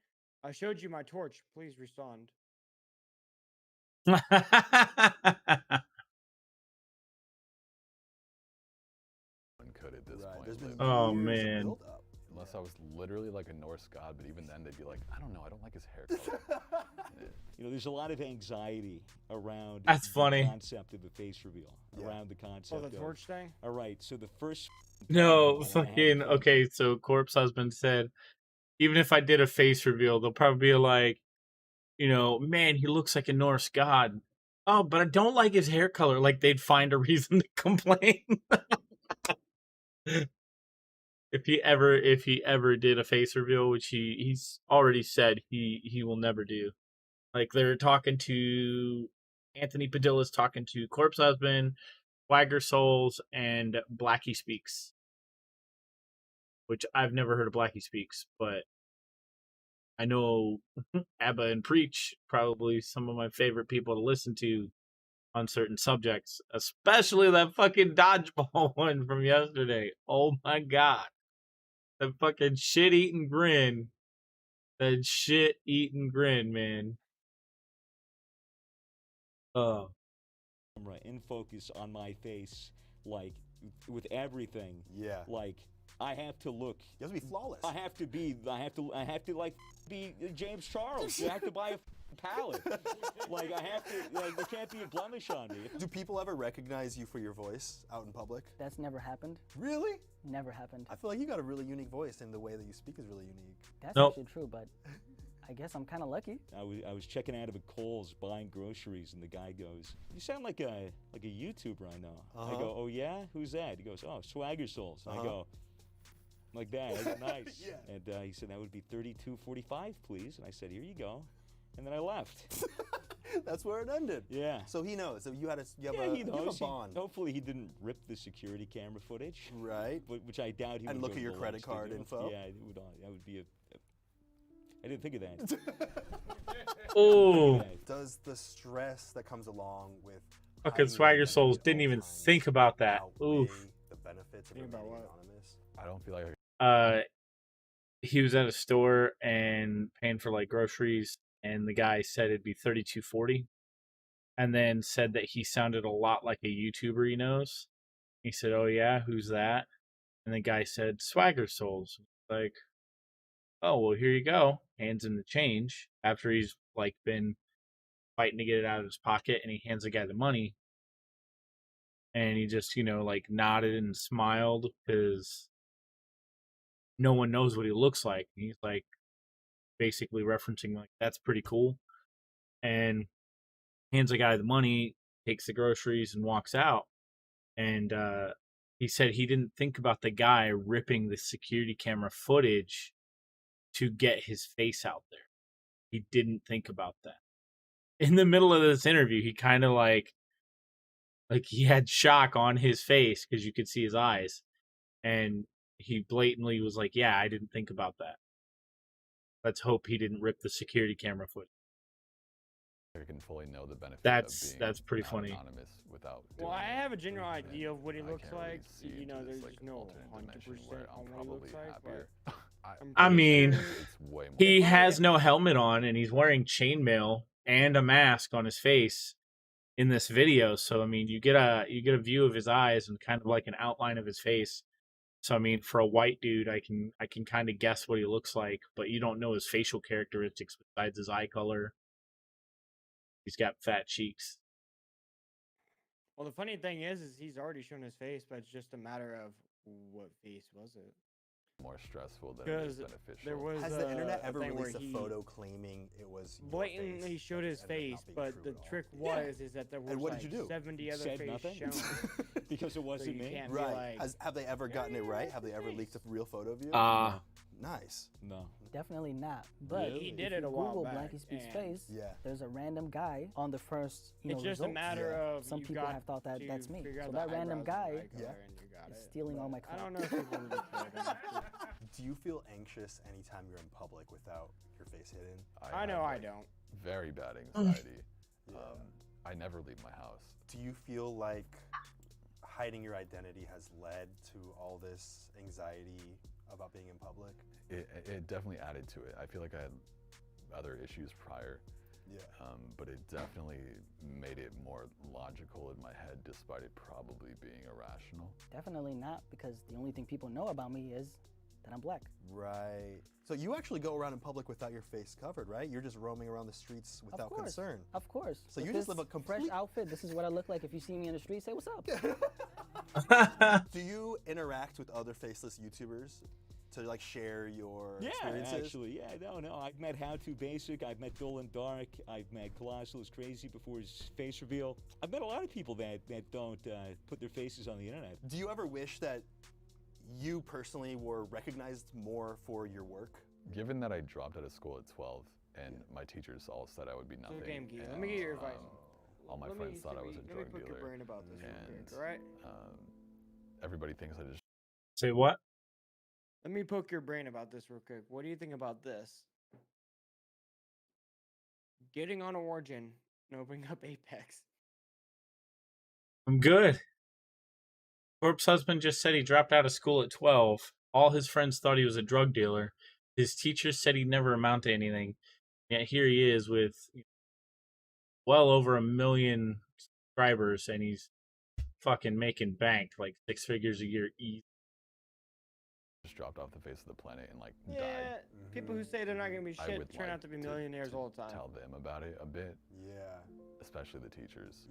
I showed you my torch. Please respond. Could at this point. There's been Oh, years of man. build-up. Unless I was literally like a Norse god, but even then they'd be like, I don't know, I don't like his hair color. You know, there's a lot of anxiety around That's the funny. concept of a face reveal. Around the concept Oh, the of, torch thing? all right, so the first No, I fucking have to- okay. So Corpse Husband said, even if I did a face reveal, they'll probably be like, you know, man, he looks like a Norse god. Oh, but I don't like his hair color. Like they'd find a reason to complain. If he ever did a face reveal, which he's already said he will never do. Like they're talking to Anthony Padilla's talking to Corpse Husband, Swagger Souls, and Blackie Speaks. Which I've never heard of Blackie Speaks, but I know Abba and Preach, probably some of my favorite people to listen to on certain subjects, especially that fucking dodgeball one from yesterday. Oh my god. That fucking shit-eating grin. That shit-eating grin, man. Oh. camera in focus on my face, like with everything. Yeah. Like I have to look. You have to be flawless. I have to like be James Charles. You have to buy a palette. Like I have to. Like there can't be a blemish on me. Do people ever recognize you for your voice out in public? That's never happened. Really? Never happened. I feel like you got a really unique voice, and the way that you speak is really unique. That's Nope. actually true, but I guess I'm kind of lucky. I was checking out of a Kohl's buying groceries, and the guy goes, "You sound like a YouTuber I know." I go, "Oh yeah, who's that?" He goes, "Oh, Swagger Souls." I go, like that. I go, "Nice." Yeah. And he said, "That would be $32.45, please." And I said, "Here you go," and then I left. That's where it ended. Yeah. So he knows. So you have He a knows. bond. Hopefully he didn't rip the security camera footage. Right. Which I doubt he would. And look go at to your the credit lengths to card do. info. Yeah, that would be I didn't think of that. Oh. Does the stress that comes along with Fucking hiding Swagger your Souls identity didn't at even all times think about that. outweigh Oof. the benefits of Think about remaining what? anonymous? I don't feel like He was at a store and paying for like groceries, and the guy said it'd be $32.40, and then said that he sounded a lot like a YouTuber he knows. He said, "Oh yeah, who's that?" And the guy said, "Swagger Souls." Like, oh well, here you go. Hands him the change after he's like been fighting to get it out of his pocket, and he hands the guy the money, and he just like nodded and smiled because no one knows what he looks like. He's like basically referencing like that's pretty cool, and hands the guy the money, takes the groceries, and walks out. And he said he didn't think about the guy ripping the security camera footage to get his face out there. He didn't think about that. In the middle of this interview, he kind of like he had shock on his face because you could see his eyes, and he blatantly was like, "Yeah, I didn't think about that. Let's hope he didn't rip the security camera footage." I can fully know the benefit That's of being pretty not funny. anonymous without Well, doing I it. have a general idea of what he I looks can't really like. see You into know, this, there's like, no alternate 100% dimension where on I'm what he looks probably like, happier. I mean, It's way more he fun. has no helmet on, and he's wearing chainmail and a mask on his face in this video. So I mean, you get a view of his eyes and kind of like an outline of his face. So I mean, for a white dude, I can kind of guess what he looks like, but you don't know his facial characteristics besides his eye color. He's got fat cheeks. Well, the funny thing is he's already shown his face, but it's just a matter of what face was it? More stressful than it is Because beneficial. there was Has the internet a ever thing where released a he photo claiming it was your blatantly face, showed but his ended up face, not being but true the at all? trick Yeah. is that there was And what like did you do? 70 other Said face nothing? shown. Because it So wasn't you me. can't be Right. like, Have they ever gotten it right? Have they ever leaked a real photo of you? Nice. No. Definitely not. But He did if it you a while Google back, Blanky Speaks and- face, there's a random guy on the first, It's just a results. matter of some you people got have thought that to that's me. figure out So the that random eyebrows guy and eye color and you got is it. stealing all my I clothes. don't know if people really care. Do you feel anxious anytime you're in public without your face hidden? I know I don't. Very bad anxiety. I never leave my house. Do you feel like hiding your identity has led to all this anxiety about being in public? It definitely added to it. I feel like I had other issues prior. Yeah. But it definitely made it more logical in my head, despite it probably being irrational. Definitely not, because the only thing people know about me is that I'm black. Right. So you actually go around in public without your face covered, right? You're just roaming around the streets without concern. Of course. So With you just this live a complete fresh outfit. This is what I look like if you see me in the street. Say what's up. Do you interact with other faceless YouTubers to like share your experiences? Actually, no. I've met How To Basic, I've met Dolan Dark, I've met Colossal is Crazy before his face reveal. I've met a lot of people that don't put their faces on the internet. Do you ever wish that you personally were recognized more for your work? Given that I dropped out of school at 12 and my teachers all said I would be nothing. Game Geek. and, Let me get your advice. All my friends thought I was a drug Let me pick dealer. your brain about this real and quick, all right? everybody thinks I just Say what? Let me poke your brain about this real quick. What do you think about this? Getting on Origin and opening up Apex. I'm good. Corp's husband just said he dropped out of school at 12. All his friends thought he was a drug dealer. His teachers said he'd never amount to anything. Yet here he is with well over 1 million subscribers, and he's fucking making bank, like 6 figures a year easy. just dropped off the face of the planet and like Yeah, died. people who say they're not gonna be I shit would turn like out to be millionaires all the time. Tell them about it a bit. Yeah. Especially the teachers.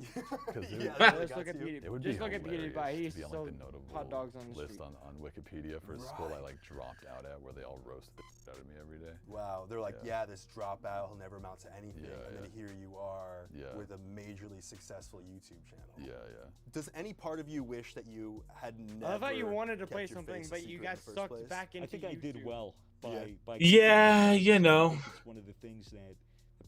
Because Just look at Beauty. It would Just be look at Beauty Pie. He hilarious used to be to on sell like the notable hot dogs on the list street. on Wikipedia for a school I like dropped out at, where they all roasted the shit out of me every day. Wow, they're like, yeah, this dropout, he'll never amount to anything. Yeah, and then here you are with a majorly successful YouTube channel. Yeah, yeah. Does any part of you wish that you had never I thought you wanted to kept play your something, face a but you secret got in the first sucked place? back into I think I did YouTube. well by Yeah, you know. It's one of the things that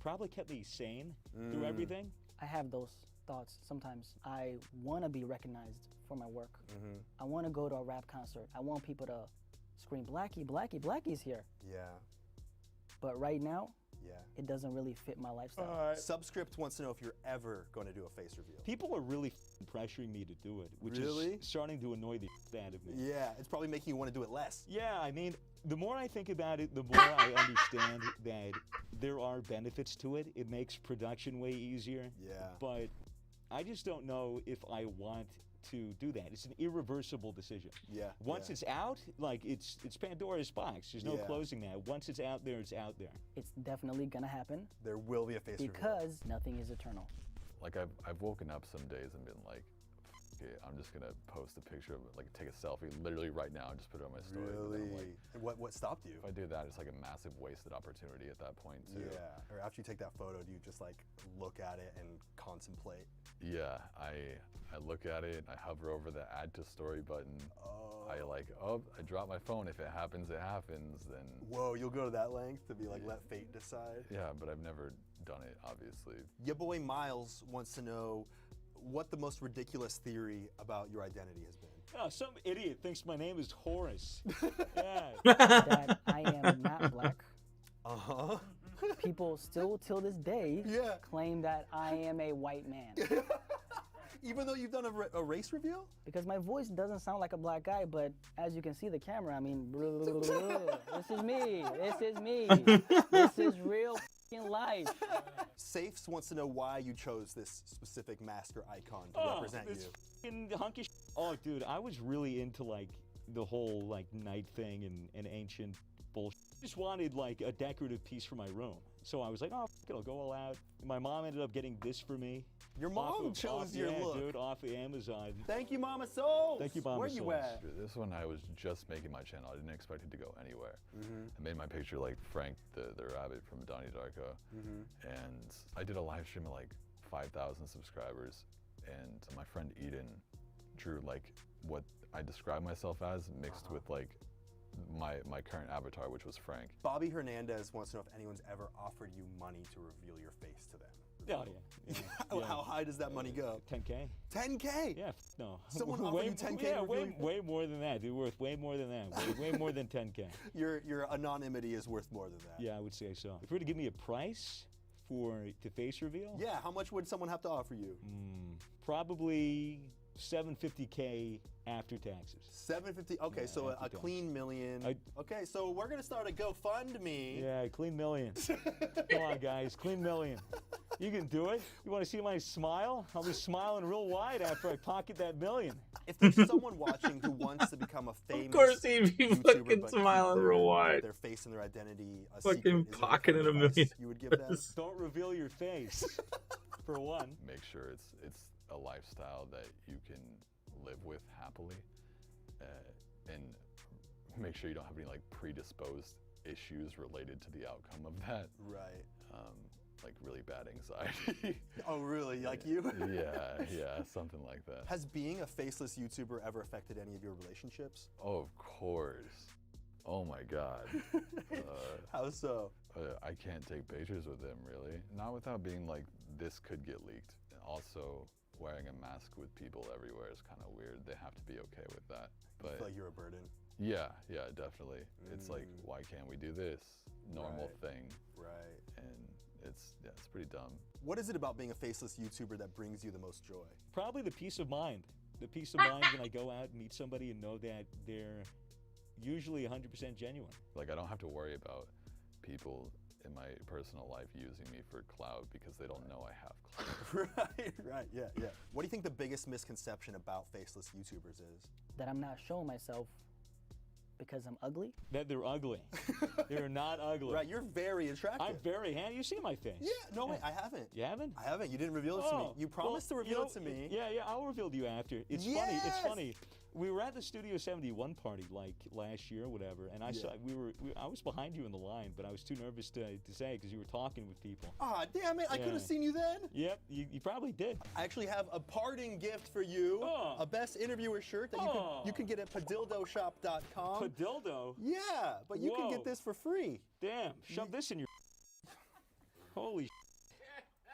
probably kept me sane through everything. I have those thoughts sometimes. I want to be recognized for my work. I want to go to a rap concert. I want people to scream, Blackie, Blackie, Blackie's here. Yeah. But right now, Yeah. it doesn't really fit my lifestyle. Subscript wants to know if you're ever going to do a face reveal. People are really pressuring me to do it, which Really? is starting to annoy the shit out of me. Yeah, it's probably making you want to do it less. Yeah, I mean, the more I think about it, the more I understand that there are benefits to it. It makes production way easier. Yeah. But I just don't know if I want to do that. It's an irreversible decision. Yeah. Once it's out, like it's Pandora's box. There's no Yeah. closing that. Once it's out there, it's out there. It's definitely going to happen. There will be a face reveal. Because nothing is eternal. Like I've woken up some days and been like, okay, I'm just gonna post a picture of it, like take a selfie literally right now and just put it on my story. But then I'm Really? And what stopped you? if I do that, it's like a massive wasted opportunity at that point too. Yeah. Or after you take that photo, do you just like look at it and contemplate? Yeah, I look at it, I hover over the add to story button. I I dropped my phone. If it happens, it happens. Then Whoa, you'll go to that length to be like, let fate decide? yeah, but I've never done it, obviously. Your boy Miles wants to know what the most ridiculous theory about your identity has been. Oh, some idiot thinks my name is Horace. Yeah. That I am not black. Uh-huh. People still, till this day, claim that I am a white man. Even though you've done a race reveal? Because my voice doesn't sound like a black guy, but as you can see the camera, I mean, this is me. This is me. This is real f***ing life. Safes wants to know why you chose this specific mask or icon to represent this you. f***ing hunky Oh, dude, I was really into like the whole like night thing and ancient bullshit. I just wanted like a decorative piece for my room. So I was like, oh, it'll go all out. My mom ended up getting this for me. Your mom chose your look. Dude, off of Amazon. Thank you, Mama Soul. Thank you, Mama Where you Souls. at? This one I was just making my channel. I didn't expect it to go anywhere. I made my picture like Frank the rabbit from Donnie Darko. And I did a live stream of like 5,000 subscribers. And my friend Eden drew like what I describe myself as mixed with like my current avatar, which was Frank. Bobby Hernandez wants to know if anyone's ever offered you money to reveal your face to them. Oh, yeah. How high does that money go? 10K. 10K? Yeah, no. Someone offered you 10K? Yeah, way more than that, dude. Worth way more than that. Way more than 10K. Your anonymity is worth more than that. Yeah, I would say so. If you were to give me a price to face reveal? Yeah, how much would someone have to offer you? Probably $750K after taxes. $750. Okay, yeah, so a clean million. Okay, so we're gonna start a GoFundMe. Yeah, clean million. Come on, guys, clean million. You can do it. You want to see my smile? I'll be smiling real wide after I pocket that million. If there's someone watching who wants to become a famous of course he'd be YouTuber, fucking smiling real wide. Their face and their identity. Fucking pocketing $1 million. You would give them. Don't reveal your face. For one. Make sure it's a lifestyle that you can live with happily, and make sure you don't have any like predisposed issues related to the outcome of that. Right. Like really bad anxiety. Oh, really? Like you? yeah, something like that. Has being a faceless YouTuber ever affected any of your relationships? Oh, of course. Oh my God. How so? I can't take pictures with him, really. Not without being like, this could get leaked. Also, wearing a mask with people everywhere is kind of weird. They have to be okay with that. But I feel like you're a burden. Yeah, definitely. It's like, why can't we do this normal thing? Right. And it's pretty dumb. What is it about being a faceless YouTuber that brings you the most joy? Probably the peace of mind. The peace of mind when I go out and meet somebody and know that they're usually 100% genuine. Like, I don't have to worry about people in my personal life using me for clout because they don't know I have clout. Right, yeah. What do you think the biggest misconception about faceless YouTubers is? That I'm not showing myself because I'm ugly? That they're ugly. They're not ugly. Right, you're very attractive. I'm very handsome. You see my face? Yeah, no, wait, I haven't. You haven't? I haven't. You didn't reveal it to me. You promised to reveal it to me. Yeah, I'll reveal it to you after. It's funny. It's funny. We were at the Studio 71 party like last year or whatever, and I saw I was behind you in the line, but I was too nervous to say because you were talking with people. Aw, damn it! I could have seen you then. Yep, you probably did. I actually have a parting gift for you, a Best Interviewer shirt that you can get at padildoshop.com. Padildo? Yeah, but you can get this for free. Damn, shove this in your. Holy.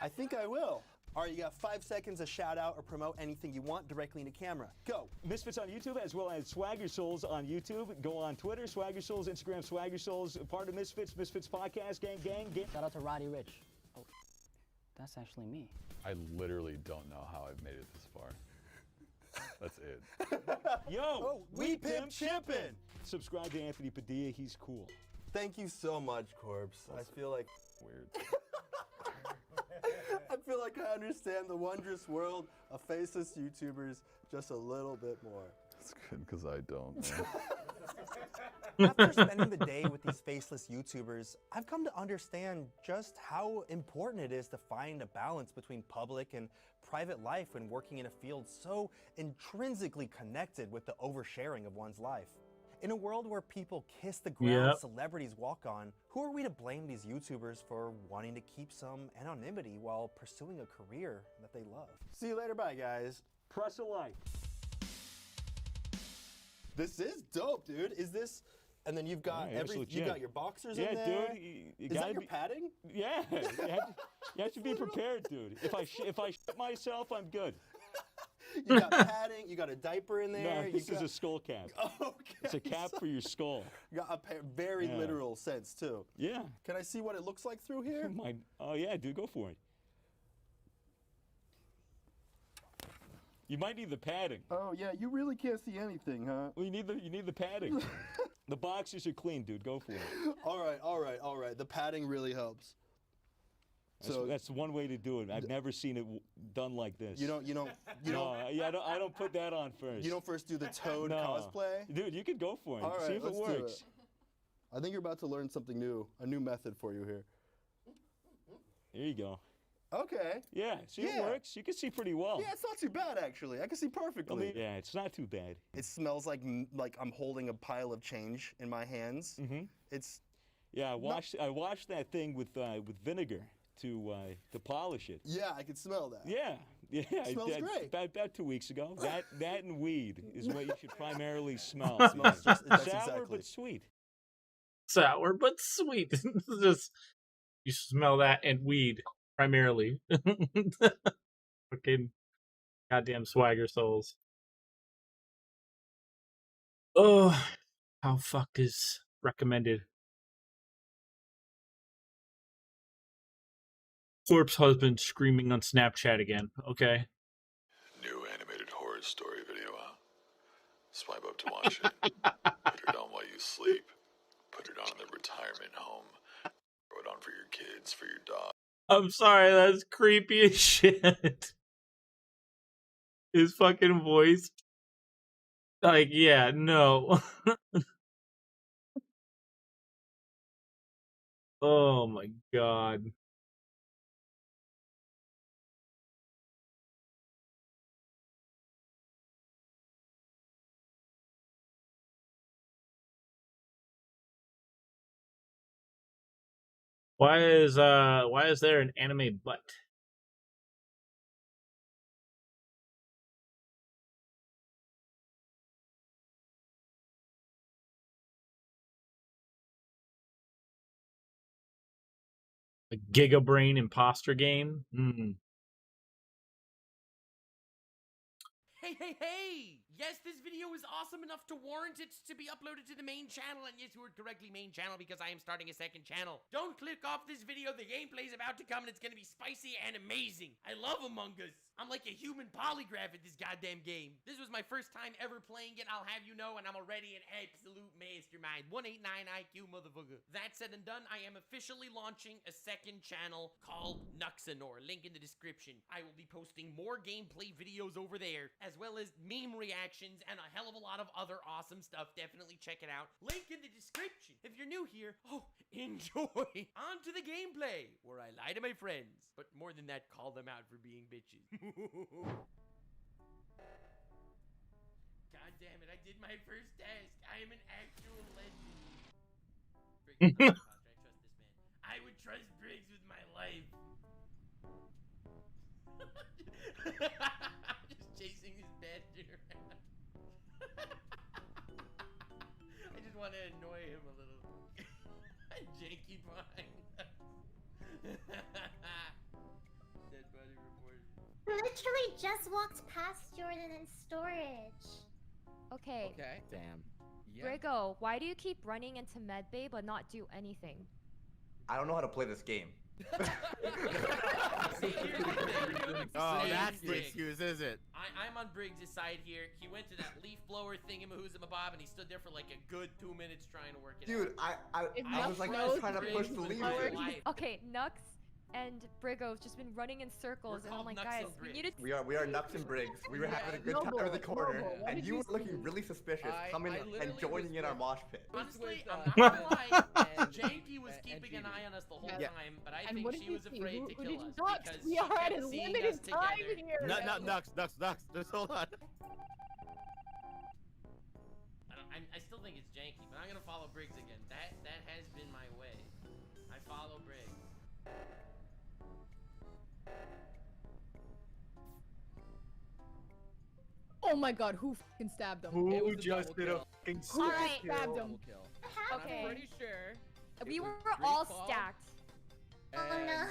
I think I will. All right, you got 5 seconds to shout out or promote anything you want directly into camera. Go. Misfits on YouTube as well as Swagger Souls on YouTube. Go on Twitter, Swagger Souls, Instagram, Swagger Souls, part of Misfits, Misfits Podcast, gang. Shout out to Roddy Rich. Oh, that's actually me. I literally don't know how I've made it this far. That's it. Yo, we pimp chimpin'. Subscribe to Anthony Padilla, he's cool. Thank you so much, Corpse. I feel like weird. I feel like I understand the wondrous world of faceless YouTubers just a little bit more. That's good, because I don't. After spending the day with these faceless YouTubers, I've come to understand just how important it is to find a balance between public and private life when working in a field so intrinsically connected with the oversharing of one's life. In a world where people kiss the ground celebrities walk on, who are we to blame these YouTubers for wanting to keep some anonymity while pursuing a career that they love? See you later, bye guys. Press a like. This is dope, dude. Is this, and then you've got you got your boxers in there? Yeah, dude. Is that your padding? Yeah. You have to be prepared, dude. If I shit myself, I'm good. You got padding, you got a diaper in there. No, this is a skull cap. Okay. It's a cap for your skull. You got a very literal sense, too. Yeah. Can I see what it looks like through here? Oh, yeah, dude, go for it. You might need the padding. Oh, yeah, you really can't see anything, huh? Well, you need the padding. The boxers are clean, dude. Go for it. All right. The padding really helps. That's one way to do it. I've never seen it done like this. You don't. I don't put that on first. You don't first do the Toad cosplay? Dude, you could go for it. All right, see if it works. I think you're about to learn something new, a new method for you here. Here you go. Okay. Yeah, see it works? You can see pretty well. Yeah, it's not too bad, actually. I can see perfectly. Yeah, it's not too bad. It smells like I'm holding a pile of change in my hands. Mm-hmm. It's... Yeah, I washed that thing with vinegar to polish it. Yeah, I can smell that. Yeah, Yeah, Smells great. About 2 weeks ago. That and weed is what you should primarily smell. Smells just that's sour exactly. but sweet. Sour but sweet. Just you smell that and weed primarily. Fucking goddamn swagger souls. Oh, how fuck is recommended? Corpse husband screaming on Snapchat again. Okay. New animated horror story video, huh? Swipe up to watch it. Put it on while you sleep. Put it on in the retirement home. Throw it on for your kids, for your dog. I'm sorry, that's creepy as shit. His fucking voice. Like, yeah, no. Oh my god. Why is there an anime butt? A Giga Brain imposter game? Hey! Yes, this video is awesome enough to warrant it to be uploaded to the main channel, and yes, you heard correctly, main channel, because I am starting a second channel. Don't click off this video, the gameplay is about to come, and it's gonna be spicy and amazing. I love Among Us. I'm like a human polygraph at this goddamn game. This was my first time ever playing it, I'll have you know, and I'm already an absolute mastermind. 189 IQ, motherfucker. That said and done, I am officially launching a second channel called Nuxanor. Link in the description. I will be posting more gameplay videos over there, as well as meme reactions and a hell of a lot of other awesome stuff. Definitely check it out. Link in the description. If you're new here, enjoy. On to the gameplay, where I lie to my friends, but more than that, call them out for being bitches. God damn it, I did my first task. I am an actual legend. Briggs, I trust this man. I would trust Briggs with my life. Just chasing this bastard around. I just want to annoy him a little. Janky behind us. Dead body reported. Literally just walked past Jordan in storage. Okay. Damn. Brigo, why do you keep running into medbay but not do anything? I don't know how to play this game. See, here's the thing. Oh, See, that's the Briggs. excuse, is it? I'm on Briggs' side here. He went to that leaf blower thingamahoozamabob, and he stood there for like a good 2 minutes trying to work it Dude, out. I was like trying to push the lever. Okay, Nux and Brigo's just been running in circles, and I'm like, guys, we need to. We are Nux and Briggs. We were having a good time in the corner, and you were looking really suspicious, coming and joining in our mosh pit. Honestly, I'm not gonna lie. Janky was keeping an eye on us the whole time, but I think she was afraid to kill us because we she are at kept a seeing limited us time together. here. Nux. Just hold on. I still think it's Janky, but I'm gonna follow Briggs again. That has been my way. I follow Briggs. Oh my god, who fucking stabbed him? Who just did a fucking Who Alright. stabbed him? Okay. I'm pretty sure. We were all stacked. Oh no.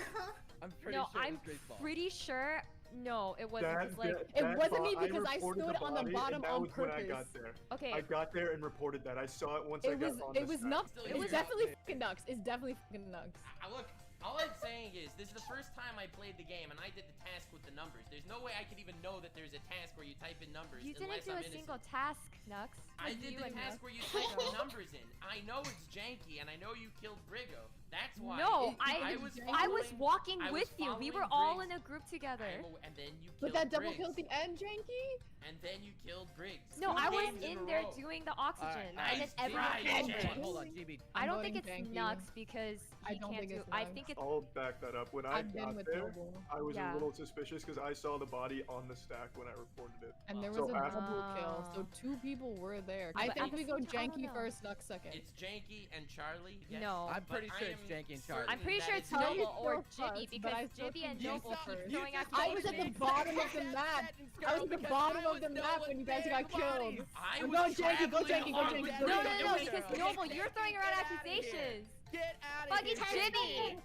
I'm No, I'm pretty sure. No, it wasn't. 'Cause, like, It wasn't me because I reported stood on the body, bottom and that on was when I purpose. got there. Okay. I got there and reported that. I saw it once I It got was on it was Nux. It was definitely fucking Nux. It's definitely fucking Nux. Look, all I'm saying is this is the first time I played the game and I did the task with the numbers. There's no way I could even know that there's a task where you type in numbers. You didn't unless do I'm a single innocent. task, Nux. I did the task where you type the numbers in. I know it's Janky and I know you killed Brigo. That's why. No, I was following- walking I was with you. We were following all Briggs. in a group together. And then you killed But that double Briggs. kill at the end, Janky? And then you killed Briggs. No, Two I was games in a there row. doing the oxygen, Nice and then everyone try, killed Jen. Briggs. Hold on, GB. I I'm don't think voting it's Janky. Nux because I he don't can't think do. it's I Nux. think I'll back that up. When I I've been got with there, Noble. I was Yeah. a little suspicious because I saw the body on the stack when I reported it. And there So was a after- double kill, so 2 people were there. I But think at the we go same time, I don't Janky know. first, Nux second. It's Janky and Charlie. Yes, No. I'm but pretty sure I it's am Janky and Charlie. I'm pretty certain sure that it's it's Noble Janky or still Jibby fucks, because but I still Jibby and think Noble Janky- were you throwing I was at the accusations. bottom of the map. I was at the bottom of the map when you guys got killed. I I'm was going Janky, go traveling Janky, go along Janky. with go No, Janky, no, go no, Janky. because Noble, you're throwing around accusations. Get out of Fucking here. Jibby.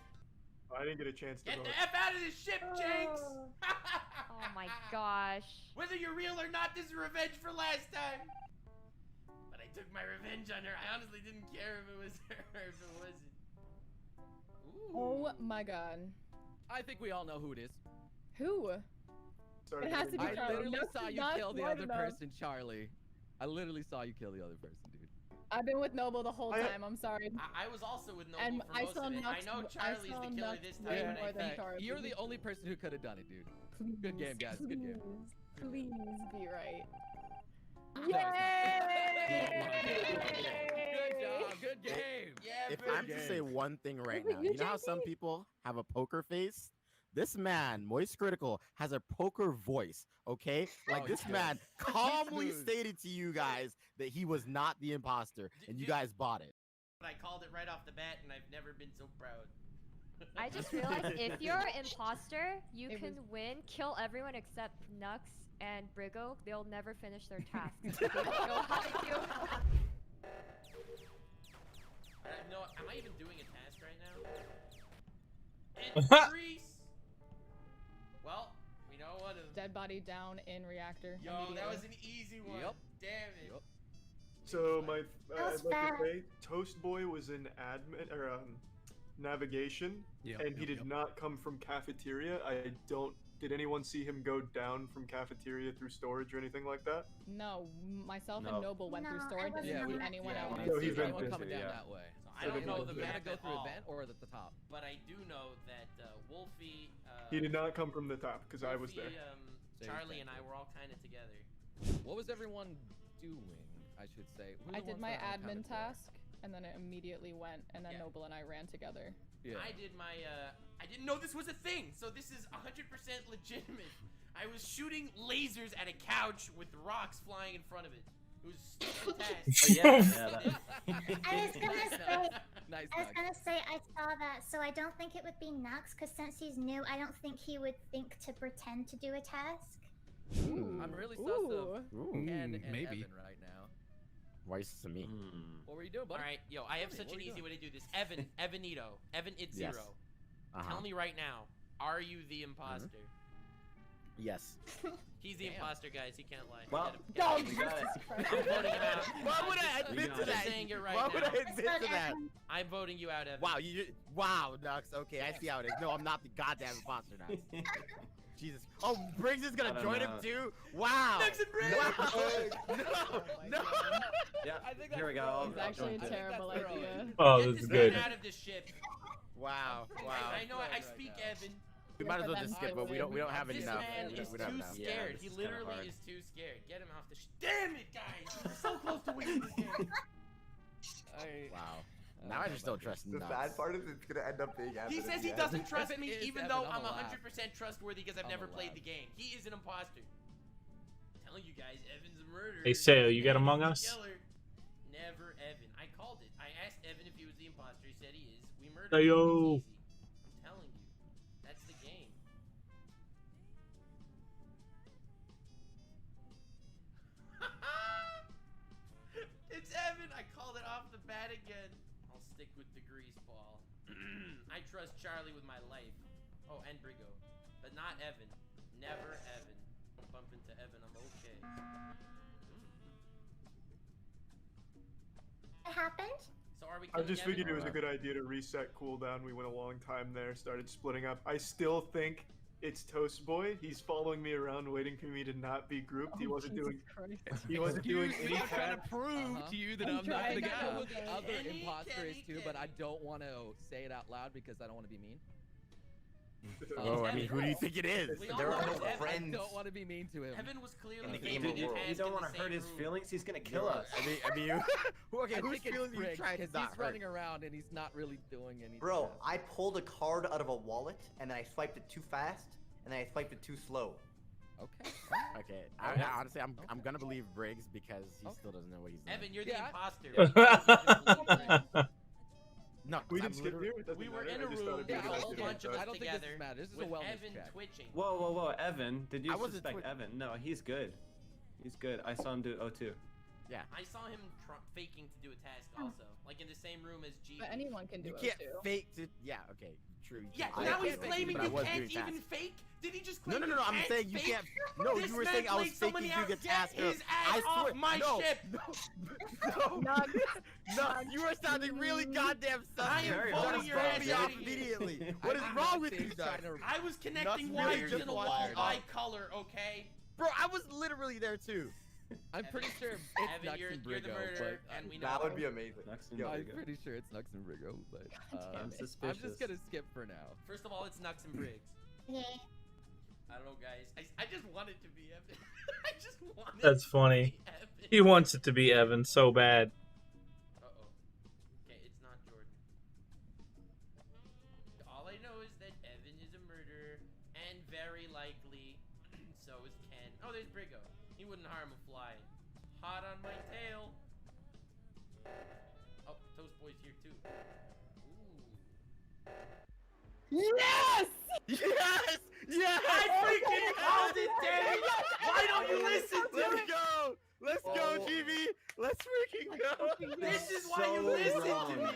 I didn't get a chance to Get vote. the F out of this ship, Jinx! Oh my gosh. Whether you're real or not, this is revenge for last time. But I took my revenge on her. I honestly didn't care if it was her or if it wasn't. Ooh. Oh my god. I think we all know who it is. Who? Sorry, It has to be I Charlie. literally Nux saw is you not kill the smart other enough. person, Charlie. I literally saw you kill the other person, dude. I've been with Noble the whole time. I'm sorry. I was also with Noble And for I most saw of it. Nux. I know I Charlie's saw the killer Nux this way time, but more I than think Charlie. You're the only person who could have done it, dude. Good game, guys. Good game. Please be right. Good job. Good game. Yeah, If I'm to say one thing right now, you know how some people have a poker face? This man, Moist Critical, has a poker voice, okay? Like, Oh, this he man does. calmly He's smooth. stated to you guys that he was not the imposter, and you guys bought it. I called it right off the bat, and I've never been so proud. I just realized if you're an imposter, you It can was- win, kill everyone except Nux and Brigo. They'll never finish their tasks. They don't know how to do. No, am I even doing a task right now? It's Grease! Well, we know one of them. Dead body down in reactor. Yo, that immediately. was an easy one. Yep. Damn it. Yep. So That was I'd like fast. to say, Toast Boy was in admin or navigation, Yep, and he yep, did yep. not come from cafeteria. I don't. Did anyone see him go down from cafeteria through storage or anything like that? No, myself No. and Noble went through No, I storage. wasn't Didn't on see that anyone Yeah, else. we No, didn't he's see anyone been coming busy, down yeah. that way. So I So don't the know people the who You map had to go at through a all, vent or at the top. but I do know that Wolfie, He did not come from the top because I was Wolfie, there. Same Charlie, thing. and I were all kind of together. What was everyone doing, I should say? Who were I the did ones my that were admin unaccounted for? task, and then it immediately went, and then Yeah. Noble and I ran together. Yeah. I did my, I didn't know this was a thing, so this is 100% legitimate. I was shooting lasers at a couch with rocks flying in front of it. It was stupid task. Yeah, I was gonna say, Nice, I was Nux. gonna say I saw that, so I don't think it would be Nux, because since he's new, I don't think he would think to pretend to do a task. I'm really sus of Ooh. Ken and maybe. Evan right now. Why is this to me? What were you doing, buddy? All right, yo, I have Tell me, such what an were you easy doing? way to do this. Evanito, Evan It's Yes. Zero. Uh-huh. Tell me right now, are you the imposter? Yes. He's the imposter, guys. He can't lie. Well, Get him. we got it. I'm voting him out. Why would I I'm admit just to that? saying it right Why now. would I admit to that? I'm voting you out, Evan. Wow, wow, Nux. Okay, I see how it is. No, I'm not the goddamn imposter now. Jesus. Oh, Briggs is I gonna don't join him know. too? Wow. Nux and Briggs! Wow. No. Yeah, I think here we that's go. It's actually a Join. terrible idea. Oh, Get this this is man good. out of this ship. Wow. Wow. I know I speak Evan. We might as well just skip, but we don't have This enough. man We is don't have too enough. scared. this He is kinda literally hard. is too scared. Get him off the Damn it, guys! We're so close to winning this game. Wow. Now I just don't trust The Nux. bad part is it's gonna end up being Evan. He in says the he end. doesn't trust If it me, is even Evan, though I'm I'm allowed. 100% trustworthy because I've I'm never played allowed. the game. He is an imposter. I'm telling you guys, Evan's a murderer. Hey, Sayo, you got Evan's Among a Us? killer. Never Evan. I called it. I asked Evan if he was the imposter. He said he is. We murdered him. Sayo. It's easy. I'm telling you. That's the game. It's Evan. I called it off the bat again. I'll stick with the grease ball. I trust Charlie with my life. Oh, and Brigo. But not Evan. Never Evan. Bump into Evan, I'm okay. What happened? So are we I just killing figured it was a Evan? good idea to reset cooldown. We went a long time there, started splitting up. I still think it's Toast Boy. He's following me around, waiting for me to not be grouped. He wasn't doing. He wasn't doing any I'm trying to tasks. prove to you that I'm I'm not the trying guy. to I know prove who the that. other Kenny, imposter is Kenny, too, but I don't want to say it out loud because I don't want to be mean. Oh, I mean, who do you think it is? There are no Evan. friends. I don't want to be mean to him. Evan was clearly In the faking gamer the world. task You don't in want the to hurt same his room. feelings. He's gonna kill us. I mean, okay, I whose think it's feelings are you Briggs, trying to 'cause not he's hurt? running around and he's not really doing anything. Bro, I pulled a card out of a wallet and then I swiped it too fast and then I swiped it too slow. Okay. Okay. Honestly, I'm gonna believe Briggs because he still doesn't know what he's doing. Evan, you're the imposter. No, We I'm didn't skip literally- here. It doesn't We were matter. in I a just thought room it'd be with a a good whole idea. bunch of I us don't think this together matters. This is a with wellness Evan check. twitching. Whoa, Evan. Did you I wasn't suspect Evan? No, he's good. He's good. I saw him do O2. Yeah. I saw him faking to do a task also, like in the same room as G. But anyone can do You it can't too. fake to. Yeah. Okay. True. Yeah, I now he's can't fake, claiming but I you was can't doing even tasks. fake. Did he just No, claim no, you I'm can't saying you fake? can't. No, This you were man saying I was played so faking many doing a hours. task. Get his ass I off swear. my no, ship. No, you are sounding really goddamn sus. I am Very voting sus. your Vote ass me out off of here. immediately. What is wrong with you guys? I was connecting Nuts really wires just in a watched wall it. eye color, okay? Bro, I was literally there too. I'm pretty sure it's Evan, Nux you're and the Brigo, murderer, but and we know That would it. be amazing. I'm pretty sure it's Nux and Brigo, but I'm I'm suspicious. just gonna skip for now. First of all, it's Nux and Briggs. Yeah. I don't know, guys. I just wanted to be Evan. I just wanted. That's funny. To be Evan. He wants it to be Evan so bad. Uh-oh. Okay, it's not Jordan. All I know is that Evan is a murderer, and very likely, so is Ken. Oh, there's Brigo. He wouldn't harm a fly. Hot on my tail. Oh, Toast Boy's here too. Ooh. Yes! Yes! Yes! I freaking called it, Danny! Why don't you listen to Let's me? go! Let's go, GB! Let's freaking go! This is why you listen to me!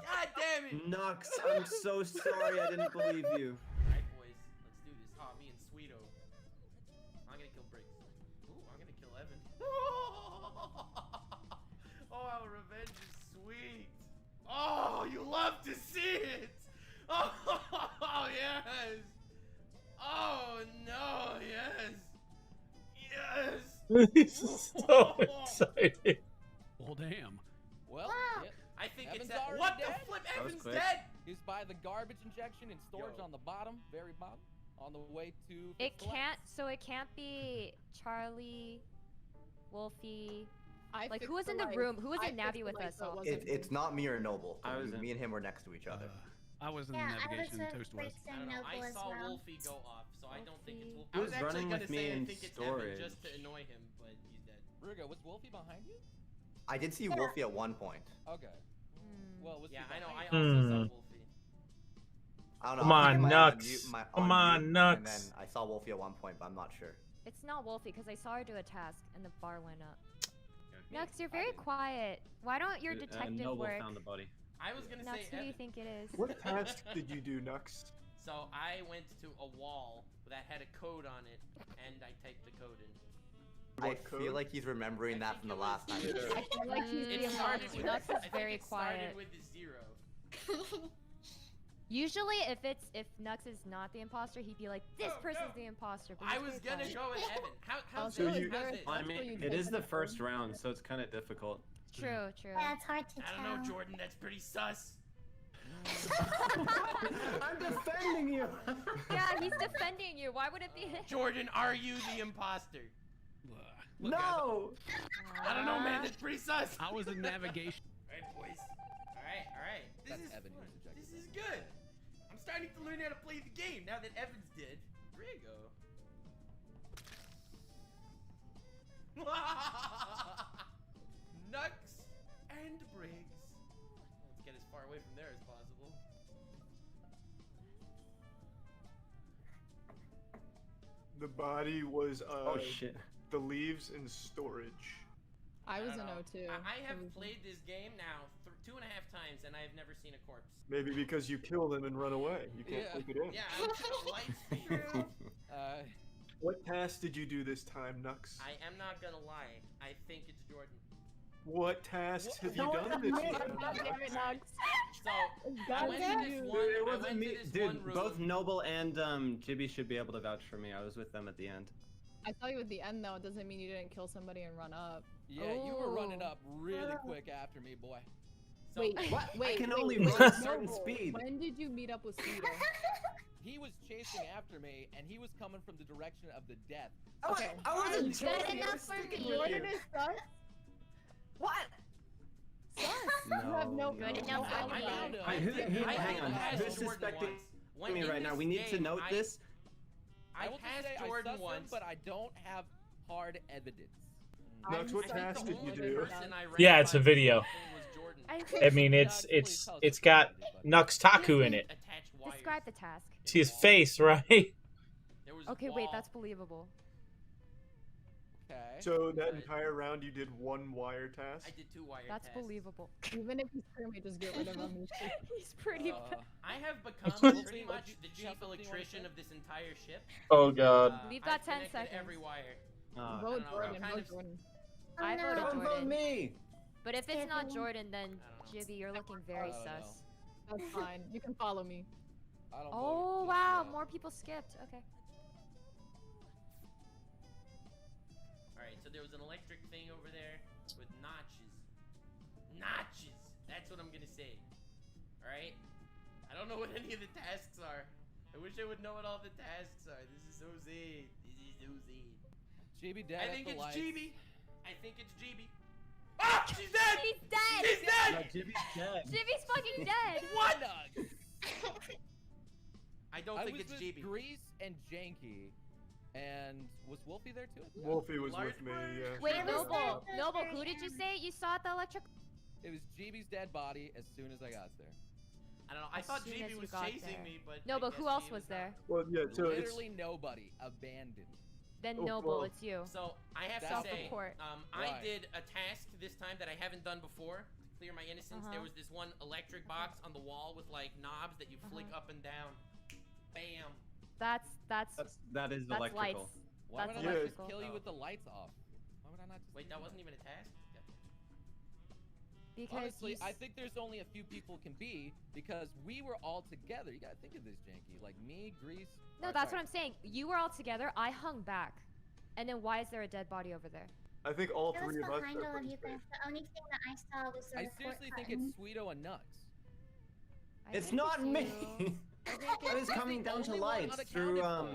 God damn it! Nux, I'm so sorry. I didn't believe you. Alright, boys. Let's do this. Oh, me and Sweeto. I'm gonna kill Briggs. Ooh, I'm gonna kill Evan. Oh, how revenge is sweet. Oh, you love to see it. Oh, yes. Oh, no, yes. Yes. He's so excited. Well, damn. Well, yeah, I think Evan's it's that. already What dead. the flip? That was Evan's quick. dead. He's by the garbage injection and storage on the bottom, very bottom, on the way to. It Fifth Select. can't. So it can't be Charlie, Wolfie. I Like fixed who was in the lights. room? Who was I in Navi fixed the with lights, us? so it all? wasn't It's not me or Noble. I was in. Me and him were next to each other. I was in Yeah, the I was navigation. with Toast was. Briggs I and don't know. Noble I as saw well. Wolfie go off, so I don't think it's Wolfie. Who's I was actually running gonna with me say I in think it's storage? Evan just to annoy him, but he's dead. Brigo, was Wolfie behind you? I did see Wolfie at one point. Okay. Hmm. Well, was Yeah, he I know. I behind also Hmm. saw Wolfie. I don't know. Come I on, think I might have Nux. my Come on on, mute, Nux. And then I saw Wolfie at one point, but I'm not sure. It's not Wolfie because I saw her do a task and the bar went up. Nux, you're very quiet. Why don't your detective Noble work? found the body. I was gonna Nux, say who do you Evan. think it is? What task did you do, Nux? So I went to a wall that had a code on it, and I typed the code in. I What code? feel like he's remembering that from the last time. I feel like he's It the started imposter. with, Nux I is think very it started quiet. with a 0. Usually, if Nux is not the imposter, he'd be like, "This person's the imposter." But I he's was very gonna quiet. go with Evan. How's So it? you- How's it? I mean, it is the first round, so it's kind of difficult. True, true. Yeah, it's hard to I tell. don't know, Jordan. That's pretty sus. I'm defending you. Yeah, he's defending you. Why would it be him? Jordan, are you the imposter? Look, No. I don't know, man. That's pretty sus. I was in navigation. Alright, boys. Alright. This That's is Evan fun. who's ejected. This is good. I'm starting to learn how to play the game now that Evan's dead. Brigo. Nux and Briggs. Let's get as far away from there as possible. The body was Oh shit. the leaves in storage. I was don't in know. O2. I have played this game now 2.5 times, and I have never seen a corpse. Maybe because you kill them and run away. You can't Yeah. take it in. Yeah, I'm just light speed. What task did you do this time, Nux? I am not gonna lie. I think it's Jordan. What tasks have you done this God year? damn it, Nux. So I God went damn to this you. one. It I wasn't went me, to this dude. one room. Both Noble and Jibby should be able to vouch for me. I was with them at the end. I saw you at the end though. It doesn't mean you didn't kill somebody and run up. Yeah, you were running Ooh. up really quick after me, boy. Wait, What? wait, I can wait, only wait, run a certain Noble, speed. When did you meet up with Sweeto? He was chasing after me, and he was coming from the direction of the death. Okay. I wasn't Good joining. enough I was for sticking me. with Jordan you. is sus. What? Sus. You have no Good no enough for alibi. me. Hang on. Who's suspecting me right now? We need to note this. I will just say Jordan I sus him, once. but I don't have hard evidence. Nux, what task did you do? Yeah, it's a video. I mean, it's got Nux Taku in it. Describe the task. See his face, right? Okay, wait, that's believable. Okay. So that entire round you did one wire task? I did 2 wire That's tasks. believable. Even if he's crewmate, just get rid of him. He's pretty. I have become pretty much the chief electrician of this entire ship. Oh god. We've got I've 10 connected seconds. every wire. Vote Jordan. Vote Jordan. I voted Don't Jordan. vote me. But if it's not Jordan, then Jibby, you're looking very sus. That's fine. You can follow me. I don't Oh wow, more people skipped. Okay. Alright, so there was an electric thing over there with notches. Notches! That's what I'm gonna say. Alright? I don't know what any of the tasks are. I wish I would know what all the tasks are. This is so sad. This is so sad. GB dead I at think the it's lights. GB. I think it's GB. Ah! She's dead! She's dead! She's dead! No, Jibby's dead. Jibby's fucking dead! What? I don't I think was it's with GB. Grease and Janky, and was Wolfie there too? Wolfie was with me, yeah. Wait, I was Noble, there. Noble, who did you say you saw at the electric? It was GB's dead body as soon as I got there. I don't know. I As thought soon as GB you was got chasing there. me, but No, I but guess who else he was there? Well, yeah, so it's... Literally nobody. Abandoned. Then Oh, Noble, well. it's you. So I have to say, Self-report. I Right. did a task this time that I haven't done before to clear my innocence. There was this one electric box on the wall with like knobs that you flick up and down. Bam. That is That's electrical. electrical. Lights. Why That's would I not just electrical. kill you with the lights off? Why would I not just Wait, that wasn't even a task? Gotcha. Because Honestly, you I think there's only a few people can be because we were all together. You gotta think of this, Janky. Like me, Grease. No, that's what I'm saying. You were all together. I hung back. And then why is there a dead body over there? I think all It was three of us behind are all of pretty you guys. The only thing that I saw was the I report seriously think button. it's Sweeto and Nux. It's not me. I was That's coming the down to only one lights unaccounted through for.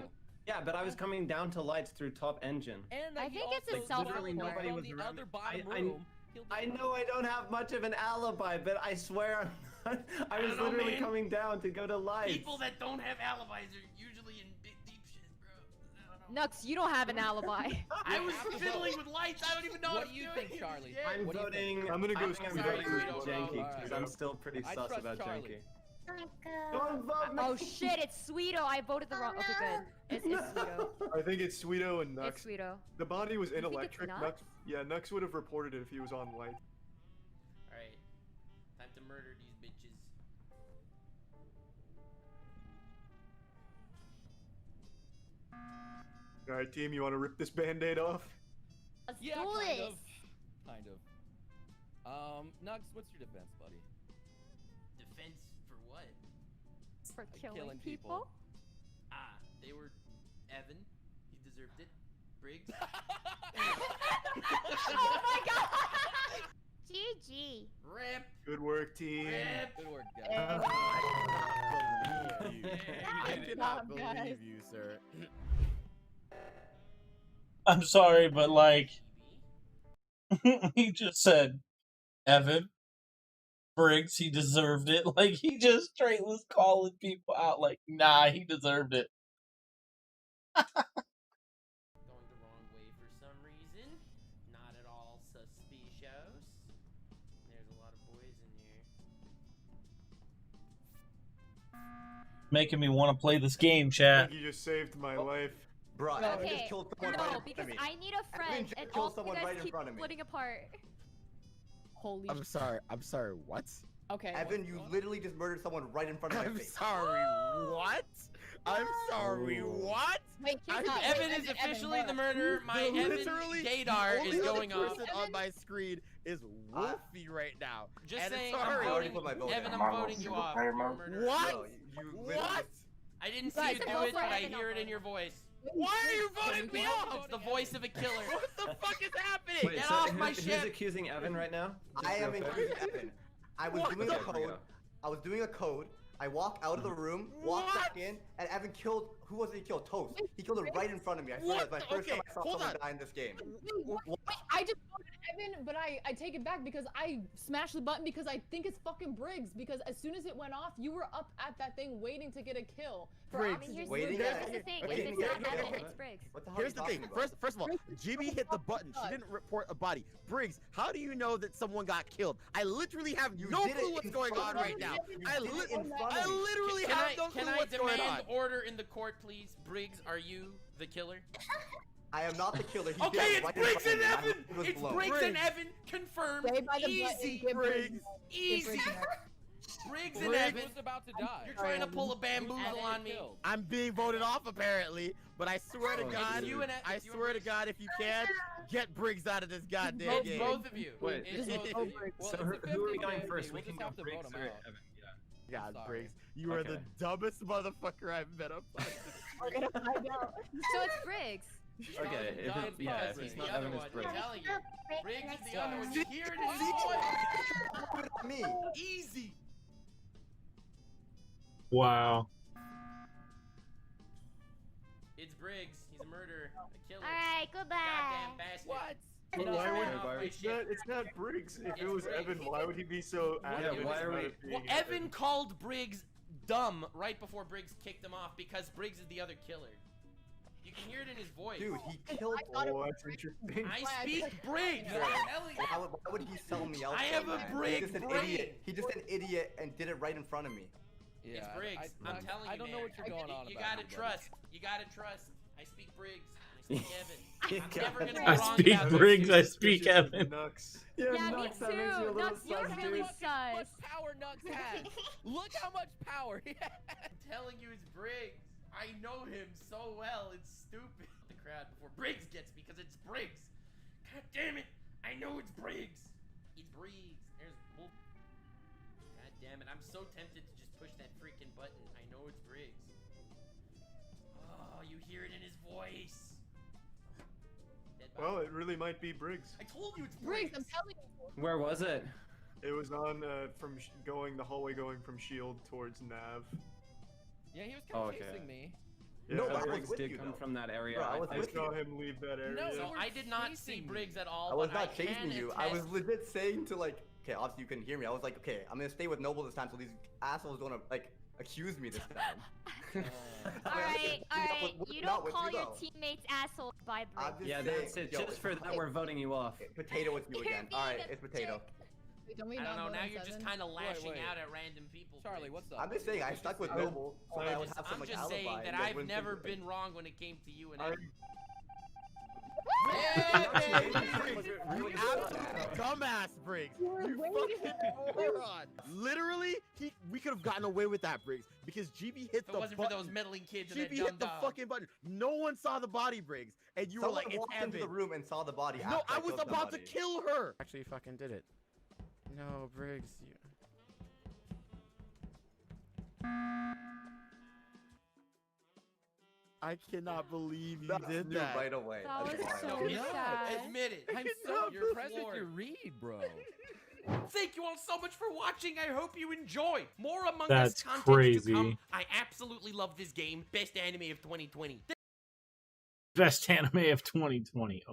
Yeah, but I was coming down to lights through top engine. And I he think it's a also self-report. literally Nobody from was the around. other bottom I- room. killed I the- know I don't have much of an alibi, but I swear I was don't know, literally man. coming down to go to lights. People that don't have alibis are usually in big deep shit, bro. I don't know. Nux, you don't have an alibi. I was fiddling with lights. I don't even know What I'm do you doing. think, Charlie? Yeah. I'm What do you think? voting. I'm gonna go I think I'm Sweeto. voting with Sweeto. Janky Alright. because I'm still pretty I sus trust about Charlie. Janky. Oh my Don't god. vote me. Oh shit, it's Sweeto. I voted the wrong. Okay, good. It's Sweeto. I think it's Sweeto and Nux. It's Sweeto. The body was in You think it's electric. Nux? Nux, yeah, Nux would have reported it if he was on light. Alright. Time to murder these bitches. All right, team, you want to rip this band-aid off? Let's Yeah, do kind this. of. Kind of. Nux, what's your defense, buddy? Defense for what? For killing, killing people? people. Ah, they were Evan. He deserved it. Briggs. Oh my god! GG. Rip. Good work, team. Rip. Good work, Hey. guys. I cannot believe you. I Good cannot job, guys. believe you, sir. I'm sorry, but like he just said Evan Briggs, he deserved it. Like he just straight was calling people out like, nah, he deserved it. Going the wrong way for some reason. Not at all suspicious. There's a lot of boys in here. Making me want to play this game, I chat. think you just saved my life. Bro, Evan Okay, just killed someone no, right in because front of me. I need a friend, just and killed all you someone guys right in keep front of me. splitting apart. Holy I'm sorry. I'm sorry. What? Okay. Evan, you literally just murdered someone right in front of my I'm face. sorry. What? I'm sorry. What? Wait, keep up. Evan Wait, is officially the murderer. My The Evan literally gaydar only is other going off. person on my screen is Wolfie right now. Just and saying, it's I'm sorry. voting. put my vote Evan, in. I'm voting you off. Fire You're a mode. murderer. What? No, you literally What? I didn't see Guys, you do vote it, for but I Evan, hear I'll it in vote. your voice. Why are you voting me off? It's the voice of a killer. What the fuck is happening? Wait, Get so off my who's ship. accusing Evan right now? I am accusing Evan. I was doing a code. I was doing a code. I walk out of the room, walk back in, and Evan killed. Who was it he killed? Toast. He killed it right in front of me. I swear that's my first time I saw someone die in this game. Wait, I just voted Evan, but I take it back because I smashed the button because I think it's fucking Briggs. Because as soon as it went off, you were up at that thing waiting to get a kill. Briggs. I mean, here's the thing. If it's not Evan, it's Briggs. Here's the thing. First of all, GB hit the button. She didn't report a body. Briggs, how do you know that someone got killed? I literally have no clue what's going on right now. I literally have no clue what's going on. Can I demand order in the court, please? Briggs, are you the killer? I am not the killer. He Okay, it's Briggs and Evan! It's Briggs and Evan, confirmed. Easy, Briggs. Easy. Briggs and Evan. was about to die. You're trying to pull a bamboozle on me. I'm being voted off apparently, but I swear to God, I swear to God, if you can, get Briggs out of this goddamn game. Both of you. Wait. So who are we going first? We We'll can just go have to vote Briggs him or out. Evan. God, Sorry. Briggs, you are the dumbest motherfucker I've met up. We're gonna find out. So it's Briggs. Okay, if he's not Evan, it's Briggs. I'm telling you. Briggs is the other one. See? Here it is. Me. Easy. Wow. It's Briggs. He's a murderer. A killer. All right, goodbye. Goddamn bastard. What? It's not Briggs. If it was Evan, why would he be so adamant about it being Well, Evan called Briggs dumb right before Briggs kicked him off because Briggs is the other killer. You can hear it in his voice. Dude, he killed. Oh, that's interesting. I speak Briggs. Why would he sell me else? I have a Briggs He's just an brain. idiot. He's just an idiot and did it right in front of me. It's Briggs. I'm telling you, I don't know what you're going on You about. gotta trust. You gotta trust. I speak Briggs. I speak Evan. I'm never gonna be I wrong speak about this. Briggs, I speak Evan. Yeah, me too. Nux, you're really sus. What power Nux has? Look how much power he has. I'm telling you, it's Briggs. I know him so well. It's stupid. The crowd before Briggs gets me because it's Briggs. God damn it! I know it's Briggs. It's Briggs. There's bull. God damn it! I'm so tempted to just push that freaking button. I know it's Briggs. Oh, you hear it in his voice. Well, it really might be Briggs. I told you it's Briggs. Briggs. I'm telling you. Where was it? It was on the hallway going from Shield towards Nav. Yeah, he was kind of chasing me. Yeah, No, I was Briggs with did you, come though. from that area. Bro, I was I with saw you. him leave that area. No, So I did not see Briggs at all. I was but not chasing can you. I was attest- legit saying to like, okay, obviously you couldn't hear me. I was like, okay, I'm gonna stay with Noble this time, so these assholes don't like accuse me this time. All right. You don't call your teammates assholes by I'm Briggs. just Yeah, saying, that's it. yo, Just for that, we're voting you off. Potato with you again. All right, it's Potato. Wait, don't we I not don't know. vote Now on you're just seven? kind of lashing wait. out at random people. Charlie, Briggs. what's up? I'm just saying, I stuck with Noble, so I would have some I'm like just alibi. saying that and they I've wouldn't never think been wrong when it came to you and I- Evan. Dumbass Briggs. You fucking moron. Literally, we could have gotten away with that, Briggs, because GB hit If the it wasn't button. for those meddling kids and GB that dumb hit the dog. fucking button. No one saw the body, Briggs, and you Someone were like, "It's walked into the Evan." room and saw the body. No, after I was killed about to somebody. kill her. Actually, fucking did it. No, Briggs. I cannot believe you That's did new that. right away. That That's was wild. so It's sad. Admit it. I'm so You're impressed with floored. your read, bro. Thank you all so much for watching. I hope you enjoy. More Among That's Us content crazy. to come. I absolutely love this game. Best anime of 2020. Best anime of 2020.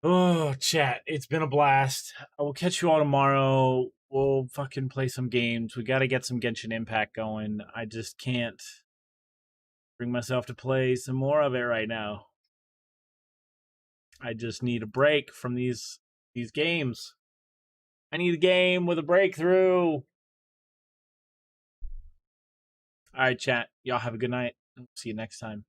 Oh, chat. It's been a blast. I will catch you all tomorrow. We'll fucking play some games. We got to get some Genshin Impact going. I just can't bring myself to play some more of it right now. I just need a break from these games. I need a game with a breakthrough. All right, chat. Y'all have a good night. See you next time.